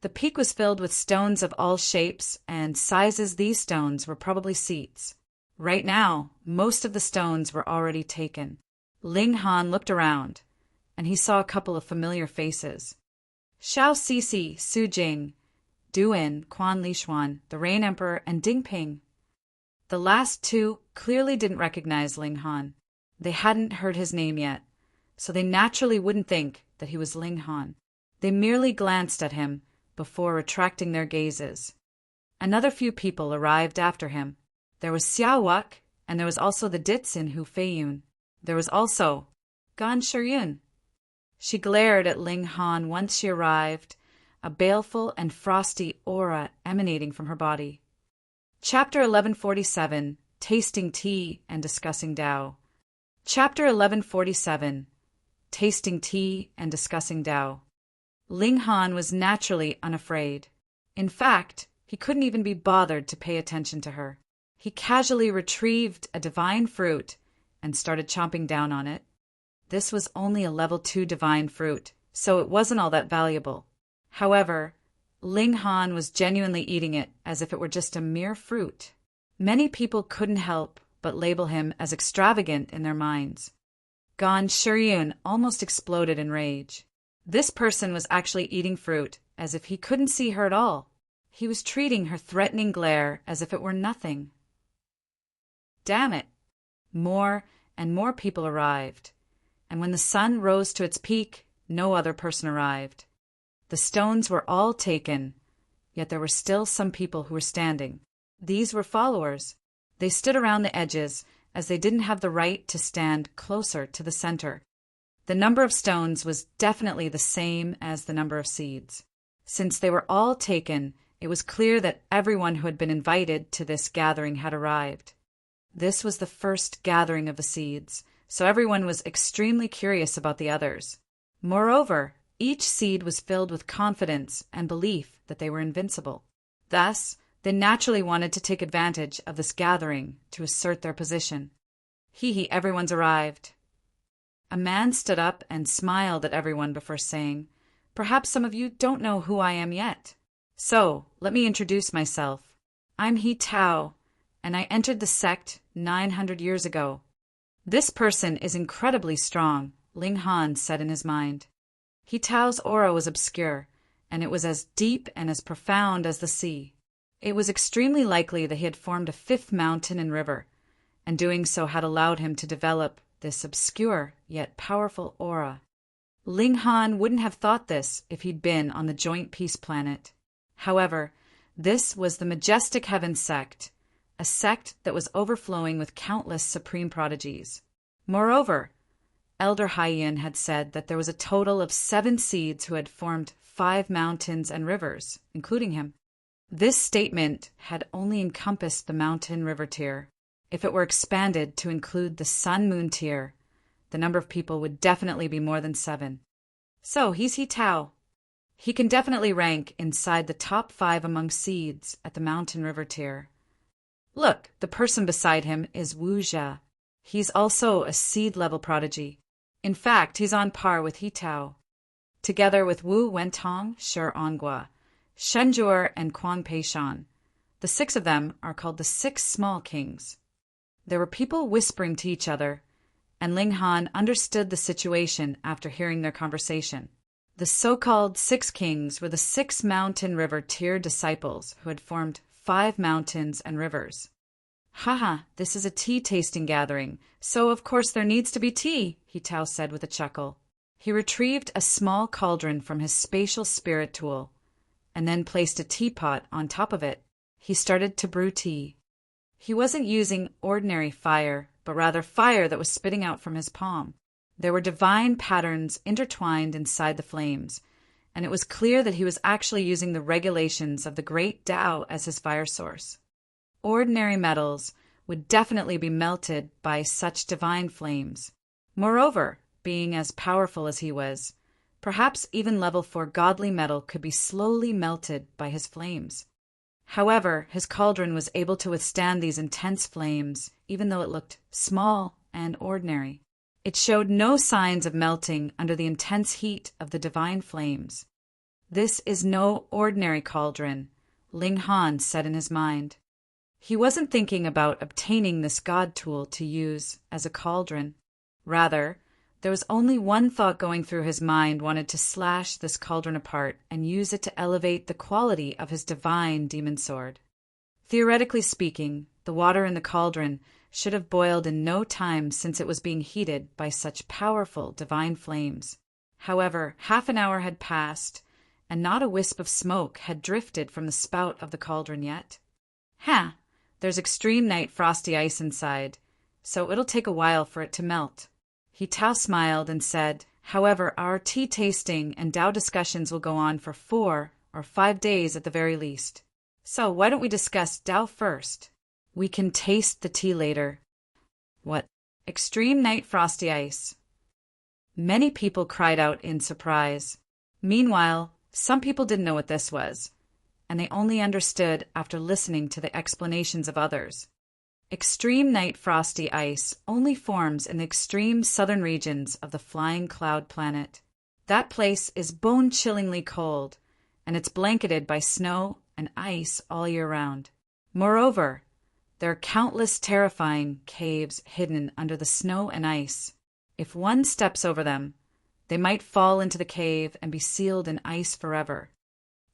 A: The peak was filled with stones of all shapes and sizes. These stones were probably seats. Right now, most of the stones were already taken. Ling Han looked around, and he saw a couple of familiar faces. Xiao Sisi, Su Jing, Duin, Quan Lishuan, the Rain Emperor, and Ding Ping. The last 2 clearly didn't recognize Ling Han. They hadn't heard his name yet, so they naturally wouldn't think that he was Ling Han. They merely glanced at him before retracting their gazes. Another few people arrived after him. There was Xiao Wuk, and there was also the Ditsin Hu Feiyun. There was also Gan Shiryun. She glared at Ling Han once she arrived, a baleful and frosty aura emanating from her body. Chapter 1147, Tasting Tea and Discussing Tao. Chapter 1147, Tasting Tea and Discussing Tao. Ling Han was naturally unafraid. In fact, he couldn't even be bothered to pay attention to her. He casually retrieved a divine fruit and started chomping down on it. This was only a level 2 divine fruit, so it wasn't all that valuable. However, Ling Han was genuinely eating it as if it were just a mere fruit. Many people couldn't help but label him as extravagant in their minds. Gan Shiryun almost exploded in rage. This person was actually eating fruit as if he couldn't see her at all. He was treating her threatening glare as if it were nothing. Damn it! More and more people arrived, and when the sun rose to its peak, no other person arrived. The stones were all taken, yet there were still some people who were standing. These were followers. They stood around the edges, as they didn't have the right to stand closer to the center. The number of stones was definitely the same as the number of seeds. Since they were all taken, It was clear that everyone who had been invited to this gathering had arrived. This was the first gathering of the seeds, so everyone was extremely curious about the others. Moreover, each seed was filled with confidence and belief that they were invincible. Thus, they naturally wanted to take advantage of this gathering to assert their position. Hee, everyone's arrived. A man stood up and smiled at everyone before saying, "Perhaps some of you don't know who I am yet. So, let me introduce myself. I'm He Tao, and I entered the sect 900 years ago." "This person is incredibly strong," Ling Han said in his mind. He Tao's aura was obscure, and it was as deep and as profound as the sea. It was extremely likely that he had formed a fifth mountain and river, and doing so had allowed him to develop this obscure yet powerful aura. Ling Han wouldn't have thought this if he'd been on the Joint Peace Planet. However, this was the Majestic Heaven sect, a sect that was overflowing with countless supreme prodigies. Moreover, Elder Haiyan had said that there was a total of 7 seeds who had formed 5 mountains and rivers, including him. This statement had only encompassed the mountain-river tier. If it were expanded to include the sun-moon tier, the number of people would definitely be more than 7. So, he's He Tao. He can definitely rank inside the top 5 among seeds at the mountain-river tier. Look, the person beside him is Wu Jia. He's also a seed-level prodigy. In fact, he's on par with He Tao. Together with Wu Wentong, Shi Ongua, Shen Jur, and Kuang Peishan, the 6 of them are called the 6 Small Kings. There were people whispering to each other, and Ling Han understood the situation after hearing their conversation. The so-called 6 kings were the 6 mountain-river tier disciples who had formed 5 mountains and rivers. "Haha, this is a tea-tasting gathering, so of course there needs to be tea," He Tao said with a chuckle. He retrieved a small cauldron from his spatial spirit tool, and then placed a teapot on top of it. He started to brew tea. He wasn't using ordinary fire, but rather fire that was spitting out from his palm. There were divine patterns intertwined inside the flames, and it was clear that he was actually using the regulations of the great Tao as his fire source. Ordinary metals would definitely be melted by such divine flames. Moreover, being as powerful as he was, perhaps even level 4 godly metal could be slowly melted by his flames. However, his cauldron was able to withstand these intense flames, even though it looked small and ordinary. It showed no signs of melting under the intense heat of the divine flames. "This is no ordinary cauldron," Ling Han said in his mind. He wasn't thinking about obtaining this god tool to use as a cauldron. Rather, there was only one thought going through his mind: wanted to slash this cauldron apart and use it to elevate the quality of his divine demon sword. Theoretically speaking, the water in the cauldron should have boiled in no time since it was being heated by such powerful divine flames. However, half an hour had passed, and not a wisp of smoke had drifted from the spout of the cauldron yet. There's extreme night frosty ice inside, so it'll take a while for it to melt." He Tao smiled and said, "However, our tea tasting and Tao discussions will go on for 4 or 5 days at the very least. So why don't we discuss Tao first? We can taste the tea later." "What? Extreme night frosty ice?" Many people cried out in surprise. Meanwhile, some people didn't know what this was, and they only understood after listening to the explanations of others. Extreme night frosty ice only forms in the extreme southern regions of the Flying Cloud planet. That place is bone-chillingly cold, and it's blanketed by snow and ice all year round. Moreover, there are countless terrifying caves hidden under the snow and ice. If one steps over them, they might fall into the cave and be sealed in ice forever.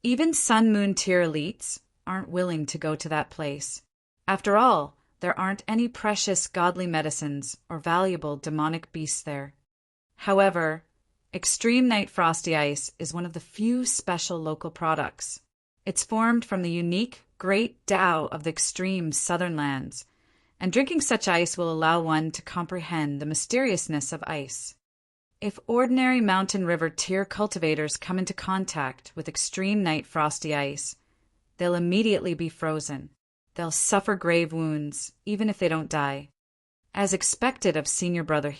A: Even Sun-Moon tier elites aren't willing to go to that place. After all, there aren't any precious godly medicines or valuable demonic beasts there. However, extreme night frosty ice is one of the few special local products. It's formed from the unique great Tao of the extreme southern lands, and drinking such ice will allow one to comprehend the mysteriousness of ice. If ordinary mountain river tier cultivators come into contact with extreme night frosty ice, they'll immediately be frozen. They'll suffer grave wounds, even if they don't die. As expected of senior brother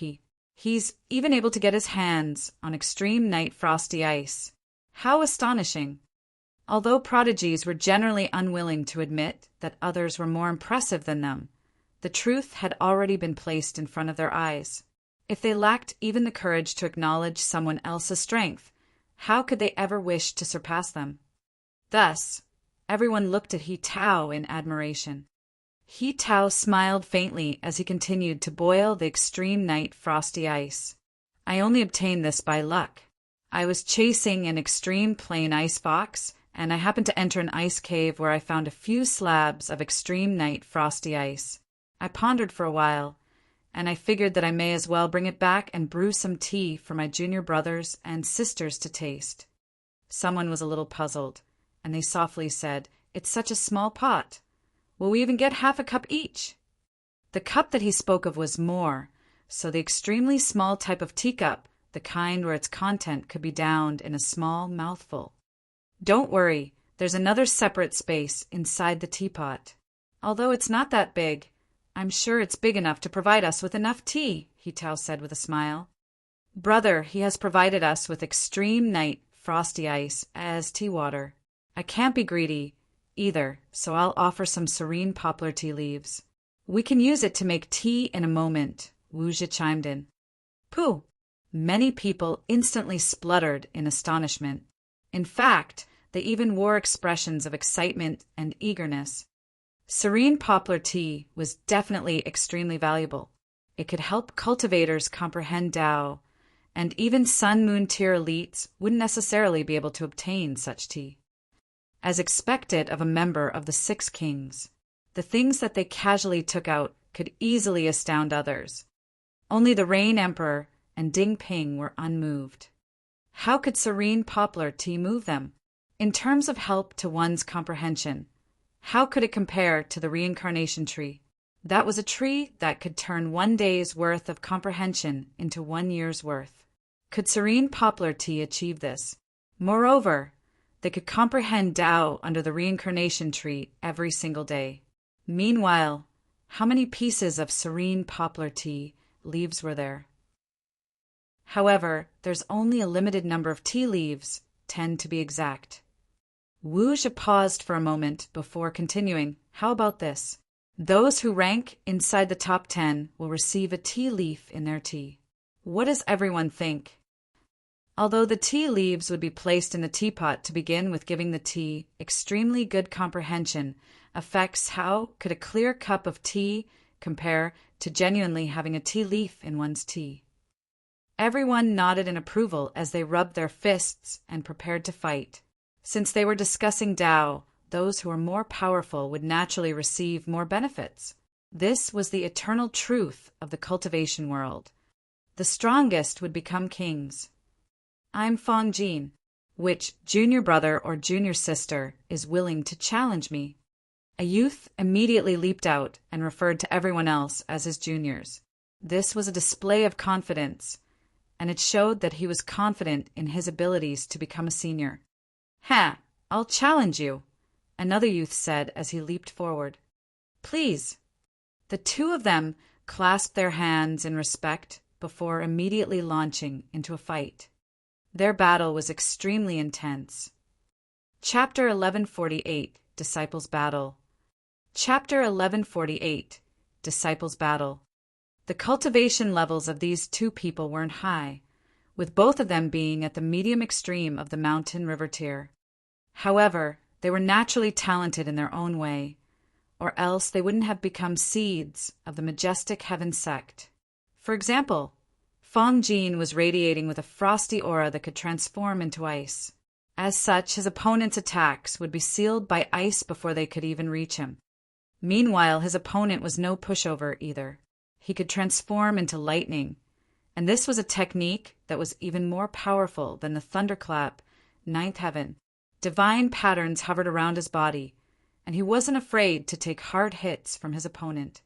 A: he's even able to get his hands on extreme night frosty ice. How astonishing! Although prodigies were generally unwilling to admit that others were more impressive than them, the truth had already been placed in front of their eyes. If they lacked even the courage to acknowledge someone else's strength, how could they ever wish to surpass them? Thus, everyone looked at He Tao in admiration. He Tao smiled faintly as he continued to boil the extreme night frosty ice. I only obtained this by luck. I was chasing an extreme plain ice fox, and I happened to enter an ice cave where I found a few slabs of extreme night frosty ice. I pondered for a while, and I figured that I may as well bring it back and brew some tea for my junior brothers and sisters to taste. Someone was a little puzzled, and they softly said, "It's such a small pot. Will we even get half a cup each?" The cup that he spoke of was more, so the extremely small type of teacup, the kind where its content could be downed in a small mouthful. "Don't worry, there's another separate space inside the teapot. Although it's not that big, I'm sure it's big enough to provide us with enough tea," He Tao said with a smile. "Brother, he has provided us with extreme night frosty ice as tea water. I can't be greedy either, so I'll offer some serene poplar tea leaves. We can use it to make tea in a moment," Wu Zhi chimed in. "Pooh!" Many people instantly spluttered in astonishment. In fact, they even wore expressions of excitement and eagerness. Serene poplar tea was definitely extremely valuable. It could help cultivators comprehend Tao, and even Sun Moon tier elites wouldn't necessarily be able to obtain such tea. As expected of a member of the Six Kings, the things that they casually took out could easily astound others. Only the Rain Emperor and Ding Ping were unmoved. How could serene poplar tea move them? In terms of help to one's comprehension, how could it compare to the reincarnation tree? That was a tree that could turn 1 day's worth of comprehension into 1 year's worth. Could serene poplar tea achieve this? Moreover, they could comprehend Tao under the reincarnation tree every single day. Meanwhile, how many pieces of serene poplar tea leaves were there? However, there's only a limited number of tea leaves, 10 to be exact. Wu Zhi paused for a moment before continuing. How about this? Those who rank inside the top 10 will receive a tea leaf in their tea. What does everyone think? Although the tea leaves would be placed in the teapot to begin with giving the tea extremely good comprehension affects how could a clear cup of tea compare to genuinely having a tea leaf in one's tea? Everyone nodded in approval as they rubbed their fists and prepared to fight. Since they were discussing Tao, those who were more powerful would naturally receive more benefits. This was the eternal truth of the cultivation world. The strongest would become kings. I'm Fong Jin. Which junior brother or junior sister is willing to challenge me? A youth immediately leaped out and referred to everyone else as his juniors. This was a display of confidence, and it showed that he was confident in his abilities to become a senior. "Ha! I'll challenge you," another youth said as he leaped forward. "Please." The two of them clasped their hands in respect before immediately launching into a fight. Their battle was extremely intense. Chapter 1148, Disciples' Battle. Chapter 1148, Disciples' Battle. The cultivation levels of these two people weren't high, with both of them being at the medium extreme of the mountain river tier. However, they were naturally talented in their own way, or else they wouldn't have become seeds of the majestic heaven sect. For example, Fong Jin was radiating with a frosty aura that could transform into ice. As such, his opponent's attacks would be sealed by ice before they could even reach him. Meanwhile, his opponent was no pushover either. He could transform into lightning, and this was a technique that was even more powerful than the thunderclap, ninth heaven. Divine patterns hovered around his body, and he wasn't afraid to take hard hits from his opponent.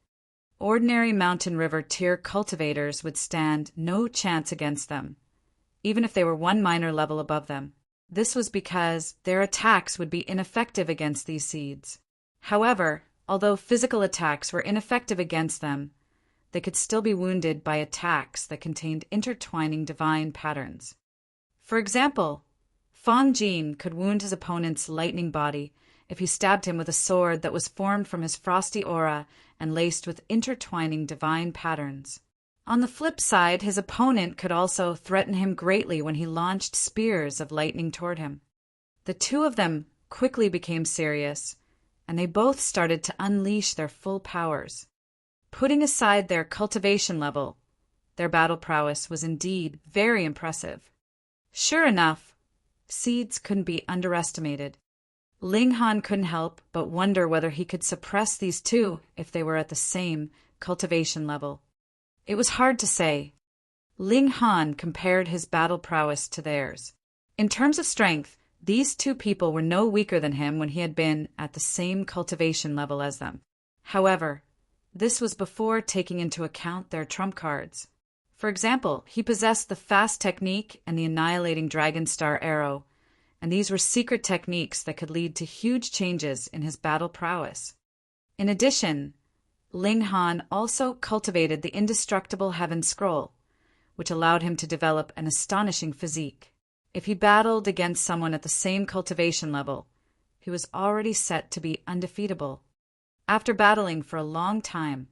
A: Ordinary mountain river tier cultivators would stand no chance against them, even if they were 1 minor level above them. This was because their attacks would be ineffective against these seeds. However, although physical attacks were ineffective against them, they could still be wounded by attacks that contained intertwining divine patterns. For example, Fang Jin could wound his opponent's lightning body if he stabbed him with a sword that was formed from his frosty aura and laced with intertwining divine patterns. On the flip side, his opponent could also threaten him greatly when he launched spears of lightning toward him. The two of them quickly became serious, and they both started to unleash their full powers. Putting aside their cultivation level, their battle prowess was indeed very impressive. Sure enough, seeds couldn't be underestimated. Ling Han couldn't help but wonder whether he could suppress these two if they were at the same cultivation level. It was hard to say. Ling Han compared his battle prowess to theirs. In terms of strength, these two people were no weaker than him when he had been at the same cultivation level as them. However, this was before taking into account their trump cards. For example, he possessed the fast technique and the annihilating dragon star arrow, and these were secret techniques that could lead to huge changes in his battle prowess. In addition, Ling Han also cultivated the indestructible Heaven Scroll, which allowed him to develop an astonishing physique. If he battled against someone at the same cultivation level, he was already set to be undefeatable. After battling for a long time,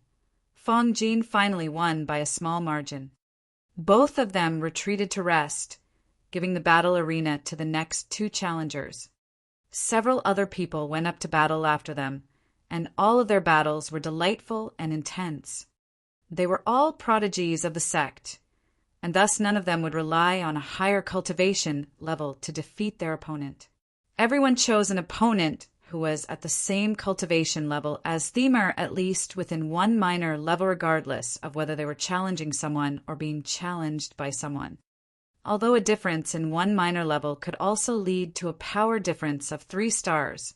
A: Fang Jin finally won by a small margin. Both of them retreated to rest, giving the battle arena to the next two challengers. Several other people went up to battle after them, and all of their battles were delightful and intense. They were all prodigies of the sect, and thus none of them would rely on a higher cultivation level to defeat their opponent. Everyone chose an opponent who was at the same cultivation level as them, or at least within one minor level, regardless of whether they were challenging someone or being challenged by someone. Although a difference in one minor level could also lead to a power difference of 3 stars,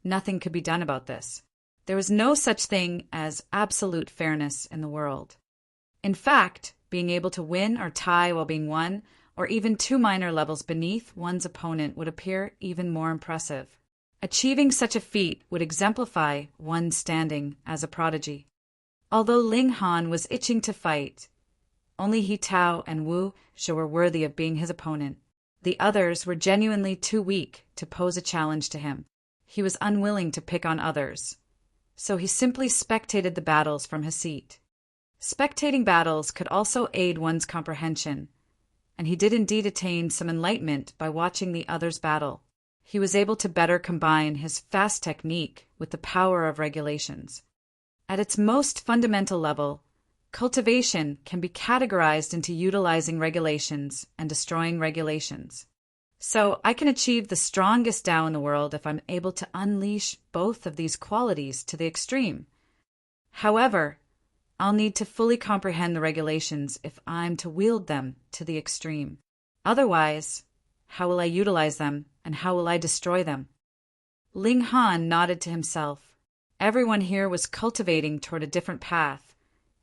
A: nothing could be done about this. There was no such thing as absolute fairness in the world. In fact, being able to win or tie while being one, or even 2 minor levels beneath one's opponent would appear even more impressive. Achieving such a feat would exemplify one's standing as a prodigy. Although Ling Han was itching to fight, only He Tao and Wu Zhe were worthy of being his opponent. The others were genuinely too weak to pose a challenge to him. He was unwilling to pick on others, so he simply spectated the battles from his seat. Spectating battles could also aid one's comprehension, and he did indeed attain some enlightenment by watching the others battle. He was able to better combine his fast technique with the power of regulations. At its most fundamental level, cultivation can be categorized into utilizing regulations and destroying regulations. So I can achieve the strongest Tao in the world if I'm able to unleash both of these qualities to the extreme. However, I'll need to fully comprehend the regulations if I'm to wield them to the extreme. Otherwise, how will I utilize them, and how will I destroy them? Ling Han nodded to himself. Everyone here was cultivating toward a different path,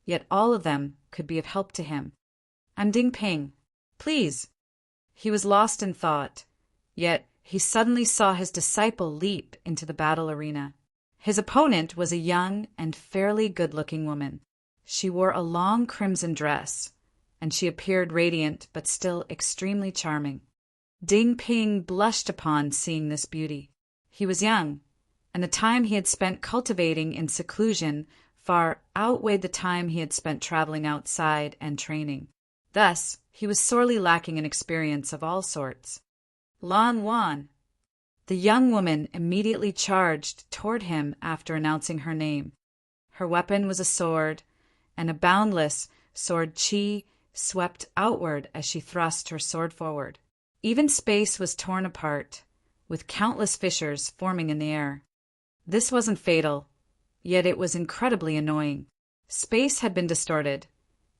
A: yet all of them could be of help to him. I'm Ding Ping. Please. He was lost in thought, yet he suddenly saw his disciple leap into the battle arena. His opponent was a young and fairly good-looking woman. She wore a long crimson dress, and she appeared radiant but still extremely charming. Ding Ping blushed upon seeing this beauty. He was young, and the time he had spent cultivating in seclusion far outweighed the time he had spent traveling outside and training. Thus, he was sorely lacking in experience of all sorts. Lan Wan. The young woman immediately charged toward him after announcing her name. Her weapon was a sword, and a boundless sword chi swept outward as she thrust her sword forward. Even space was torn apart, with countless fissures forming in the air. This wasn't fatal, yet it was incredibly annoying. Space had been distorted,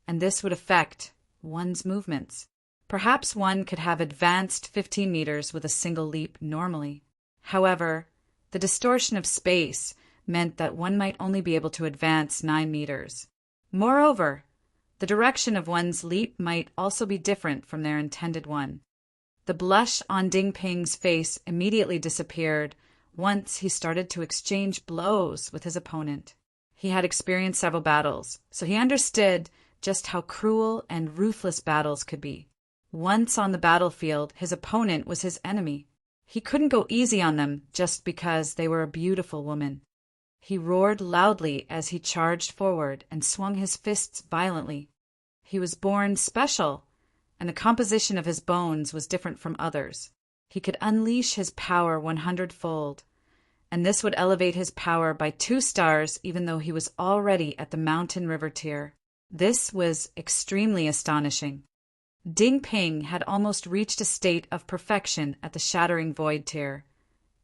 A: and this would affect one's movements. Perhaps one could have advanced 15 meters with a single leap normally. However, the distortion of space meant that one might only be able to advance 9 meters. Moreover, the direction of one's leap might also be different from their intended one. The blush on Ding Ping's face immediately disappeared once he started to exchange blows with his opponent. He had experienced several battles, so he understood just how cruel and ruthless battles could be. Once on the battlefield, his opponent was his enemy. He couldn't go easy on them just because they were a beautiful woman. He roared loudly as he charged forward and swung his fists violently. He was born special, and the composition of his bones was different from others. He could unleash his power 100-fold, and this would elevate his power by 2 stars even though he was already at the mountain river tier. This was extremely astonishing. Ding Ping had almost reached a state of perfection at the shattering void tier,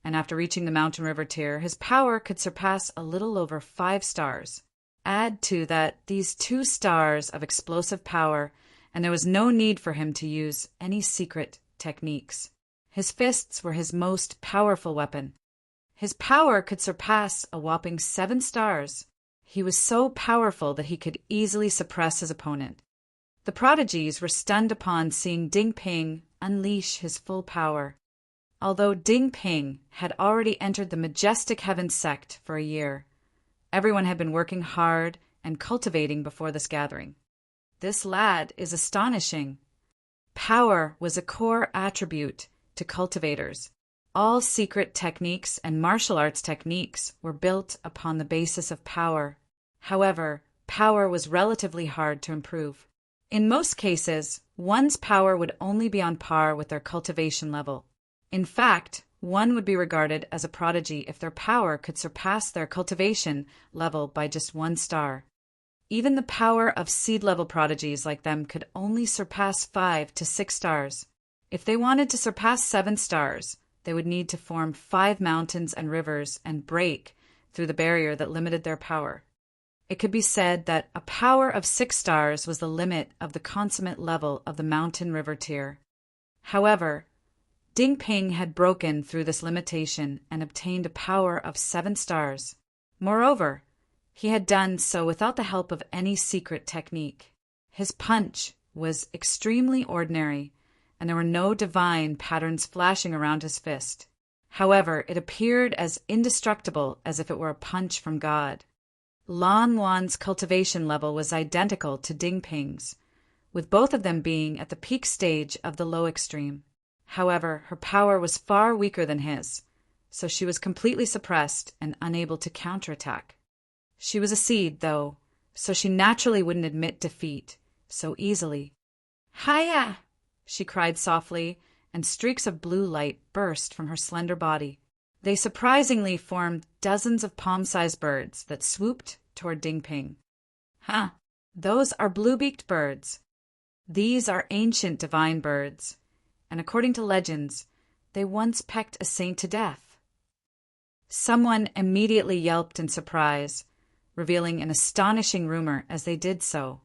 A: and after reaching the mountain river tier, his power could surpass a little over 5 stars. Add to that these 2 stars of explosive power, and there was no need for him to use any secret techniques. His fists were his most powerful weapon. His power could surpass a whopping 7 stars. He was so powerful that he could easily suppress his opponent. The prodigies were stunned upon seeing Ding Ping unleash his full power. Although Ding Ping had already entered the majestic heaven sect for a year, everyone had been working hard and cultivating before this gathering. This lad is astonishing. Power was a core attribute to cultivators. All secret techniques and martial arts techniques were built upon the basis of power. However, power was relatively hard to improve. In most cases, one's power would only be on par with their cultivation level. In fact, one would be regarded as a prodigy if their power could surpass their cultivation level by just 1 star. Even the power of seed-level prodigies like them could only surpass 5 to 6 stars. If they wanted to surpass 7 stars, they would need to form 5 mountains and rivers and break through the barrier that limited their power. It could be said that a power of 6 stars was the limit of the consummate level of the mountain river tier. However, Ding Ping had broken through this limitation and obtained a power of 7 stars. Moreover, he had done so without the help of any secret technique. His punch was extremely ordinary, and there were no divine patterns flashing around his fist. However, it appeared as indestructible as if it were a punch from God. Lan Wan's cultivation level was identical to Ding Ping's, with both of them being at the peak stage of the low extreme. However, her power was far weaker than his, so she was completely suppressed and unable to counterattack. She was a seed, though, so she naturally wouldn't admit defeat so easily. "Hiya!" she cried softly, and streaks of blue light burst from her slender body. They surprisingly formed dozens of palm-sized birds that swooped toward Ding Ping. "Huh, those are blue-beaked birds. These are ancient divine birds, and according to legends, they once pecked a saint to death." Someone immediately yelped in surprise, revealing an astonishing rumor as they did so.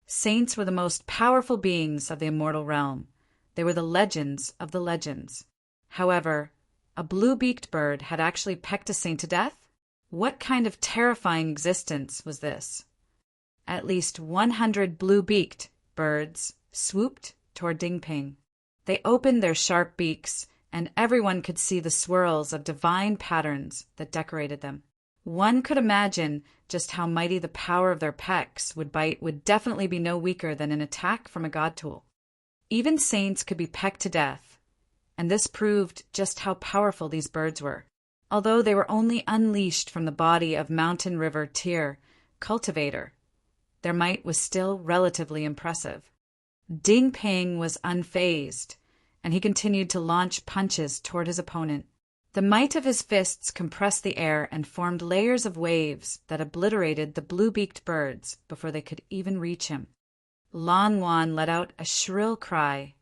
A: Saints were the most powerful beings of the immortal realm. They were the legends of the legends. However, a blue-beaked bird had actually pecked a saint to death? What kind of terrifying existence was this? At least 100 blue-beaked birds swooped toward Ding Ping. They opened their sharp beaks, and everyone could see the swirls of divine patterns that decorated them. One could imagine just how mighty the power of their pecks would bite would definitely be no weaker than an attack from a god tool. Even saints could be pecked to death, and this proved just how powerful these birds were. Although they were only unleashed from the body of mountain river tier cultivator, their might was still relatively impressive. Ding Ping was unfazed, and he continued to launch punches toward his opponent. The might of his fists compressed the air and formed layers of waves that obliterated the blue-beaked birds before they could even reach him. Lan Wan let out a shrill cry,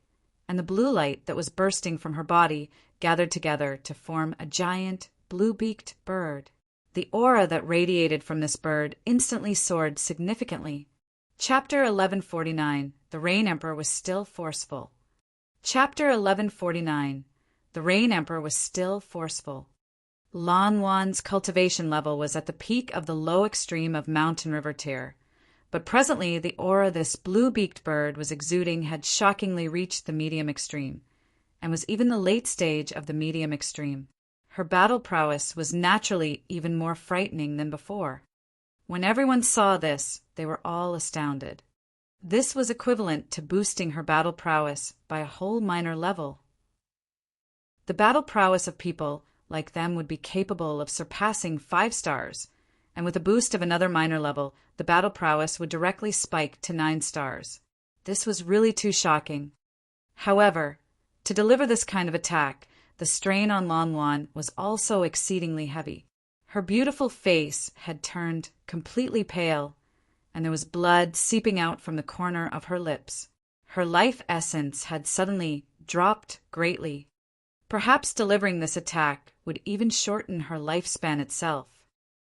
A: and the blue light that was bursting from her body gathered together to form a giant blue-beaked bird. The aura that radiated from this bird instantly soared significantly. Chapter 1149. The Rain Emperor was still forceful. Chapter 1149. The Rain Emperor was still forceful. Lan Wan's cultivation level was at the peak of the low extreme of mountain river tier, but presently the aura this blue-beaked bird was exuding had shockingly reached the medium extreme, and was even the late stage of the medium extreme. Her battle prowess was naturally even more frightening than before. When everyone saw this, they were all astounded. This was equivalent to boosting her battle prowess by a whole minor level. The battle prowess of people like them would be capable of surpassing 5 stars, and with a boost of another minor level, the battle prowess would directly spike to 9 stars. This was really too shocking. However, to deliver this kind of attack, the strain on Lan Yuan was also exceedingly heavy. Her beautiful face had turned completely pale, and there was blood seeping out from the corner of her lips. Her life essence had suddenly dropped greatly. Perhaps delivering this attack would even shorten her lifespan itself.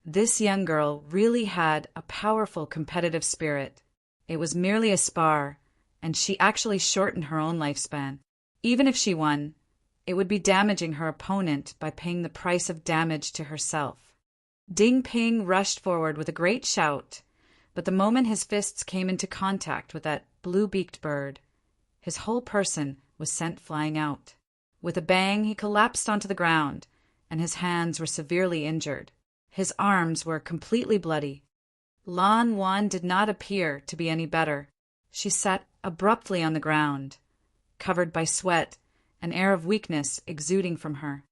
A: This young girl really had a powerful competitive spirit. It was merely a spar, and she actually shortened her own lifespan. Even if she won, it would be damaging her opponent by paying the price of damage to herself. Ding Ping rushed forward with a great shout, but the moment his fists came into contact with that blue-beaked bird, his whole person was sent flying out. With a bang, he collapsed onto the ground, and his hands were severely injured. His arms were completely bloody. Lan Yuan did not appear to be any better. She sat abruptly on the ground, covered by sweat, an air of weakness exuding from her.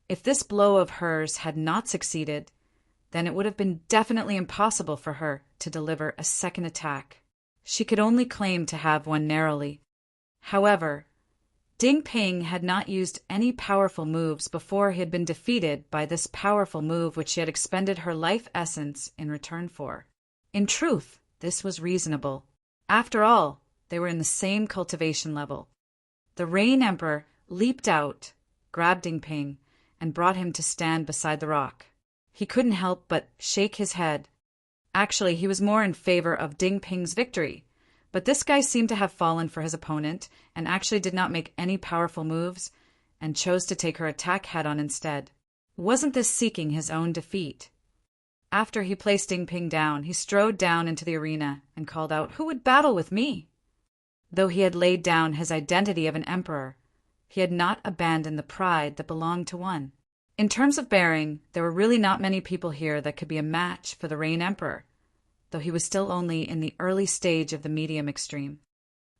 A: If this blow of hers had not succeeded, then it would have been definitely impossible for her to deliver a second attack. She could only claim to have one narrowly. However, Ding Ping had not used any powerful moves before he had been defeated by this powerful move which she had expended her life essence in return for. In truth, this was reasonable. After all, they were in the same cultivation level. The Rain Emperor leaped out, grabbed Ding Ping, and brought him to stand beside the rock. He couldn't help but shake his head. Actually, he was more in favor of Ding Ping's victory, but this guy seemed to have fallen for his opponent and actually did not make any powerful moves and chose to take her attack head-on instead. Wasn't this seeking his own defeat? After he placed Ding Ping down, he strode down into the arena and called out, "Who would battle with me?" Though he had laid down his identity of an emperor, he had not abandoned the pride that belonged to one. In terms of bearing, there were really not many people here that could be a match for the Rain Emperor, though he was still only in the early stage of the medium extreme.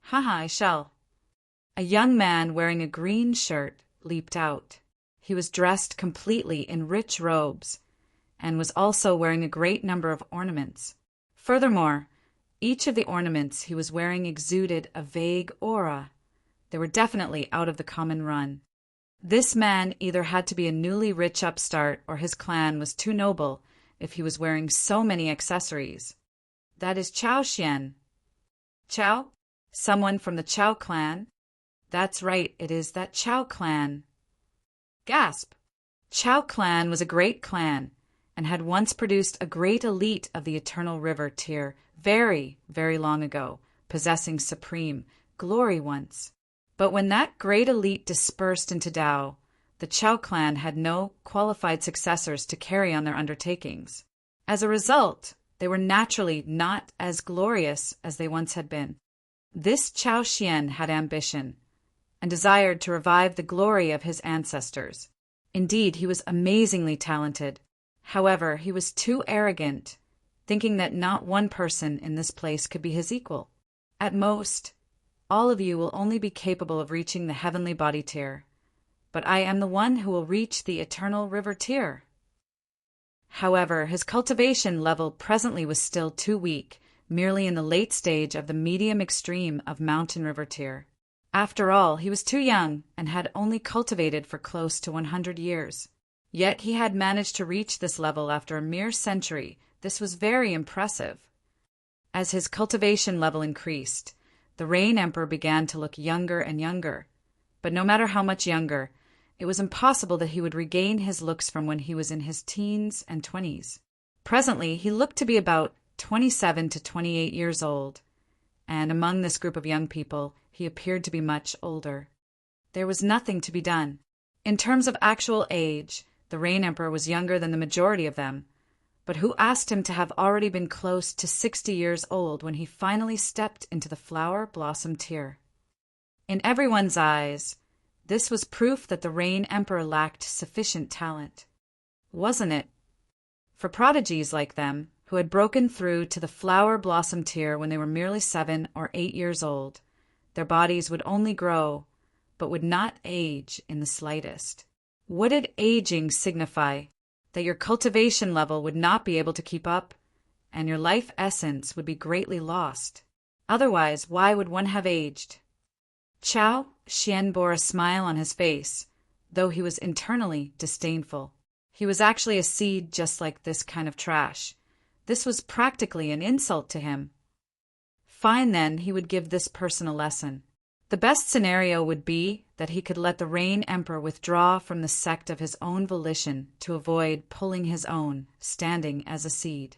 A: "Haha, I shall." A young man wearing a green shirt leaped out. He was dressed completely in rich robes, and was also wearing a great number of ornaments. Furthermore, each of the ornaments he was wearing exuded a vague aura. They were definitely out of the common run. This man either had to be a newly rich upstart or his clan was too noble if he was wearing so many accessories. That is Chao Xian. Chao? Someone from the Chao clan? That's right, it is that Chao clan. Gasp! Chao clan was a great clan, and had once produced a great elite of the Eternal River tier very, very long ago, possessing supreme glory once. But when that great elite dispersed into Dao, the Chao clan had no qualified successors to carry on their undertakings. As a result, they were naturally not as glorious as they once had been. This Chao Xian had ambition, and desired to revive the glory of his ancestors. Indeed, he was amazingly talented. However, he was too arrogant, thinking that not one person in this place could be his equal. At most, all of you will only be capable of reaching the heavenly body tier, but I am the one who will reach the Eternal River tier. However, his cultivation level presently was still too weak, merely in the late stage of the medium extreme of Mountain River tier. After all, he was too young and had only cultivated for close to 100 years. Yet he had managed to reach this level after a mere century. This was very impressive. As his cultivation level increased, the Rain Emperor began to look younger and younger. But no matter how much younger, it was impossible that he would regain his looks from when he was in his teens and 20s. Presently, he looked to be about 27 to 28 years old, and among this group of young people, he appeared to be much older. There was nothing to be done. In terms of actual age, the Rain Emperor was younger than the majority of them, but who asked him to have already been close to 60 years old when he finally stepped into the flower blossom tier? In everyone's eyes, This was proof that the Rain Emperor lacked sufficient talent. Wasn't it? For prodigies like them, who had broken through to the flower blossom tier when they were merely 7 or 8 years old, their bodies would only grow, but would not age in the slightest. What did aging signify? That your cultivation level would not be able to keep up, and your life essence would be greatly lost. Otherwise, why would one have aged? Chao Xian bore a smile on his face, though he was internally disdainful. He was actually a seed just like this kind of trash. This was practically an insult to him. Fine then, he would give this person a lesson. The best scenario would be that he could let the Rain Emperor withdraw from the sect of his own volition to avoid pulling his own, standing as a seed.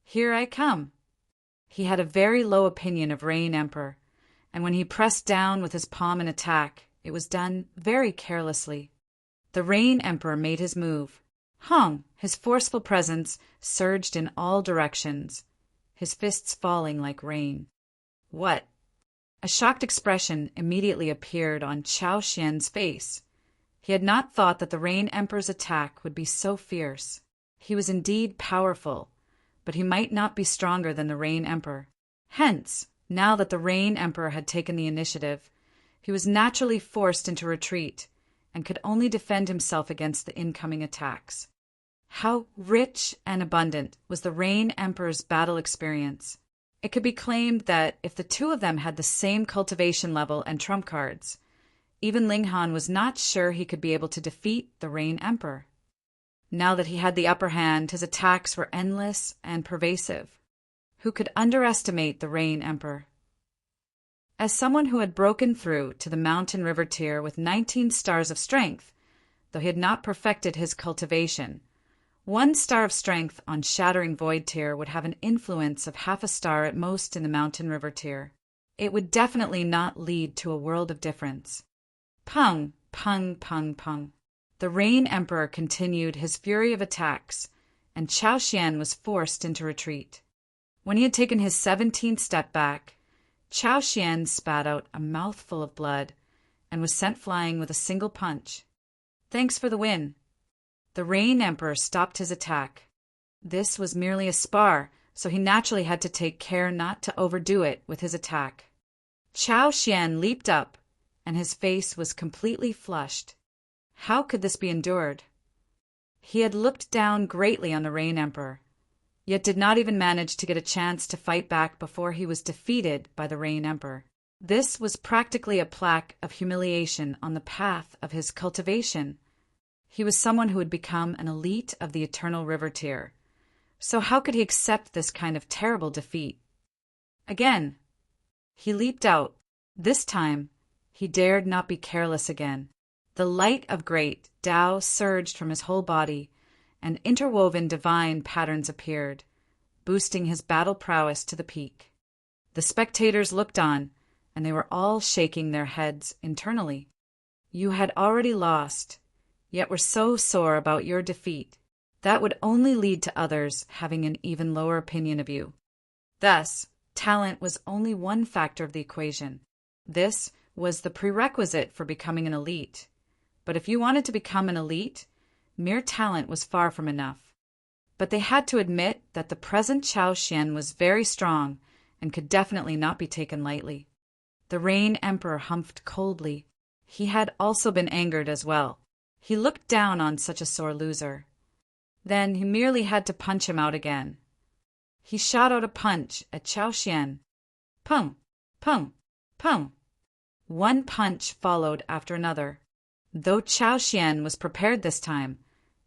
A: Here I come. He had a very low opinion of Rain Emperor, and when he pressed down with his palm in attack, it was done very carelessly. The Rain Emperor made his move. Hong, his forceful presence, surged in all directions, his fists falling like rain. What? A shocked expression immediately appeared on Chao Xian's face. He had not thought that the Rain Emperor's attack would be so fierce. He was indeed powerful, but he might not be stronger than the Rain Emperor. Hence, now that the Rain Emperor had taken the initiative, he was naturally forced into retreat and could only defend himself against the incoming attacks. How rich and abundant was the Rain Emperor's battle experience. It could be claimed that if the two of them had the same cultivation level and trump cards, even Ling Han was not sure he could be able to defeat the Rain Emperor. Now that he had the upper hand, his attacks were endless and pervasive. Who could underestimate the Rain Emperor? As someone who had broken through to the mountain river tier with 19 stars of strength, though he had not perfected his cultivation, 1 star of strength on Shattering Void tier would have an influence of half a star at most in the Mountain River tier. It would definitely not lead to a world of difference. Pung, pung, pung, pung. The Rain Emperor continued his fury of attacks, and Chao Xian was forced into retreat. When he had taken his 17th step back, Chao Xian spat out a mouthful of blood and was sent flying with a single punch. Thanks for the win. The Rain Emperor stopped his attack. This was merely a spar, so he naturally had to take care not to overdo it with his attack. Chao Xian leaped up, and his face was completely flushed. How could this be endured? He had looked down greatly on the Rain Emperor, yet did not even manage to get a chance to fight back before he was defeated by the Rain Emperor. This was practically a plaque of humiliation on the path of his cultivation. He was someone who had become an elite of the Eternal River tier. So how could he accept this kind of terrible defeat? Again, he leaped out. This time, he dared not be careless again. The light of great Tao surged from his whole body, and interwoven divine patterns appeared, boosting his battle prowess to the peak. The spectators looked on, and they were all shaking their heads internally. You had already lost, yet were so sore about your defeat. That would only lead to others having an even lower opinion of you. Thus, talent was only one factor of the equation. This was the prerequisite for becoming an elite. But if you wanted to become an elite, mere talent was far from enough. But they had to admit that the present Chao Xian was very strong and could definitely not be taken lightly. The Rain Emperor humphed coldly. He had also been angered as well. He looked down on such a sore loser. Then he merely had to punch him out again. He shot out a punch at Chao Xian. Pung, pung, pung. One punch followed after another. Though Chao Xian was prepared this time,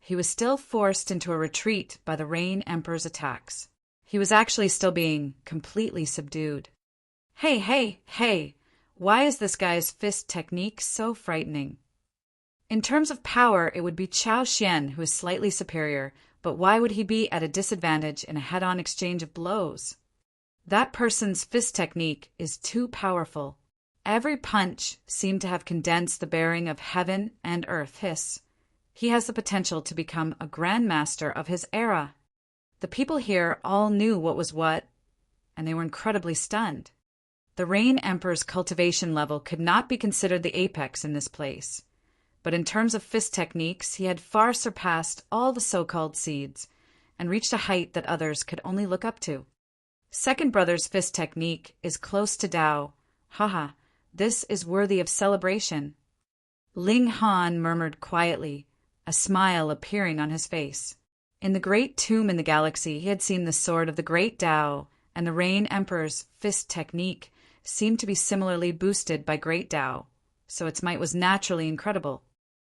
A: he was still forced into a retreat by the Rain Emperor's attacks. He was actually still being completely subdued. Hey, hey, hey! Why is this guy's fist technique so frightening? In terms of power, it would be Chao Xian who is slightly superior, but why would he be at a disadvantage in a head-on exchange of blows? That person's fist technique is too powerful. Every punch seemed to have condensed the bearing of heaven and earth. He has the potential to become a grandmaster of his era. The people here all knew what was what, and they were incredibly stunned. The Rain Emperor's cultivation level could not be considered the apex in this place, but in terms of fist techniques, he had far surpassed all the so-called seeds and reached a height that others could only look up to. Second brother's fist technique is close to Tao. Haha, this is worthy of celebration. Ling Han murmured quietly, a smile appearing on his face. In the great tomb in the galaxy, he had seen the sword of the great Tao, and the Rain Emperor's fist technique seemed to be similarly boosted by great Tao, so its might was naturally incredible.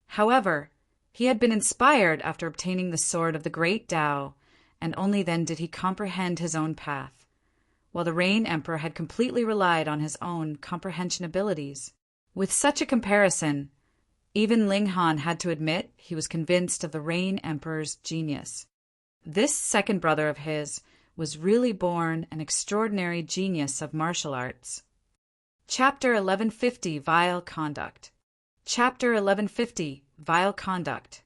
A: However, he had been inspired after obtaining the sword of the great Tao, and only then did he comprehend his own path, while the Rain Emperor had completely relied on his own comprehension abilities. With such a comparison, even Ling Han had to admit he was convinced of the Rain Emperor's genius. This second brother of his was really born an extraordinary genius of martial arts. Chapter 1150 Vile Conduct. Chapter 1150 Vile Conduct.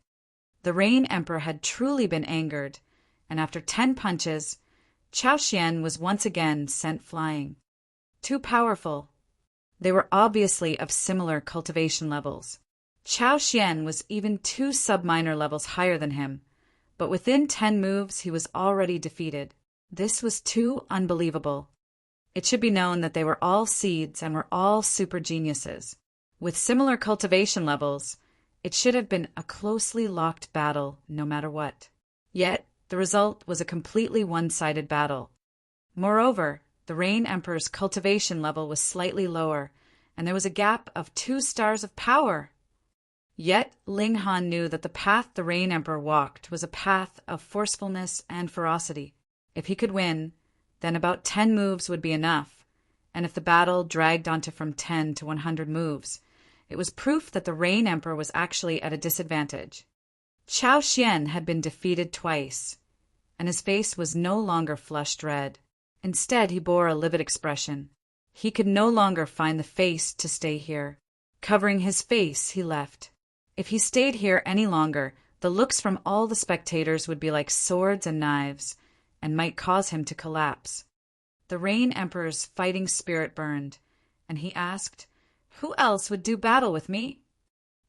A: The Rain Emperor had truly been angered, and after 10 punches, Chao Xian was once again sent flying. Too powerful. They were obviously of similar cultivation levels. Chao Xian was even 2 sub-minor levels higher than him, but within 10 moves he was already defeated. This was too unbelievable. It should be known that they were all seeds and were all super geniuses. With similar cultivation levels, it should have been a closely locked battle no matter what. Yet, the result was a completely one-sided battle. Moreover, the Rain Emperor's cultivation level was slightly lower, and there was a gap of 2 stars of power. Yet, Ling Han knew that the path the Rain Emperor walked was a path of forcefulness and ferocity. If he could win, then about 10 moves would be enough, and if the battle dragged on to from 10 to 100 moves, it was proof that the Rain Emperor was actually at a disadvantage. Chao Xian had been defeated twice, and his face was no longer flushed red. Instead, he bore a livid expression. He could no longer find the face to stay here. Covering his face, he left. If he stayed here any longer, the looks from all the spectators would be like swords and knives, and might cause him to collapse. The Rain Emperor's fighting spirit burned, and he asked, "Who else would do battle with me?"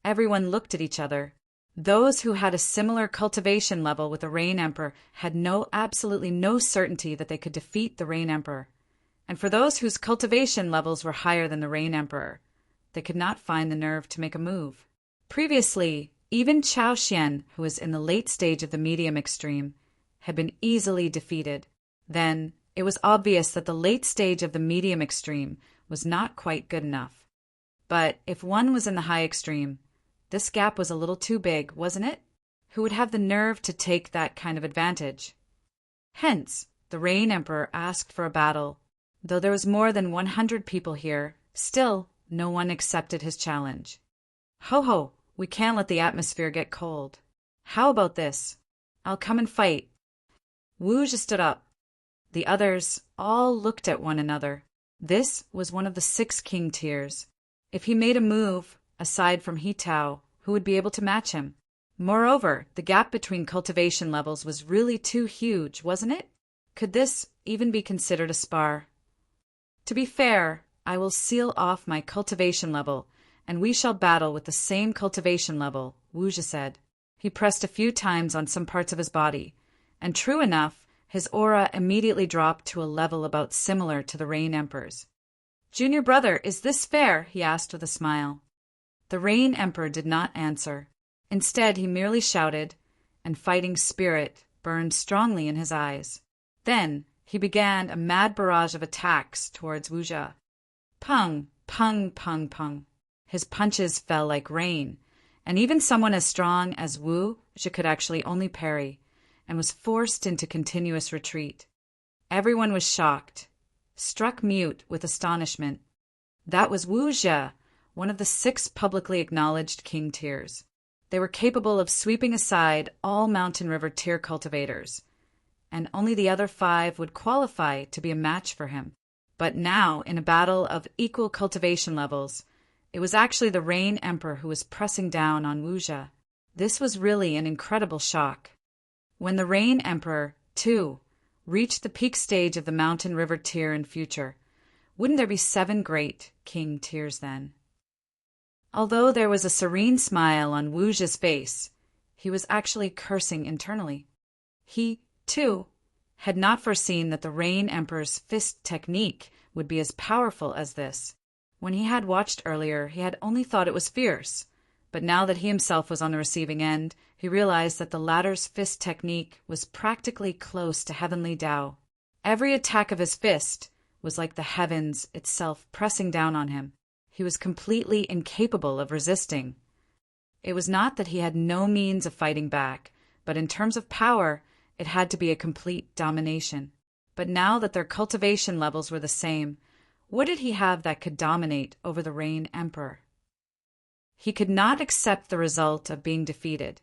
A: Everyone looked at each other. Those who had a similar cultivation level with the Rain Emperor had absolutely no certainty that they could defeat the Rain Emperor. And for those whose cultivation levels were higher than the Rain Emperor, they could not find the nerve to make a move. Previously, even Chao Xian, who was in the late stage of the medium extreme, had been easily defeated. Then, it was obvious that the late stage of the medium extreme was not quite good enough. But if one was in the high extreme, this gap was a little too big, wasn't it? Who would have the nerve to take that kind of advantage? Hence, the Rain Emperor asked for a battle. Though there was more than 100 people here, still no one accepted his challenge. Ho, we can't let the atmosphere get cold. How about this? I'll come and fight. Wu Zhi stood up. The others all looked at one another. This was one of the 6 king tiers. If he made a move, aside from He Tao, who would be able to match him? Moreover, the gap between cultivation levels was really too huge, wasn't it? Could this even be considered a spar? To be fair, I will seal off my cultivation level, and we shall battle with the same cultivation level, Wu Zhi said. He pressed a few times on some parts of his body, and true enough, his aura immediately dropped to a level about similar to the Rain Emperor's. "Junior brother, is this fair?" he asked with a smile. The Rain Emperor did not answer. Instead, he merely shouted, and fighting spirit burned strongly in his eyes. Then, he began a mad barrage of attacks towards Wu Zhi. Pung, pung, pung, pung. His punches fell like rain, and even someone as strong as Wu Zhi could actually only parry, and was forced into continuous retreat. Everyone was shocked, struck mute with astonishment. That was Wu Zhi, one of the 6 publicly acknowledged king tiers. They were capable of sweeping aside all Mountain River tier cultivators, and only the other 5 would qualify to be a match for him. But now, in a battle of equal cultivation levels, it was actually the Rain Emperor who was pressing down on Wu Zhi. This was really an incredible shock. When the Rain Emperor, too, reached the peak stage of the Mountain River tier in future, Wouldn't there be 7 great king tiers then? Although there was a serene smile on Wu Zhi's face, he was actually cursing internally. He, too, had not foreseen that the Rain Emperor's fist technique would be as powerful as this. When he had watched earlier, he had only thought it was fierce, but now that he himself was on the receiving end, he realized that the latter's fist technique was practically close to heavenly Tao. Every attack of his fist was like the heavens itself pressing down on him. He was completely incapable of resisting. It was not that he had no means of fighting back, but in terms of power, it had to be a complete domination. But now that their cultivation levels were the same, what did he have that could dominate over the Rain Emperor? He could not accept the result of being defeated,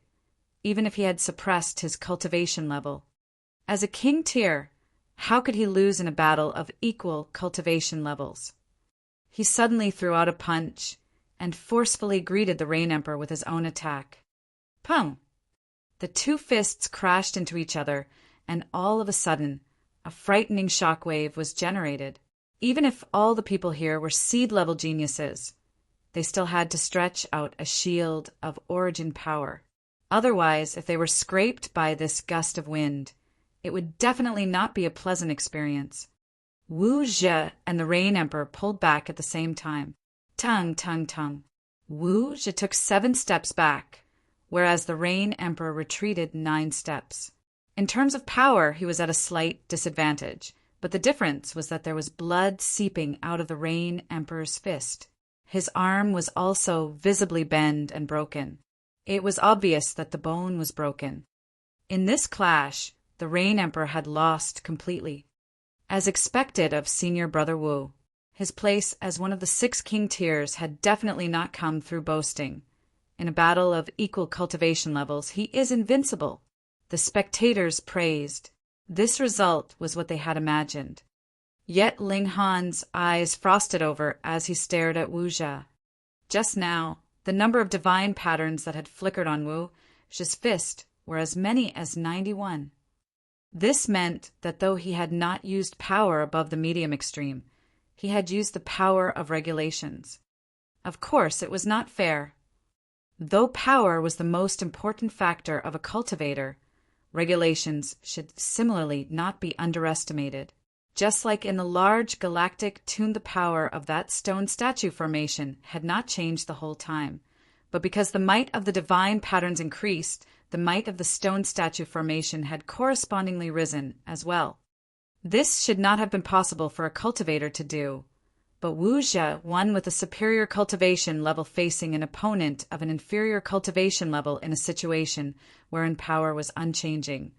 A: even if he had suppressed his cultivation level. As a king tier, how could he lose in a battle of equal cultivation levels? He suddenly threw out a punch and forcefully greeted the Rain Emperor with his own attack. Pung! The 2 fists crashed into each other, and all of a sudden, a frightening shockwave was generated. Even if all the people here were seed-level geniuses, they still had to stretch out a shield of origin power. Otherwise, if they were scraped by this gust of wind, it would definitely not be a pleasant experience. Wu Zhi and the Rain Emperor pulled back at the same time. Tung, tung, tung. Wu Zhi took 7 steps back, whereas the Rain Emperor retreated 9 steps. In terms of power, he was at a slight disadvantage, but the difference was that there was blood seeping out of the Rain Emperor's fist. His arm was also visibly bent and broken. It was obvious that the bone was broken. In this clash, the Rain Emperor had lost completely. As expected of senior brother Wu, his place as one of the 6 king tiers had definitely not come through boasting. In a battle of equal cultivation levels, he is invincible. The spectators praised. This result was what they had imagined. Yet Ling Han's eyes frosted over as he stared at Wu Zhi. Just now, the number of divine patterns that had flickered on Wu Zhi's fist were as many as 91. This meant that though he had not used power above the medium extreme, he had used the power of regulations. Of course, it was not fair. Though power was the most important factor of a cultivator, regulations should similarly not be underestimated. Just like in the large galactic tune, the power of that stone statue formation had not changed the whole time, but because the might of the divine patterns increased, the might of the stone statue formation had correspondingly risen as well. This should not have been possible for a cultivator to do, but Wu Zhi, one with a superior cultivation level facing an opponent of an inferior cultivation level in a situation wherein power was unchanging,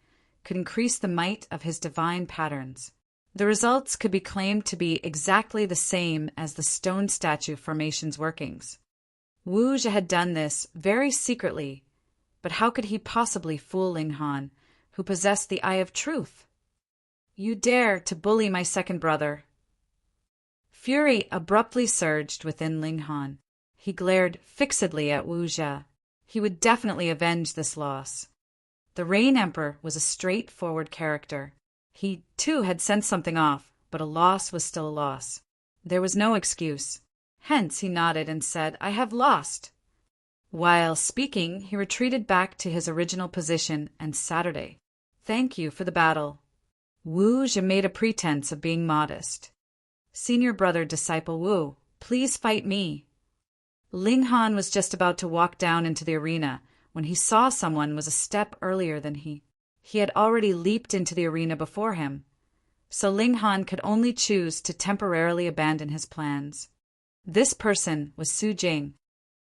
A: could increase the might of his divine patterns. The results could be claimed to be exactly the same as the stone statue formation's workings. Wu Zhi had done this very secretly, but how could he possibly fool Ling Han, who possessed the eye of truth? You dare to bully my second brother. Fury abruptly surged within Ling Han. He glared fixedly at Wu Zhi. He would definitely avenge this loss. The Rain Emperor was a straightforward character. He, too, had sent something off, but a loss was still a loss. There was no excuse. Hence he nodded and said, "I have lost." While speaking, he retreated back to his original position and Saturday. "Thank you for the battle." Wu Zhi made a pretense of being modest. "Senior brother disciple Wu, please fight me." Ling Han was just about to walk down into the arena when he saw someone was a step earlier than he. He had already leaped into the arena before him, so Ling Han could only choose to temporarily abandon his plans. This person was Su Jing.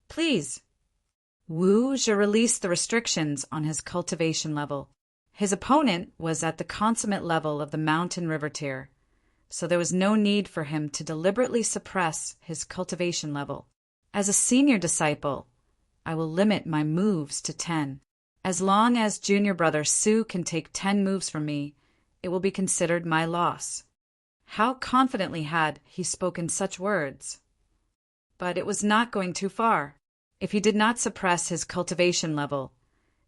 A: "Please." Wu Zhi released the restrictions on his cultivation level. His opponent was at the consummate level of the mountain river tier, so there was no need for him to deliberately suppress his cultivation level. As a senior disciple, I will limit my moves to 10. As long as junior brother Su can take 10 moves from me, it will be considered my loss. How confidently had he spoken such words? But it was not going too far. If he did not suppress his cultivation level,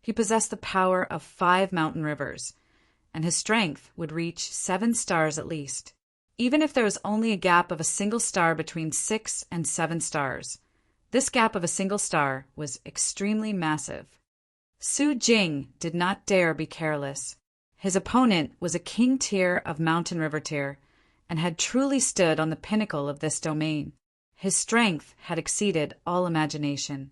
A: he possessed the power of 5 mountain rivers, and his strength would reach 7 stars at least. even if there was only a gap of a single star between 6 and 7 stars. This gap of a single star was extremely massive. Su Jing did not dare be careless. His opponent was a king tier of mountain river tier, and had truly stood on the pinnacle of this domain. His strength had exceeded all imagination.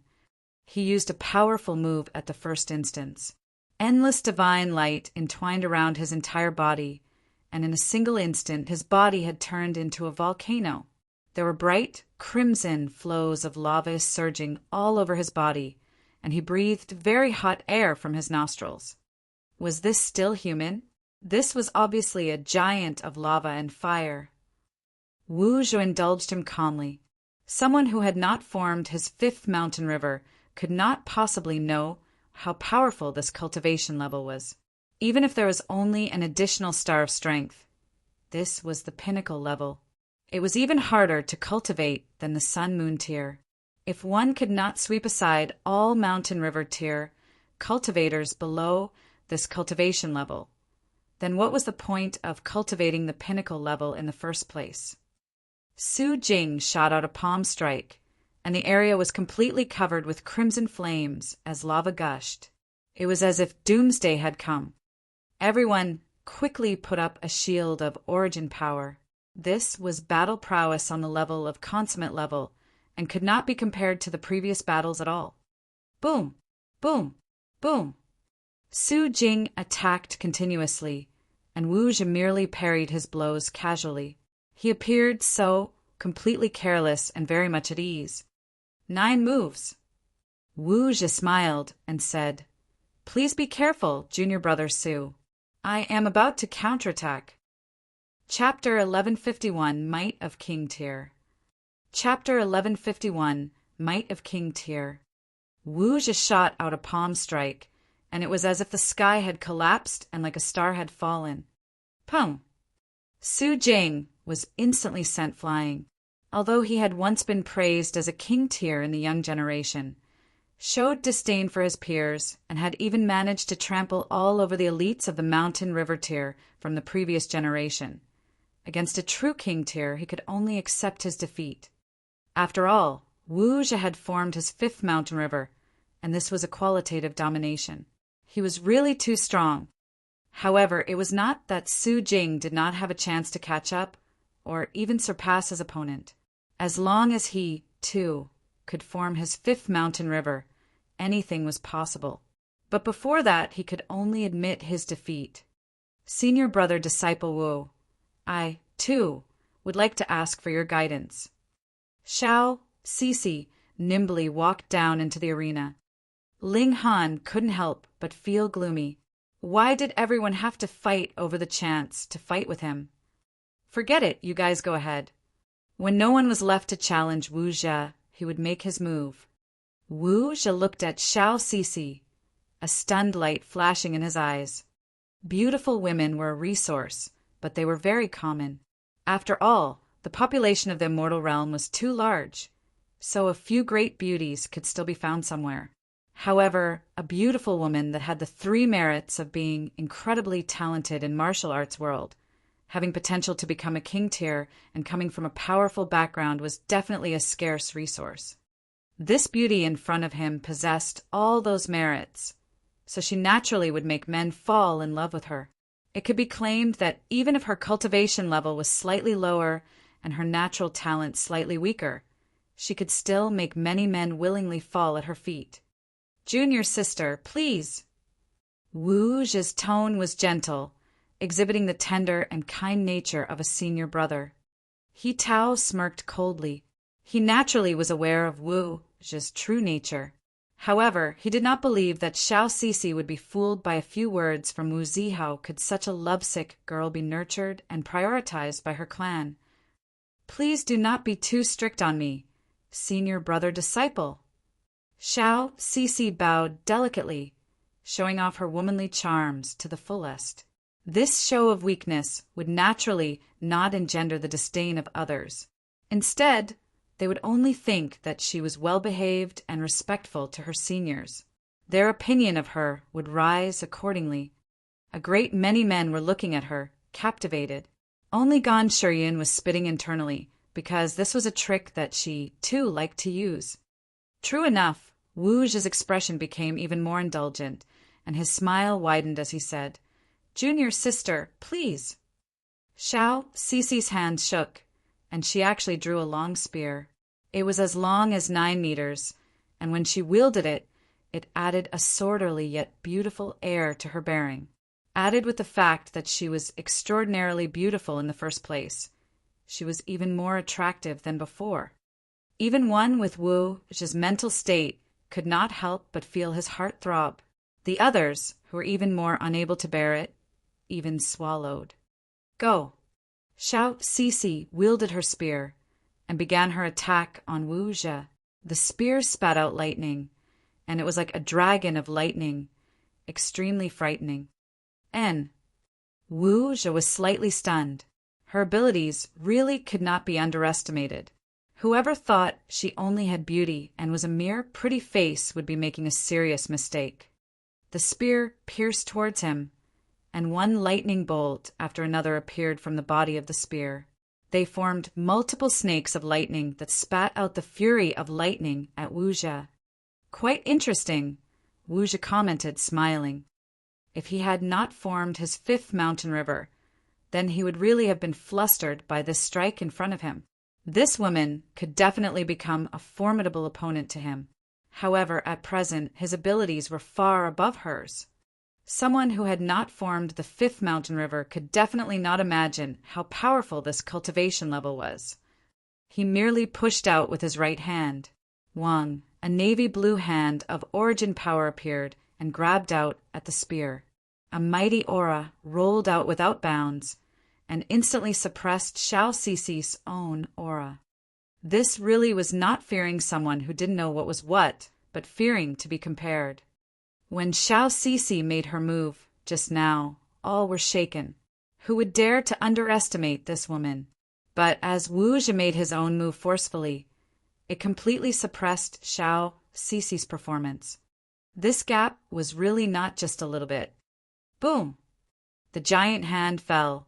A: He used a powerful move at the first instance. Endless divine light entwined around his entire body, and in a single instant his body had turned into a volcano. There were bright, crimson flows of lava surging all over his body, and he breathed very hot air from his nostrils. Was this still human? This was obviously a giant of lava and fire. Wu Zhe indulged him calmly. Someone who had not formed his 5th mountain river could not possibly know how powerful this cultivation level was. Even if there was only an additional star of strength, this was the pinnacle level. It was even harder to cultivate than the sun-moon tier. If one could not sweep aside all mountain river tier cultivators below this cultivation level, then what was the point of cultivating the pinnacle level in the first place? Su Jing shot out a palm strike, and the area was completely covered with crimson flames as lava gushed. It was as if doomsday had come. Everyone quickly put up a shield of origin power. This was battle prowess on the level of consummate level, and could not be compared to the previous battles at all. Boom! Boom! Boom! Su Jing attacked continuously, and Wu Zhe merely parried his blows casually. He appeared so completely careless and very much at ease. 9 moves. Wu Zhe smiled and said, "Please be careful, junior brother Su. I am about to counterattack." Chapter 1151, Might of King Tier. Chapter 1151, Might of King Tier. Wu Zhe shot out a palm strike, and it was as if the sky had collapsed and like a star had fallen. Pum! Su Jing was instantly sent flying. Although he had once been praised as a king tier in the young generation, showed disdain for his peers, and had even managed to trample all over the elites of the mountain river tier from the previous generation. Against a true king tier, he could only accept his defeat. After all, Wu Zhe had formed his 5th mountain river, and this was a qualitative domination. He was really too strong. However, it was not that Su Jing did not have a chance to catch up, or even surpass his opponent. As long as he, too, could form his 5th mountain river, anything was possible. But before that, he could only admit his defeat. Senior brother disciple Wu, I, too, would like to ask for your guidance. Xiao Cixi nimbly walked down into the arena. Ling Han couldn't help but feel gloomy. Why did everyone have to fight over the chance to fight with him? Forget it, you guys go ahead. When no one was left to challenge Wu Zhe, he would make his move. Wu Zhe looked at Xiao Cixi, a stunned light flashing in his eyes. Beautiful women were a resource, but they were very common. After all, the population of the immortal realm was too large, so a few great beauties could still be found somewhere. However, a beautiful woman that had the 3 merits of being incredibly talented in martial arts world, having potential to become a king tier, and coming from a powerful background was definitely a scarce resource. This beauty in front of him possessed all those merits, so she naturally would make men fall in love with her. It could be claimed that even if her cultivation level was slightly lower and her natural talent slightly weaker, she could still make many men willingly fall at her feet. Junior sister, please. Wu Zhe's tone was gentle, exhibiting the tender and kind nature of a senior brother. He Tao smirked coldly. He naturally was aware of Wu Zhe's true nature. However, he did not believe that Xiao Cixi would be fooled by a few words from Wu Zihao could such a lovesick girl be nurtured and prioritized by her clan. Please do not be too strict on me, senior brother disciple. Xiao Cixi bowed delicately, showing off her womanly charms to the fullest. This show of weakness would naturally not engender the disdain of others. Instead, they would only think that she was well-behaved and respectful to her seniors. Their opinion of her would rise accordingly. A great many men were looking at her, captivated. Only Gan Shuryun was spitting internally, because this was a trick that she, too, liked to use. True enough, Wu Zhe's expression became even more indulgent, and his smile widened as he said, "Junior sister, please." Xiao Cici's hand shook, and she actually drew a long spear. It was as long as 9 meters, and when she wielded it, it added a soldierly yet beautiful air to her bearing. Added with the fact that she was extraordinarily beautiful in the first place, she was even more attractive than before. Even one with Wu Zhe's mental state could not help but feel his heart throb. The others, who were even more unable to bear it, even swallowed. "Go!" Xiao Cici wielded her spear and began her attack on Wu Zhe. The spear spat out lightning, and it was like a dragon of lightning, extremely frightening. Wu Zhe was slightly stunned. Her abilities really could not be underestimated. Whoever thought she only had beauty and was a mere pretty face would be making a serious mistake. The spear pierced towards him, and one lightning bolt after another appeared from the body of the spear. They formed multiple snakes of lightning that spat out the fury of lightning at Wu Zhe. "Quite interesting," Wu Zhe commented, smiling. If he had not formed his 5th mountain river, then he would really have been flustered by this strike in front of him. This woman could definitely become a formidable opponent to him. However, at present, his abilities were far above hers. Someone who had not formed the 5th mountain river could definitely not imagine how powerful this cultivation level was. He merely pushed out with his right hand. Wang, a navy blue hand of origin power, appeared and grabbed out at the spear. A mighty aura rolled out without bounds and instantly suppressed Xiao Cici's own aura. This really was not fearing someone who didn't know what was what, but fearing to be compared. When Xiao Cici made her move, just now, all were shaken. Who would dare to underestimate this woman? But as Wu Zhe made his own move forcefully, it completely suppressed Xiao Cici's performance. This gap was really not just a little bit. Boom! The giant hand fell,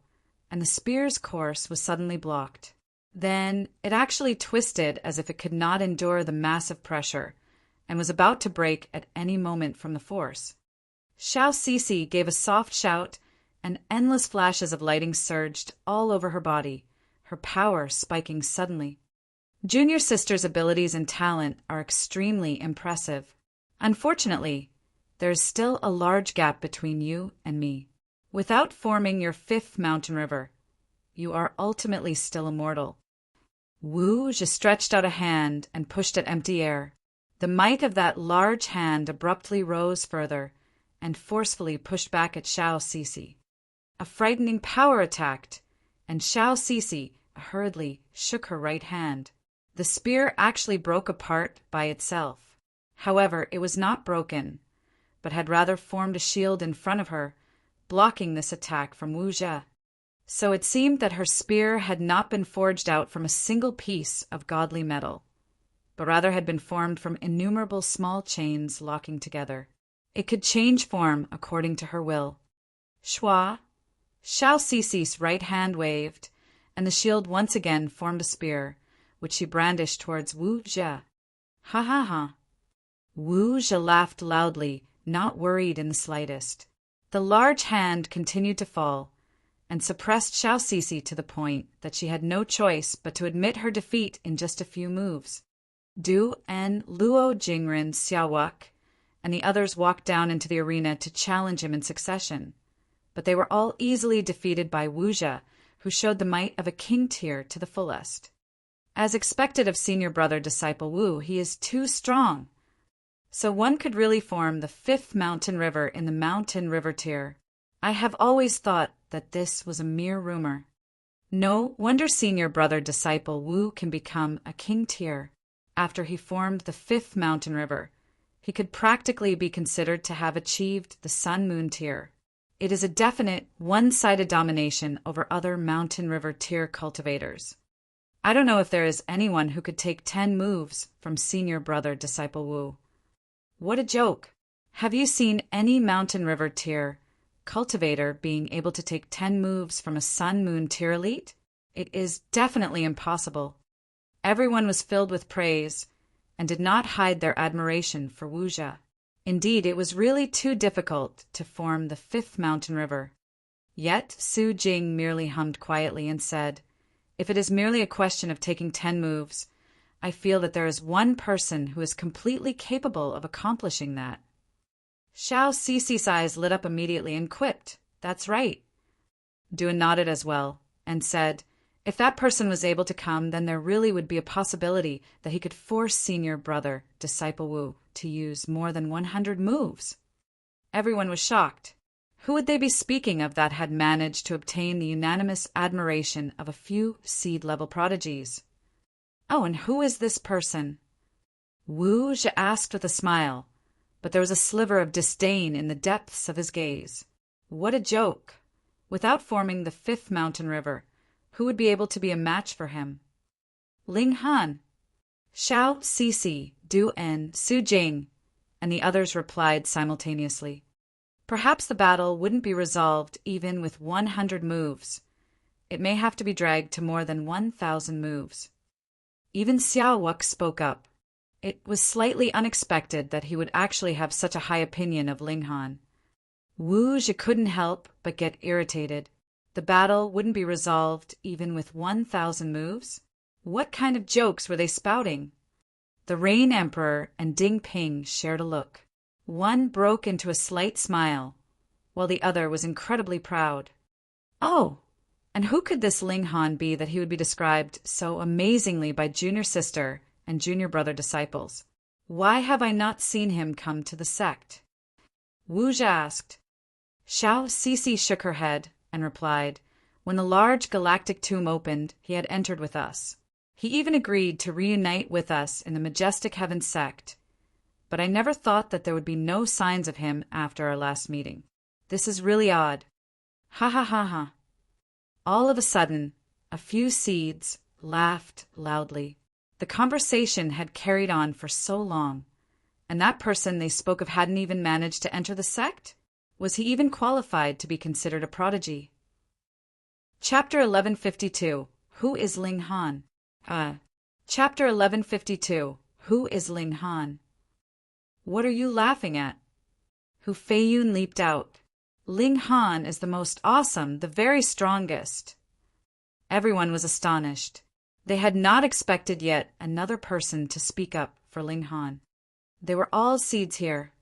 A: and the spear's course was suddenly blocked. Then it actually twisted as if it could not endure the massive pressure, and was about to break at any moment from the force. Xiao Cici gave a soft shout, and endless flashes of lighting surged all over her body, her power spiking suddenly. Junior sister's abilities and talent are extremely impressive. Unfortunately, there is still a large gap between you and me. Without forming your 5th mountain river, you are ultimately still immortal. Wu Zhe stretched out a hand and pushed at empty air. The might of that large hand abruptly rose further and forcefully pushed back at Xiao Cici. A frightening power attacked, and Xiao Cici hurriedly shook her right hand. The spear actually broke apart by itself. However, it was not broken, but had rather formed a shield in front of her, blocking this attack from Wu Zhe. So it seemed that her spear had not been forged out from a single piece of godly metal, but rather had been formed from innumerable small chains locking together. It could change form according to her will. Shua! Xiao Cici's right hand waved, and the shield once again formed a spear, which she brandished towards Wu Zhe. Ha ha ha! Wu Zhe laughed loudly, not worried in the slightest. The large hand continued to fall, and suppressed Xiao Cici to the point that she had no choice but to admit her defeat in just a few moves. Du and Luo Jingren Xiaowak and the others walked down into the arena to challenge him in succession, but they were all easily defeated by Wu Zhe, who showed the might of a king tier to the fullest. As expected of senior brother disciple Wu, he is too strong. So one could really form the 5th mountain river in the mountain river tier. I have always thought that this was a mere rumor. No wonder senior brother disciple Wu can become a king tier. After he formed the 5th mountain river, he could practically be considered to have achieved the sun-moon tier. It is a definite one-sided domination over other mountain river tier cultivators. I don't know if there is anyone who could take 10 moves from senior brother disciple Wu. What a joke! Have you seen any mountain river tier cultivator being able to take 10 moves from a sun-moon tier elite? It is definitely impossible. Everyone was filled with praise and did not hide their admiration for Wuxia. Indeed, it was really too difficult to form the 5th mountain river. Yet Su Jing merely hummed quietly and said, "If it is merely a question of taking 10 moves, I feel that there is one person who is completely capable of accomplishing that." Xiao Cici's eyes lit up immediately and quipped, "That's right." Duan nodded as well and said, "If that person was able to come, then there really would be a possibility that he could force senior brother, Disciple Wu, to use more than 100 moves." Everyone was shocked. Who would they be speaking of that had managed to obtain the unanimous admiration of a few seed-level prodigies? "Oh, and who is this person?" Wu Zhi asked with a smile, but there was a sliver of disdain in the depths of his gaze. What a joke! Without forming the 5th mountain river, who would be able to be a match for him? Ling Han, Xiao Cici, Du En, Su Jing, and the others replied simultaneously. Perhaps the battle wouldn't be resolved even with 100 moves. It may have to be dragged to more than 1,000 moves. Even Xiao Wuk spoke up. It was slightly unexpected that he would actually have such a high opinion of Ling Han. Wu Zhi couldn't help but get irritated. The battle wouldn't be resolved even with 1,000 moves? What kind of jokes were they spouting? The Rain Emperor and Ding Ping shared a look. One broke into a slight smile, while the other was incredibly proud. Oh, and who could this Ling Han be that he would be described so amazingly by junior sister and junior brother disciples? Why have I not seen him come to the sect? Wu Zhi asked. Xiao Cici shook her head and replied, "When the large galactic tomb opened, he had entered with us. He even agreed to reunite with us in the Majestic Heaven sect. But I never thought that there would be no signs of him after our last meeting. This is really odd." Ha ha ha ha. All of a sudden, a few seeds laughed loudly. The conversation had carried on for so long, and that person they spoke of hadn't even managed to enter the sect? Was he even qualified to be considered a prodigy? Chapter 1152. Who is Ling Han? Chapter 1152. Who is Ling Han? What are you laughing at? Hu Feiyun leaped out. Ling Han is the most awesome, the very strongest. Everyone was astonished. They had not expected yet another person to speak up for Ling Han. They were all seeds here.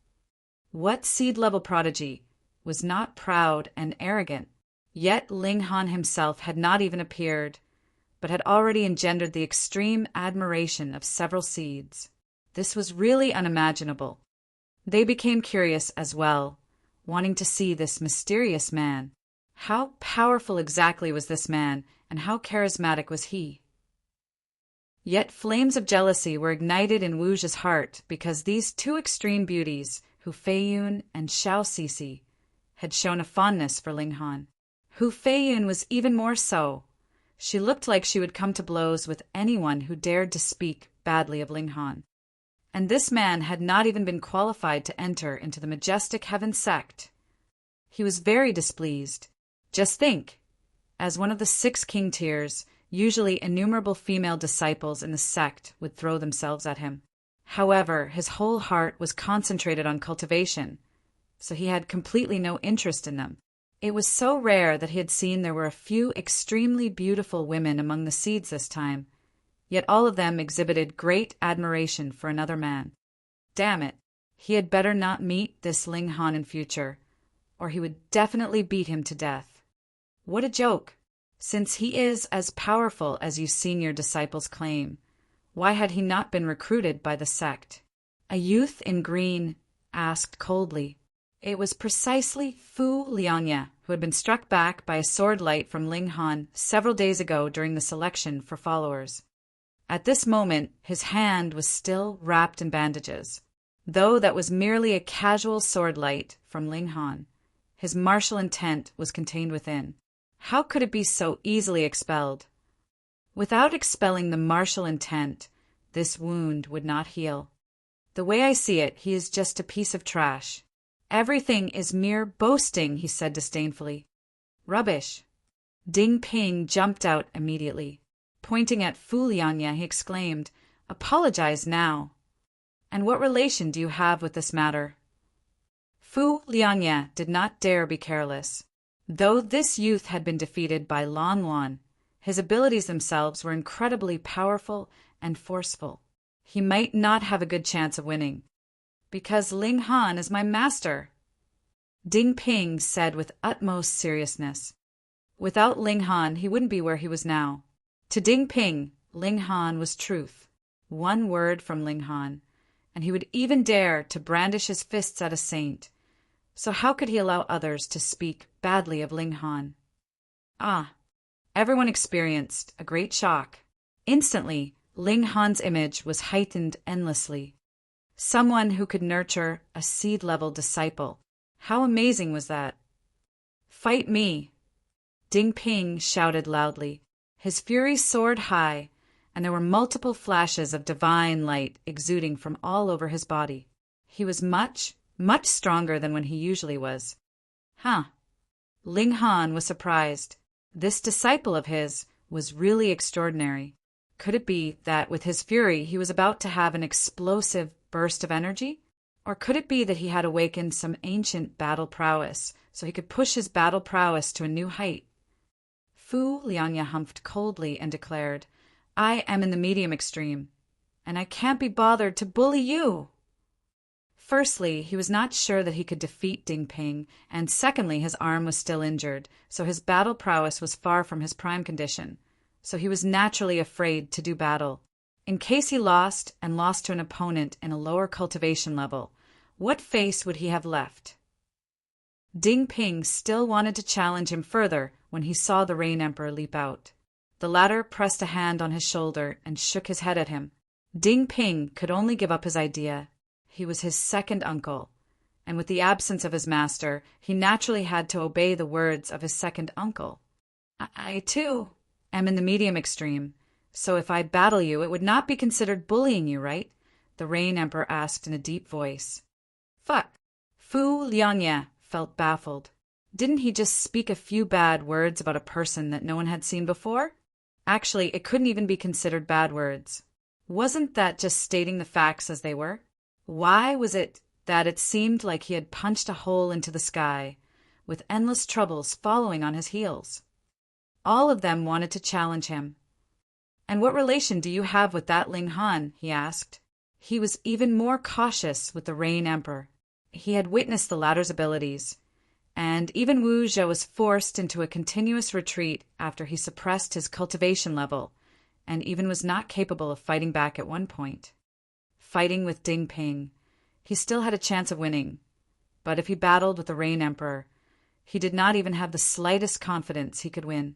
A: What seed-level prodigy was not proud and arrogant? Yet Ling Han himself had not even appeared, but had already engendered the extreme admiration of several seeds. This was really unimaginable. They became curious as well, wanting to see this mysterious man. How powerful exactly was this man, and how charismatic was he? Yet flames of jealousy were ignited in Wu Zhi's heart because these two extreme beauties, Hu Feiyun and Xiao Cici, had shown a fondness for Ling Han. Hu Feiyun was even more so. She looked like she would come to blows with anyone who dared to speak badly of Ling Han. And this man had not even been qualified to enter into the Majestic Heaven sect. He was very displeased. Just think, as one of the 6 king tiers, usually innumerable female disciples in the sect would throw themselves at him. However, his whole heart was concentrated on cultivation, so he had completely no interest in them. It was so rare that he had seen there were a few extremely beautiful women among the seeds this time, yet all of them exhibited great admiration for another man. Damn it, he had better not meet this Ling Han in future, or he would definitely beat him to death. What a joke! Since he is as powerful as you senior disciples claim, why had he not been recruited by the sect? A youth in green asked coldly. It was precisely Fu Lianya, who had been struck back by a sword light from Ling Han several days ago during the selection for followers. At this moment, his hand was still wrapped in bandages. Though that was merely a casual sword light from Ling Han, his martial intent was contained within. How could it be so easily expelled? Without expelling the martial intent, this wound would not heal. The way I see it, he is just a piece of trash. Everything is mere boasting, he said disdainfully. Rubbish. Ding Ping jumped out immediately. Pointing at Fu Liangye, he exclaimed, Apologize now. And what relation do you have with this matter? Fu Liangye did not dare be careless. Though this youth had been defeated by Lan Luan, his abilities themselves were incredibly powerful and forceful. He might not have a good chance of winning. Because Ling Han is my master, Ding Ping said with utmost seriousness. Without Ling Han, he wouldn't be where he was now. To Ding Ping, Ling Han was truth. One word from Ling Han, and he would even dare to brandish his fists at a saint. So how could he allow others to speak badly of Ling Han? Everyone experienced a great shock. Instantly, Ling Han's image was heightened endlessly. Someone who could nurture a seed-level disciple. How amazing was that? Fight me! Ding Ping shouted loudly. His fury soared high, and there were multiple flashes of divine light exuding from all over his body. He was much, much stronger than when he usually was. Ling Han was surprised. This disciple of his was really extraordinary. Could it be that with his fury he was about to have an explosive burst of energy? Or could it be that he had awakened some ancient battle prowess, so he could push his battle prowess to a new height? Fu Liangye humphed coldly and declared, I am in the medium extreme, and I can't be bothered to bully you. Firstly, he was not sure that he could defeat Ding Ping, and secondly, his arm was still injured, so his battle prowess was far from his prime condition. So he was naturally afraid to do battle. In case he lost, and lost to an opponent in a lower cultivation level, what face would he have left? Ding Ping still wanted to challenge him further when he saw the Rain Emperor leap out. The latter pressed a hand on his shoulder and shook his head at him. Ding Ping could only give up his idea. He was his second uncle, and with the absence of his master, he naturally had to obey the words of his second uncle. I, too, am in the medium extreme, so if I battle you, it would not be considered bullying you, right? The Rain Emperor asked in a deep voice. Fuck. Fu Liangye felt baffled. Didn't he just speak a few bad words about a person that no one had seen before? Actually, it couldn't even be considered bad words. Wasn't that just stating the facts as they were? Why was it that it seemed like he had punched a hole into the sky, with endless troubles following on his heels? All of them wanted to challenge him. And what relation do you have with that Ling Han? He asked. He was even more cautious with the Rain Emperor. He had witnessed the latter's abilities, and even Wu Zhe was forced into a continuous retreat after he suppressed his cultivation level, and even was not capable of fighting back at one point. Fighting with Ding Ping, he still had a chance of winning, but if he battled with the Rain Emperor, he did not even have the slightest confidence he could win.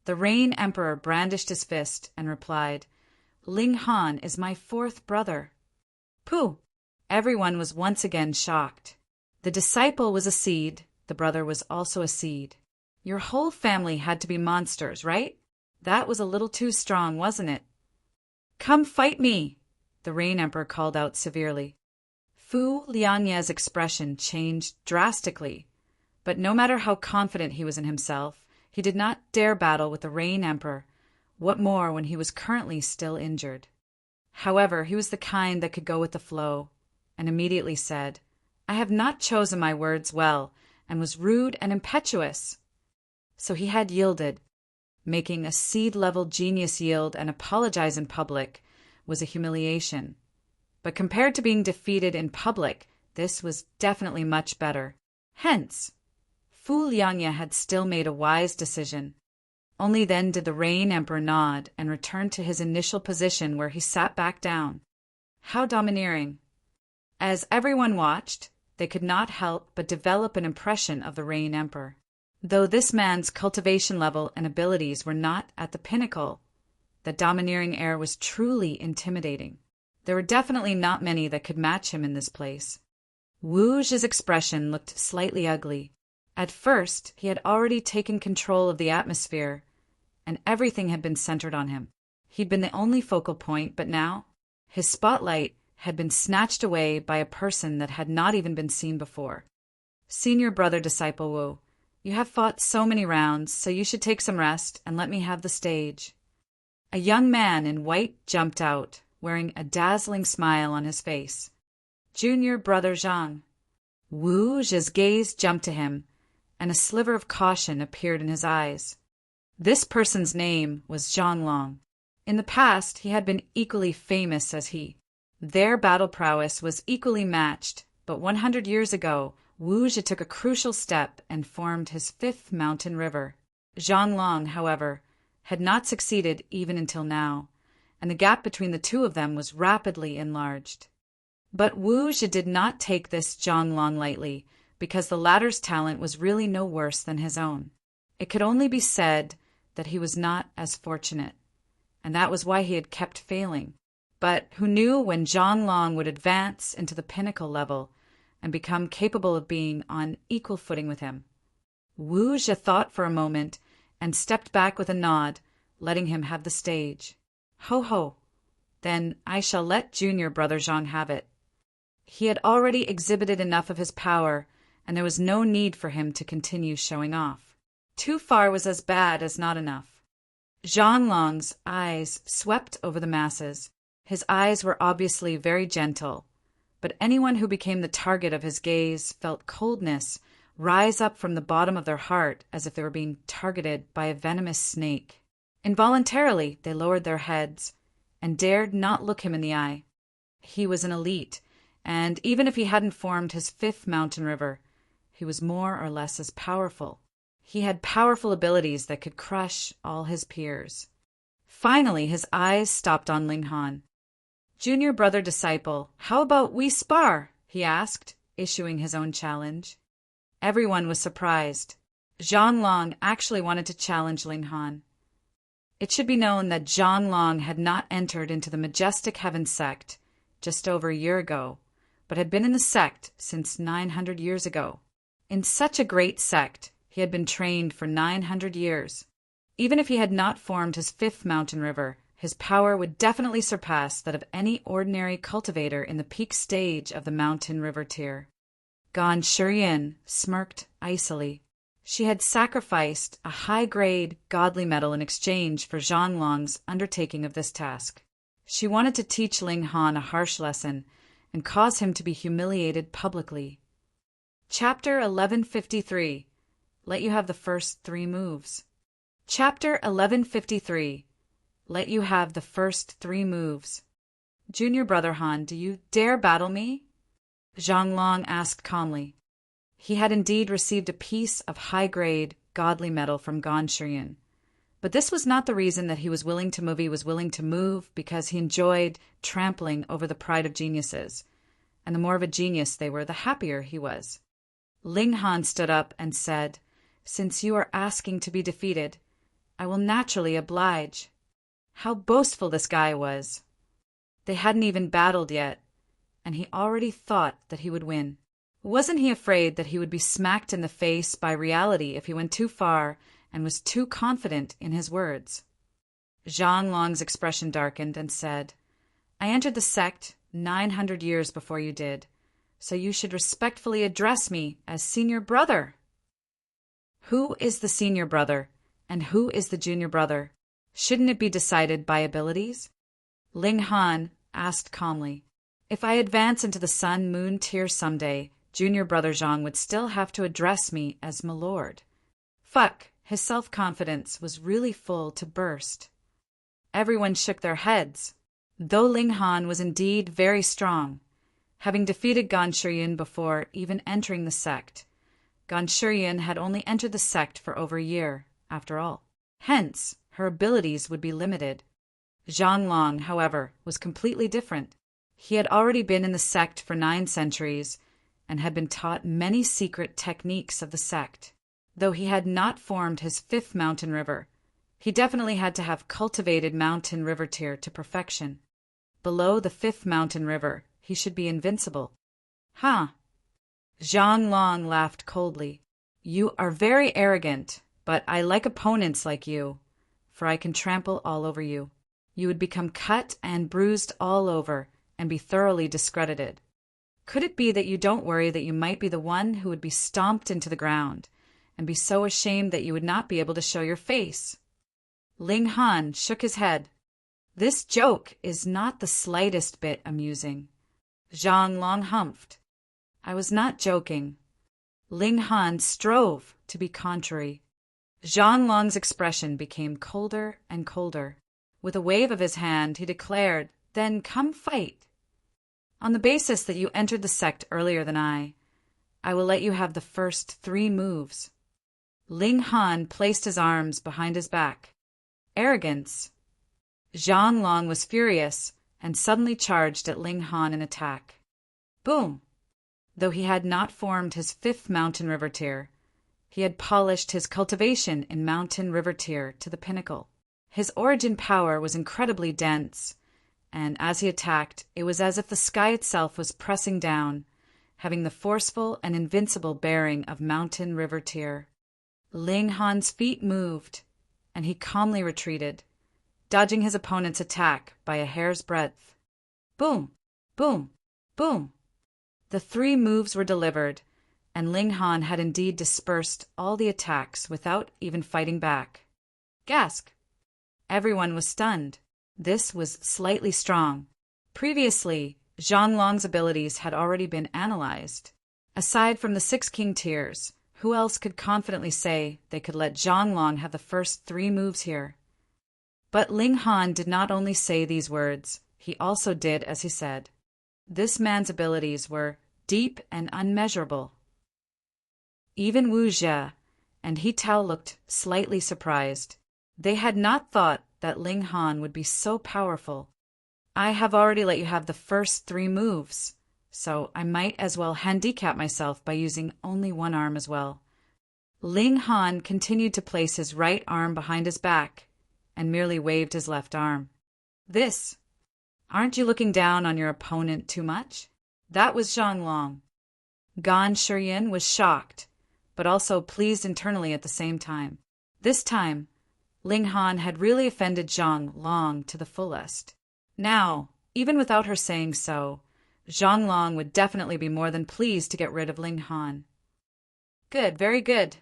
A: The Rain Emperor brandished his fist and replied, Ling Han is my fourth brother. Pooh! Everyone was once again shocked. The disciple was a seed, the brother was also a seed. Your whole family had to be monsters, right? That was a little too strong, wasn't it? Come fight me, the Rain Emperor called out severely. Fu Liangye's expression changed drastically, but no matter how confident he was in himself, he did not dare battle with the Rain Emperor, what more when he was currently still injured. However, he was the kind that could go with the flow, and immediately said, I have not chosen my words well, and was rude and impetuous. So he had yielded. Making a seed-level genius yield and apologize in public was a humiliation. But compared to being defeated in public, this was definitely much better. Hence, Fu Liangye had still made a wise decision. Only then did the Rain Emperor nod and return to his initial position where he sat back down. How domineering! As everyone watched, they could not help but develop an impression of the Rain Emperor. Though this man's cultivation level and abilities were not at the pinnacle, the domineering air was truly intimidating. There were definitely not many that could match him in this place. Wu Zhe's expression looked slightly ugly. At first, he had already taken control of the atmosphere, and everything had been centered on him. He'd been the only focal point, but now, his spotlight had been snatched away by a person that had not even been seen before. Senior brother disciple Wu, you have fought so many rounds, so you should take some rest and let me have the stage. A young man in white jumped out, wearing a dazzling smile on his face. Junior brother Zhang. Wu Zhe's gaze jumped to him, and a sliver of caution appeared in his eyes. This person's name was Zhang Long. In the past, he had been equally famous as he. Their battle prowess was equally matched, but 100 years ago, Wu Zhe took a crucial step and formed his fifth mountain river. Zhang Long, however, had not succeeded even until now, and the gap between the two of them was rapidly enlarged. But Wu Zhe did not take this Zhang Long lightly, because the latter's talent was really no worse than his own. It could only be said that he was not as fortunate, and that was why he had kept failing. But who knew when Zhang Long would advance into the pinnacle level and become capable of being on equal footing with him? Wu Zhe thought for a moment and stepped back with a nod, letting him have the stage. Ho ho! Then I shall let junior brother Zhang have it. He had already exhibited enough of his power, and there was no need for him to continue showing off. Too far was as bad as not enough. Zhang Long's eyes swept over the masses. His eyes were obviously very gentle, but anyone who became the target of his gaze felt coldness rise up from the bottom of their heart as if they were being targeted by a venomous snake. Involuntarily, they lowered their heads and dared not look him in the eye. He was an elite, and even if he hadn't formed his fifth mountain river, he was more or less as powerful. He had powerful abilities that could crush all his peers. Finally, his eyes stopped on Ling Han. Junior brother disciple, how about we spar? He asked, issuing his own challenge. Everyone was surprised. Zhang Long actually wanted to challenge Ling Han. It should be known that Zhang Long had not entered into the Majestic Heaven sect just over a year ago, but had been in the sect since 900 years ago. In such a great sect, he had been trained for 900 years. Even if he had not formed his fifth mountain river, his power would definitely surpass that of any ordinary cultivator in the peak stage of the mountain river tier. Gan Shiyin smirked icily. She had sacrificed a high-grade, godly metal in exchange for Zhang Long's undertaking of this task. She wanted to teach Ling Han a harsh lesson and cause him to be humiliated publicly. Chapter 1153. Let you have the first 3 moves. Chapter 1153. Let you have the first 3 moves. Junior brother Han, do you dare battle me? Zhang Long asked calmly. He had indeed received a piece of high-grade, godly metal from Gan Shiyin. But this was not the reason that he was willing to move. He was willing to move because he enjoyed trampling over the pride of geniuses. And the more of a genius they were, the happier he was. Ling Han stood up and said, Since you are asking to be defeated, I will naturally oblige. How boastful this guy was. They hadn't even battled yet, and he already thought that he would win. Wasn't he afraid that he would be smacked in the face by reality if he went too far and was too confident in his words? Zhang Long's expression darkened and said, I entered the sect 900 years before you did, so you should respectfully address me as senior brother. Who is the senior brother, and who is the junior brother? Shouldn't it be decided by abilities? Ling Han asked calmly, If I advance into the sun-moon tier someday, junior brother Zhang would still have to address me as my lord. Fuck, his self-confidence was really full to burst. Everyone shook their heads. Though Ling Han was indeed very strong, having defeated Gan Shiyin before even entering the sect, Gan Shiyin had only entered the sect for over a year, after all. Hence, her abilities would be limited. Zhang Long, however, was completely different. He had already been in the sect for 9 centuries and had been taught many secret techniques of the sect. Though he had not formed his 5th mountain river, he definitely had to have cultivated mountain river tier to perfection. Below the 5th mountain river, he should be invincible. Huh? Zhang Long laughed coldly. You are very arrogant, but I like opponents like you, for I can trample all over you. You would become cut and bruised all over and be thoroughly discredited. Could it be that you don't worry that you might be the one who would be stomped into the ground and be so ashamed that you would not be able to show your face? Ling Han shook his head. This joke is not the slightest bit amusing. Zhang Long humphed. I was not joking. Ling Han strove to be contrary. Zhang Long's expression became colder and colder. With a wave of his hand, he declared, Then come fight. On the basis that you entered the sect earlier than I will let you have the first 3 moves. Ling Han placed his arms behind his back. Arrogance. Zhang Long was furious and suddenly charged at Ling Han in attack. Boom! Though he had not formed his 5th mountain river tier, he had polished his cultivation in mountain river tier to the pinnacle. His origin power was incredibly dense, and as he attacked, it was as if the sky itself was pressing down, having the forceful and invincible bearing of mountain river tier. Ling Han's feet moved, and he calmly retreated, dodging his opponent's attack by a hair's breadth. Boom! Boom! Boom! The 3 moves were delivered, and Ling Han had indeed dispersed all the attacks without even fighting back. Gasp! Everyone was stunned. This was slightly strong. Previously, Zhang Long's abilities had already been analyzed. Aside from the 6 king tiers, who else could confidently say they could let Zhang Long have the first 3 moves here? But Ling Han did not only say these words, he also did as he said. This man's abilities were deep and unmeasurable. Even Wu Jie and He Tao looked slightly surprised. They had not thought that Ling Han would be so powerful. I have already let you have the first 3 moves, so I might as well handicap myself by using only 1 arm as well. Ling Han continued to place his right arm behind his back and merely waved his left arm. This. Aren't you looking down on your opponent too much? That was Zhang Long. Gan Shiyin was shocked, but also pleased internally at the same time. This time, Ling Han had really offended Zhang Long to the fullest. Now, even without her saying so, Zhang Long would definitely be more than pleased to get rid of Ling Han. Good, very good.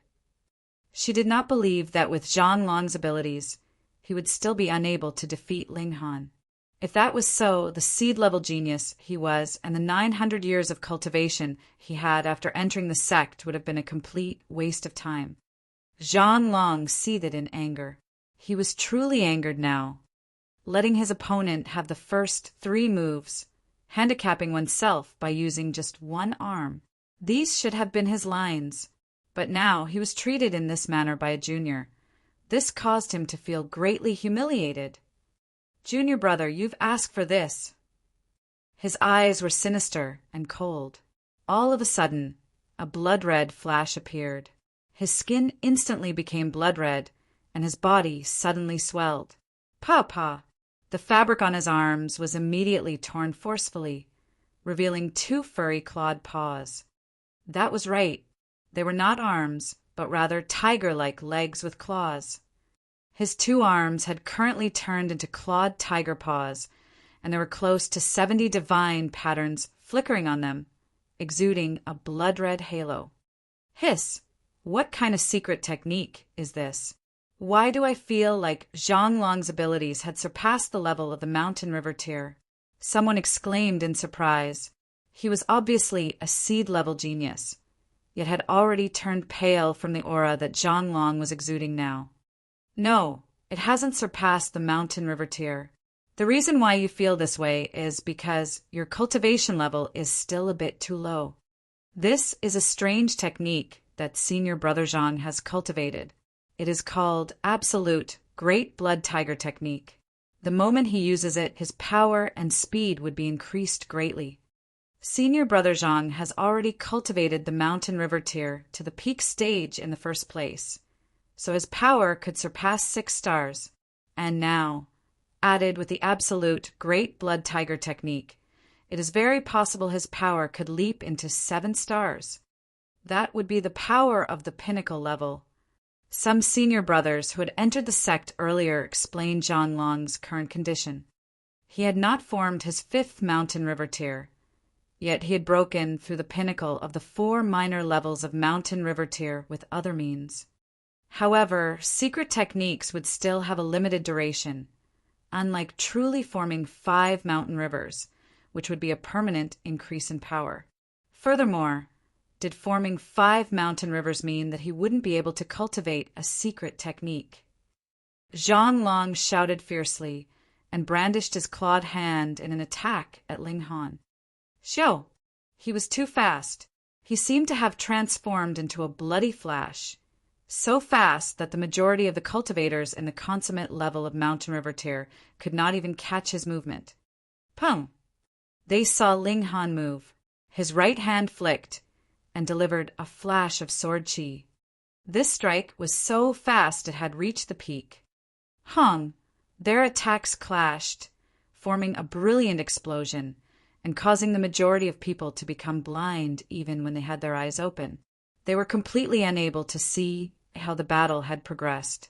A: She did not believe that with Zhang Long's abilities, he would still be unable to defeat Ling Han. If that was so, the seed-level genius he was and the 900 years of cultivation he had after entering the sect would have been a complete waste of time. Zhang Long seethed in anger. He was truly angered now, letting his opponent have the first 3 moves, handicapping oneself by using just 1 arm. These should have been his lines, but now he was treated in this manner by a junior. This caused him to feel greatly humiliated. Junior brother, you've asked for this. His eyes were sinister and cold. All of a sudden, a blood-red flash appeared. His skin instantly became blood-red, and his body suddenly swelled. Pa! The fabric on his arms was immediately torn forcefully, revealing 2 furry clawed paws. That was right. They were not arms, but rather tiger-like legs with claws. His 2 arms had currently turned into clawed tiger paws, and there were close to 70 divine patterns flickering on them, exuding a blood-red halo. Hiss! What kind of secret technique is this? Why do I feel like Zhang Long's abilities had surpassed the level of the mountain river tier? Someone exclaimed in surprise. He was obviously a seed-level genius, yet had already turned pale from the aura that Zhang Long was exuding now. No, it hasn't surpassed the mountain river tier. The reason why you feel this way is because your cultivation level is still a bit too low. This is a strange technique that Senior Brother Zhang has cultivated. It is called Absolute Great Blood Tiger Technique. The moment he uses it, his power and speed would be increased greatly. Senior Brother Zhang has already cultivated the mountain river tier to the peak stage in the first place, so his power could surpass 6 stars. And now, added with the Absolute Great Blood Tiger Technique, it is very possible his power could leap into 7 stars. That would be the power of the pinnacle level. Some senior brothers who had entered the sect earlier explained Zhang Long's current condition. He had not formed his 5th mountain river tier, Yet he had broken through the pinnacle of the 4 minor levels of mountain river tier with other means. However, secret techniques would still have a limited duration, unlike truly forming 5 mountain rivers, which would be a permanent increase in power. Furthermore, did forming 5 mountain rivers mean that he wouldn't be able to cultivate a secret technique? Zhang Long shouted fiercely and brandished his clawed hand in an attack at Ling Han. Xiao! He was too fast. He seemed to have transformed into a bloody flash, so fast that the majority of the cultivators in the consummate level of mountain river tier could not even catch his movement. Pum! They saw Ling Han move. His right hand flicked and delivered a flash of sword chi. This strike was so fast it had reached the peak. Hung! Their attacks clashed, forming a brilliant explosion and causing the majority of people to become blind even when they had their eyes open. They were completely unable to see how the battle had progressed.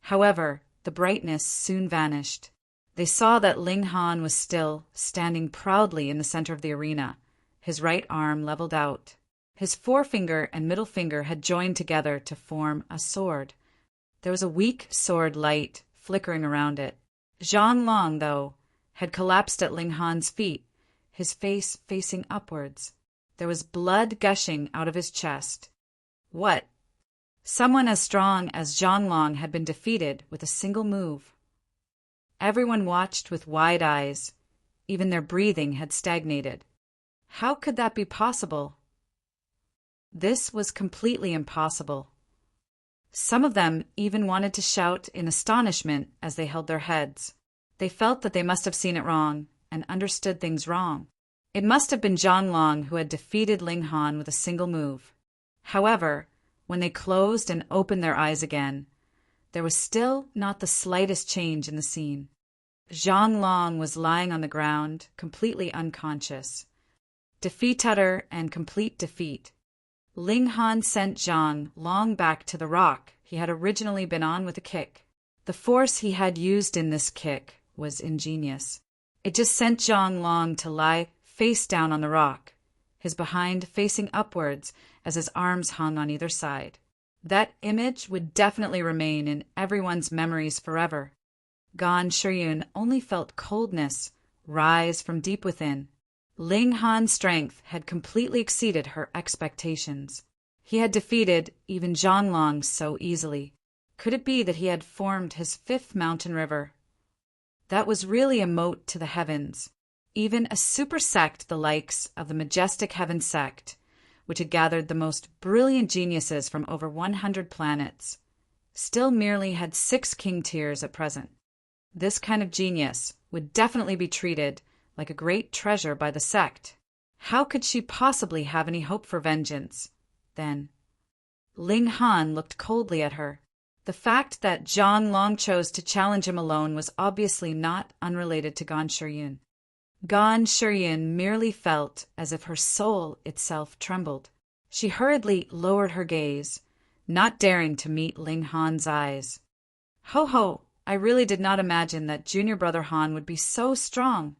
A: However, the brightness soon vanished. They saw that Ling Han was still standing proudly in the center of the arena, his right arm leveled out. His forefinger and middle finger had joined together to form a sword. There was a weak sword light flickering around it. Zhang Long, though, had collapsed at Ling Han's feet, his face facing upwards. There was blood gushing out of his chest. What? Someone as strong as Zhang Long had been defeated with a single move. Everyone watched with wide eyes. Even their breathing had stagnated. How could that be possible? This was completely impossible. Some of them even wanted to shout in astonishment as they held their heads. They felt that they must have seen it wrong and understood things wrong. It must have been Zhang Long who had defeated Ling Han with a single move. However, when they closed and opened their eyes again, there was still not the slightest change in the scene. Zhang Long was lying on the ground, completely unconscious. Defeat utter and complete defeat. Ling Han sent Zhang Long back to the rock he had originally been on with a kick. The force he had used in this kick was ingenious. It just sent Zhang Long to lie face down on the rock, his behind facing upwards as his arms hung on either side. That image would definitely remain in everyone's memories forever. Gan Shiyun only felt coldness rise from deep within. Ling Han's strength had completely exceeded her expectations. He had defeated even Zhang Long so easily. Could it be that he had formed his 5th mountain river? That was really a moat to the heavens. Even a super sect the likes of the majestic heaven sect, which had gathered the most brilliant geniuses from over 100 planets, still merely had 6 king tiers at present. This kind of genius would definitely be treated like a great treasure by the sect. How could she possibly have any hope for vengeance, then? Ling Han looked coldly at her. The fact that Zhang Long chose to challenge him alone was obviously not unrelated to Gan Shiyun. Gan Shiyun merely felt as if her soul itself trembled. She hurriedly lowered her gaze, not daring to meet Ling Han's eyes. Ho ho! I really did not imagine that junior brother Han would be so strong.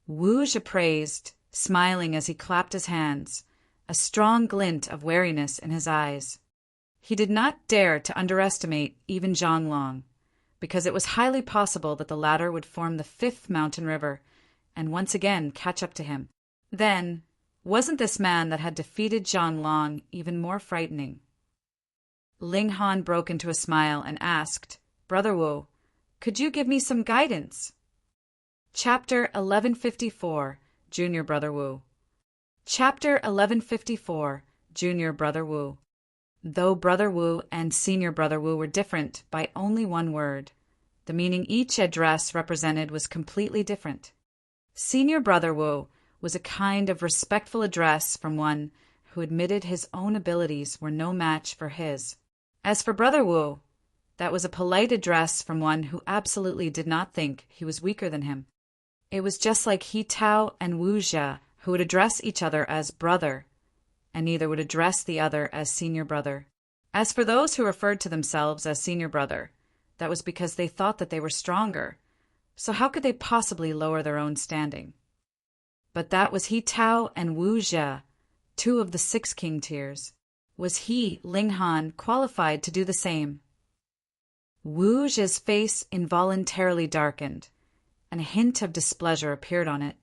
A: Wu Zhi praised, smiling as he clapped his hands, a strong glint of wariness in his eyes. He did not dare to underestimate even Zhang Long, because it was highly possible that the latter would form the 5th mountain river and once again catch up to him. Then, wasn't this man that had defeated Zhang Long even more frightening? Ling Han broke into a smile and asked, Brother Wu, could you give me some guidance? Chapter 1154, Junior Brother Wu. Chapter 1154, Junior Brother Wu. Though Brother Wu and Senior Brother Wu were different by only one word, the meaning each address represented was completely different. Senior Brother Wu was a kind of respectful address from one who admitted his own abilities were no match for his. As for Brother Wu, that was a polite address from one who absolutely did not think he was weaker than him. It was just like He Tao and Wu Jia, who would address each other as brother, and neither would address the other as senior brother. As for those who referred to themselves as senior brother, that was because they thought that they were stronger, so how could they possibly lower their own standing? But that was He Tao and Wu Zhe, two of the 6 king tiers. Was he, Ling Han, qualified to do the same? Wu Zhe's face involuntarily darkened, and a hint of displeasure appeared on it.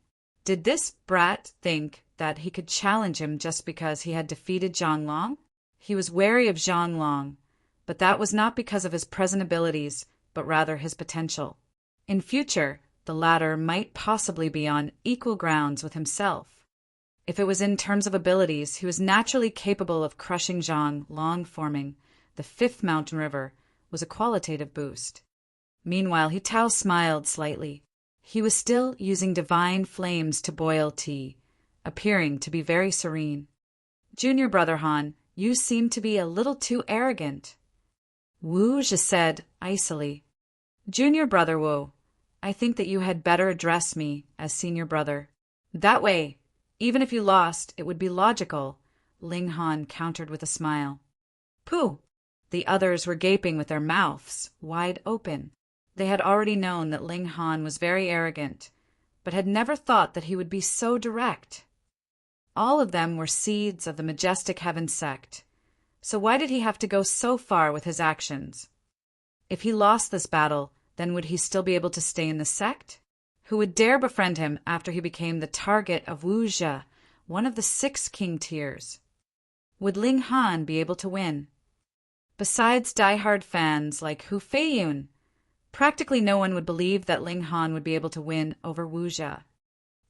A: Did this brat think that he could challenge him just because he had defeated Zhang Long? He was wary of Zhang Long, but that was not because of his present abilities, but rather his potential. In future, the latter might possibly be on equal grounds with himself. If it was in terms of abilities, he was naturally capable of crushing Zhang Long. Forming the 5th mountain river was a qualitative boost. Meanwhile, He Tao smiled slightly. He was still using divine flames to boil tea, appearing to be very serene. Junior brother Han, you seem to be a little too arrogant. Wu Zhe said icily. Junior brother Wu, I think that you had better address me as senior brother. That way, even if you lost, it would be logical, Ling Han countered with a smile. Pooh! The others were gaping with their mouths wide open. They had already known that Ling Han was very arrogant, but had never thought that he would be so direct. All of them were seeds of the Majestic Heaven sect, so why did he have to go so far with his actions? If he lost this battle, then would he still be able to stay in the sect? Who would dare befriend him after he became the target of Wu Zhe, one of the 6 king tiers? Would Ling Han be able to win? Besides die-hard fans like Hu Feiyun, practically no one would believe that Ling Han would be able to win over Wu Zhe.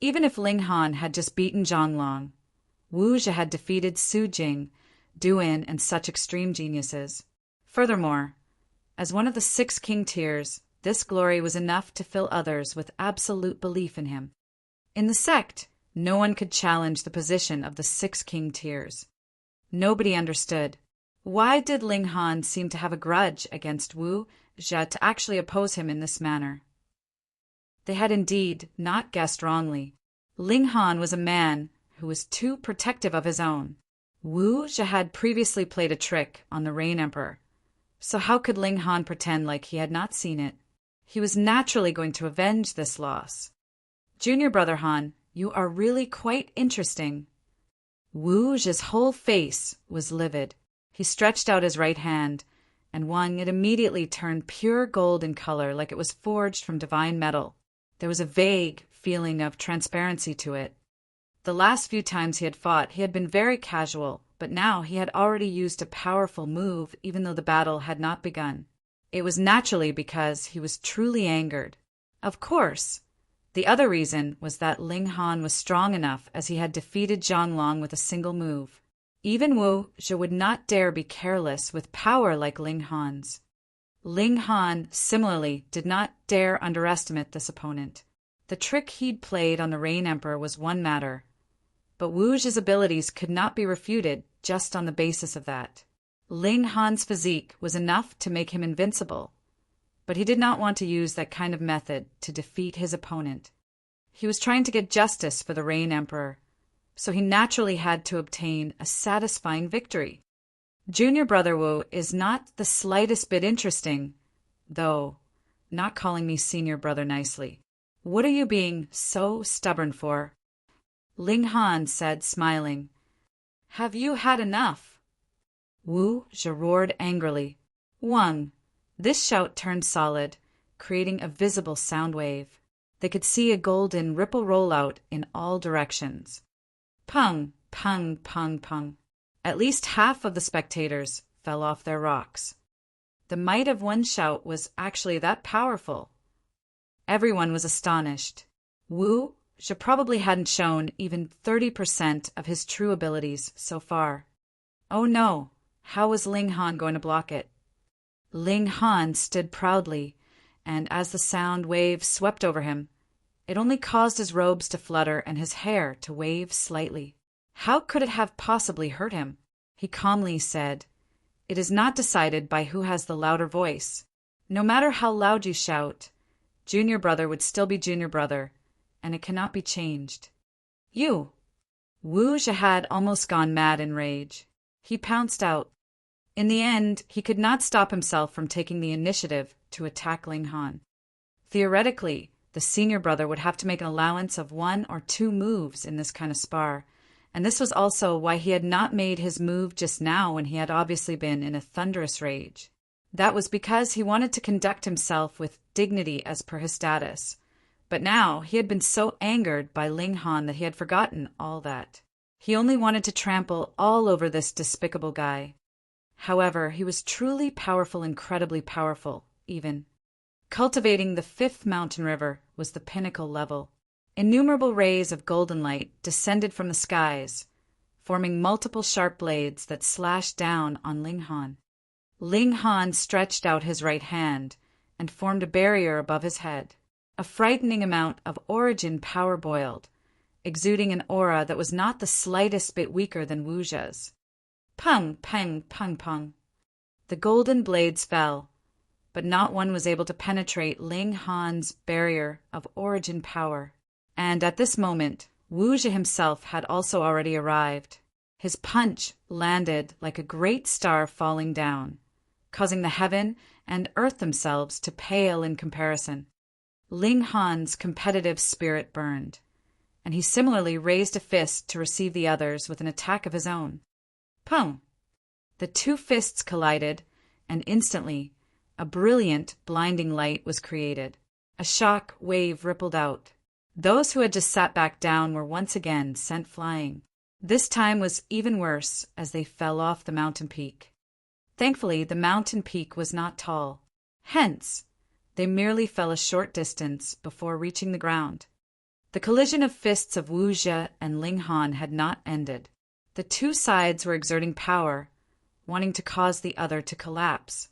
A: Even if Ling Han had just beaten Zhang Long, Wu Zhe had defeated Su Jing, Duan, and such extreme geniuses. Furthermore, as one of the 6 king tiers, this glory was enough to fill others with absolute belief in him. In the sect, no one could challenge the position of the 6 king tiers. Nobody understood. Why did Ling Han seem to have a grudge against Wu Zhe to actually oppose him in this manner? They had indeed not guessed wrongly. Ling Han was a man who was too protective of his own. Wu Zhe had previously played a trick on the Rain Emperor, so how could Ling Han pretend like he had not seen it? He was naturally going to avenge this loss. Junior brother Han, you are really quite interesting. Wu Zhe's whole face was livid. He stretched out his right hand, and it immediately turned pure gold in color like it was forged from divine metal. There was a vague feeling of transparency to it. The last few times he had fought, he had been very casual, but now he had already used a powerful move even though the battle had not begun. It was naturally because he was truly angered. Of course, the other reason was that Ling Han was strong enough as he had defeated Zhang Long with a single move. Even Wu Zhe would not dare be careless with power like Ling Han's. Ling Han, similarly, did not dare underestimate this opponent. The trick he'd played on the Rain Emperor was one matter, but Wu Zhe's abilities could not be refuted just on the basis of that. Ling Han's physique was enough to make him invincible, but he did not want to use that kind of method to defeat his opponent. He was trying to get justice for the Rain Emperor, so he naturally had to obtain a satisfying victory. Junior brother Wu is not the slightest bit interesting, though not calling me senior brother nicely. What are you being so stubborn for? Ling Han said, smiling. Have you had enough? Wu Zhe roared angrily. Wang! This shout turned solid, creating a visible sound wave. They could see a golden ripple roll out in all directions. Pung, pung, pung, pung. At least half of the spectators fell off their rocks. The might of one shout was actually that powerful. Everyone was astonished. Wu Zhe probably hadn't shown even 30% of his true abilities so far. Oh no, how was Ling Han going to block it? Ling Han stood proudly, and as the sound wave swept over him, it only caused his robes to flutter and his hair to wave slightly. How could it have possibly hurt him? He calmly said, It is not decided by who has the louder voice. No matter how loud you shout, junior brother would still be junior brother, and it cannot be changed. You! Wu Zhe had almost gone mad in rage. He pounced out. In the end, he could not stop himself from taking the initiative to attack Ling Han. Theoretically, The senior brother would have to make an allowance of 1 or 2 moves in this kind of spar, and this was also why he had not made his move just now when he had obviously been in a thunderous rage. That was because he wanted to conduct himself with dignity as per his status. But now he had been so angered by Ling Han that he had forgotten all that. He only wanted to trample all over this despicable guy. However, he was truly powerful, incredibly powerful, even. Cultivating the 5th mountain river was the pinnacle level. Innumerable rays of golden light descended from the skies, forming multiple sharp blades that slashed down on Ling Han. Ling Han stretched out his right hand and formed a barrier above his head. A frightening amount of origin power boiled, exuding an aura that was not the slightest bit weaker than Wuja's. Pung, pang, pung, pung. The golden blades fell, but not one was able to penetrate Ling Han's barrier of origin power. And at this moment, Wuja himself had also already arrived. His punch landed like a great star falling down, causing the heaven and earth themselves to pale in comparison. Ling Han's competitive spirit burned, and he similarly raised a fist to receive the others with an attack of his own. Pung! The 2 fists collided, and instantly a brilliant, blinding light was created. A shock wave rippled out. Those who had just sat back down were once again sent flying. This time was even worse as they fell off the mountain peak. Thankfully, the mountain peak was not tall. Hence, they merely fell a short distance before reaching the ground. The collision of fists of Wuja and Ling Han had not ended. The 2 sides were exerting power, wanting to cause the other to collapse.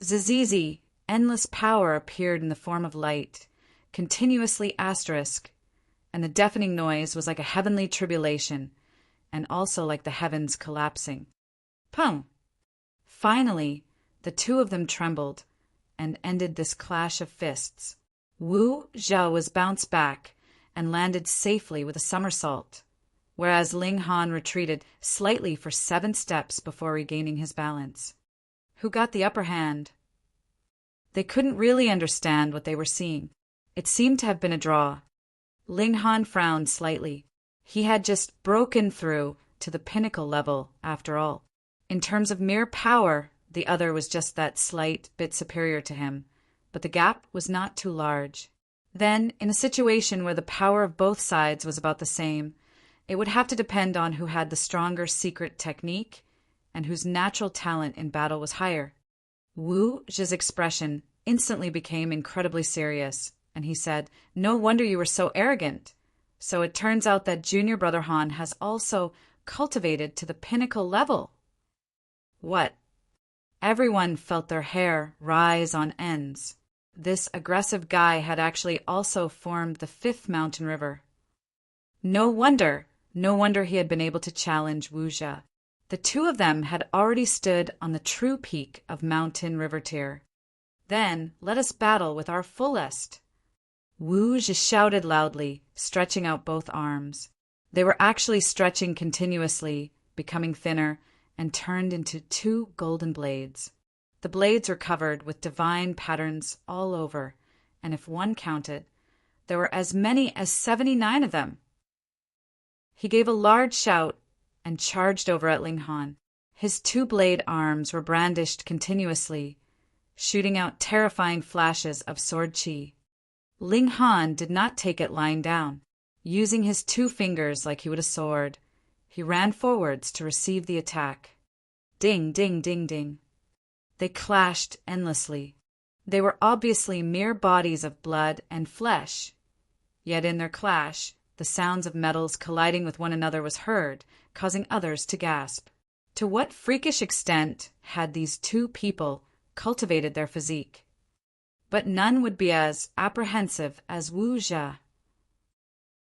A: Zizizi, endless power appeared in the form of light, continuously asterisk, and the deafening noise was like a heavenly tribulation, and also like the heavens collapsing. Pung! Finally, the 2 of them trembled, and ended this clash of fists. Wu Zhao was bounced back and landed safely with a somersault, whereas Ling Han retreated slightly for 7 steps before regaining his balance. Who got the upper hand? They couldn't really understand what they were seeing. It seemed to have been a draw. Ling Han frowned slightly. He had just broken through to the pinnacle level, after all. In terms of mere power, the other was just that slight bit superior to him, but the gap was not too large. Then, in a situation where the power of both sides was about the same, it would have to depend on who had the stronger secret technique and whose natural talent in battle was higher. Wu Zhi's expression instantly became incredibly serious, and he said, "No wonder you were so arrogant. So it turns out that junior brother Han has also cultivated to the pinnacle level." What? Everyone felt their hair rise on ends. This aggressive guy had actually also formed the 5th mountain river. No wonder he had been able to challenge Wuja. The 2 of them had already stood on the true peak of mountain river tier. Then let us battle with our fullest. Wuja shouted loudly, stretching out both arms. They were actually stretching continuously, becoming thinner, and turned into 2 golden blades. The blades were covered with divine patterns all over, and if one counted, there were as many as 79 of them. He gave a large shout and charged over at Ling Han. His 2 blade arms were brandished continuously, shooting out terrifying flashes of sword chi. Ling Han did not take it lying down. Using his 2 fingers like he would a sword, he ran forwards to receive the attack. Ding, ding, ding, ding. They clashed endlessly. They were obviously mere bodies of blood and flesh. Yet in their clash, the sounds of metals colliding with one another was heard, causing others to gasp. To what freakish extent had these 2 people cultivated their physique? But none would be as apprehensive as Wu Zhi.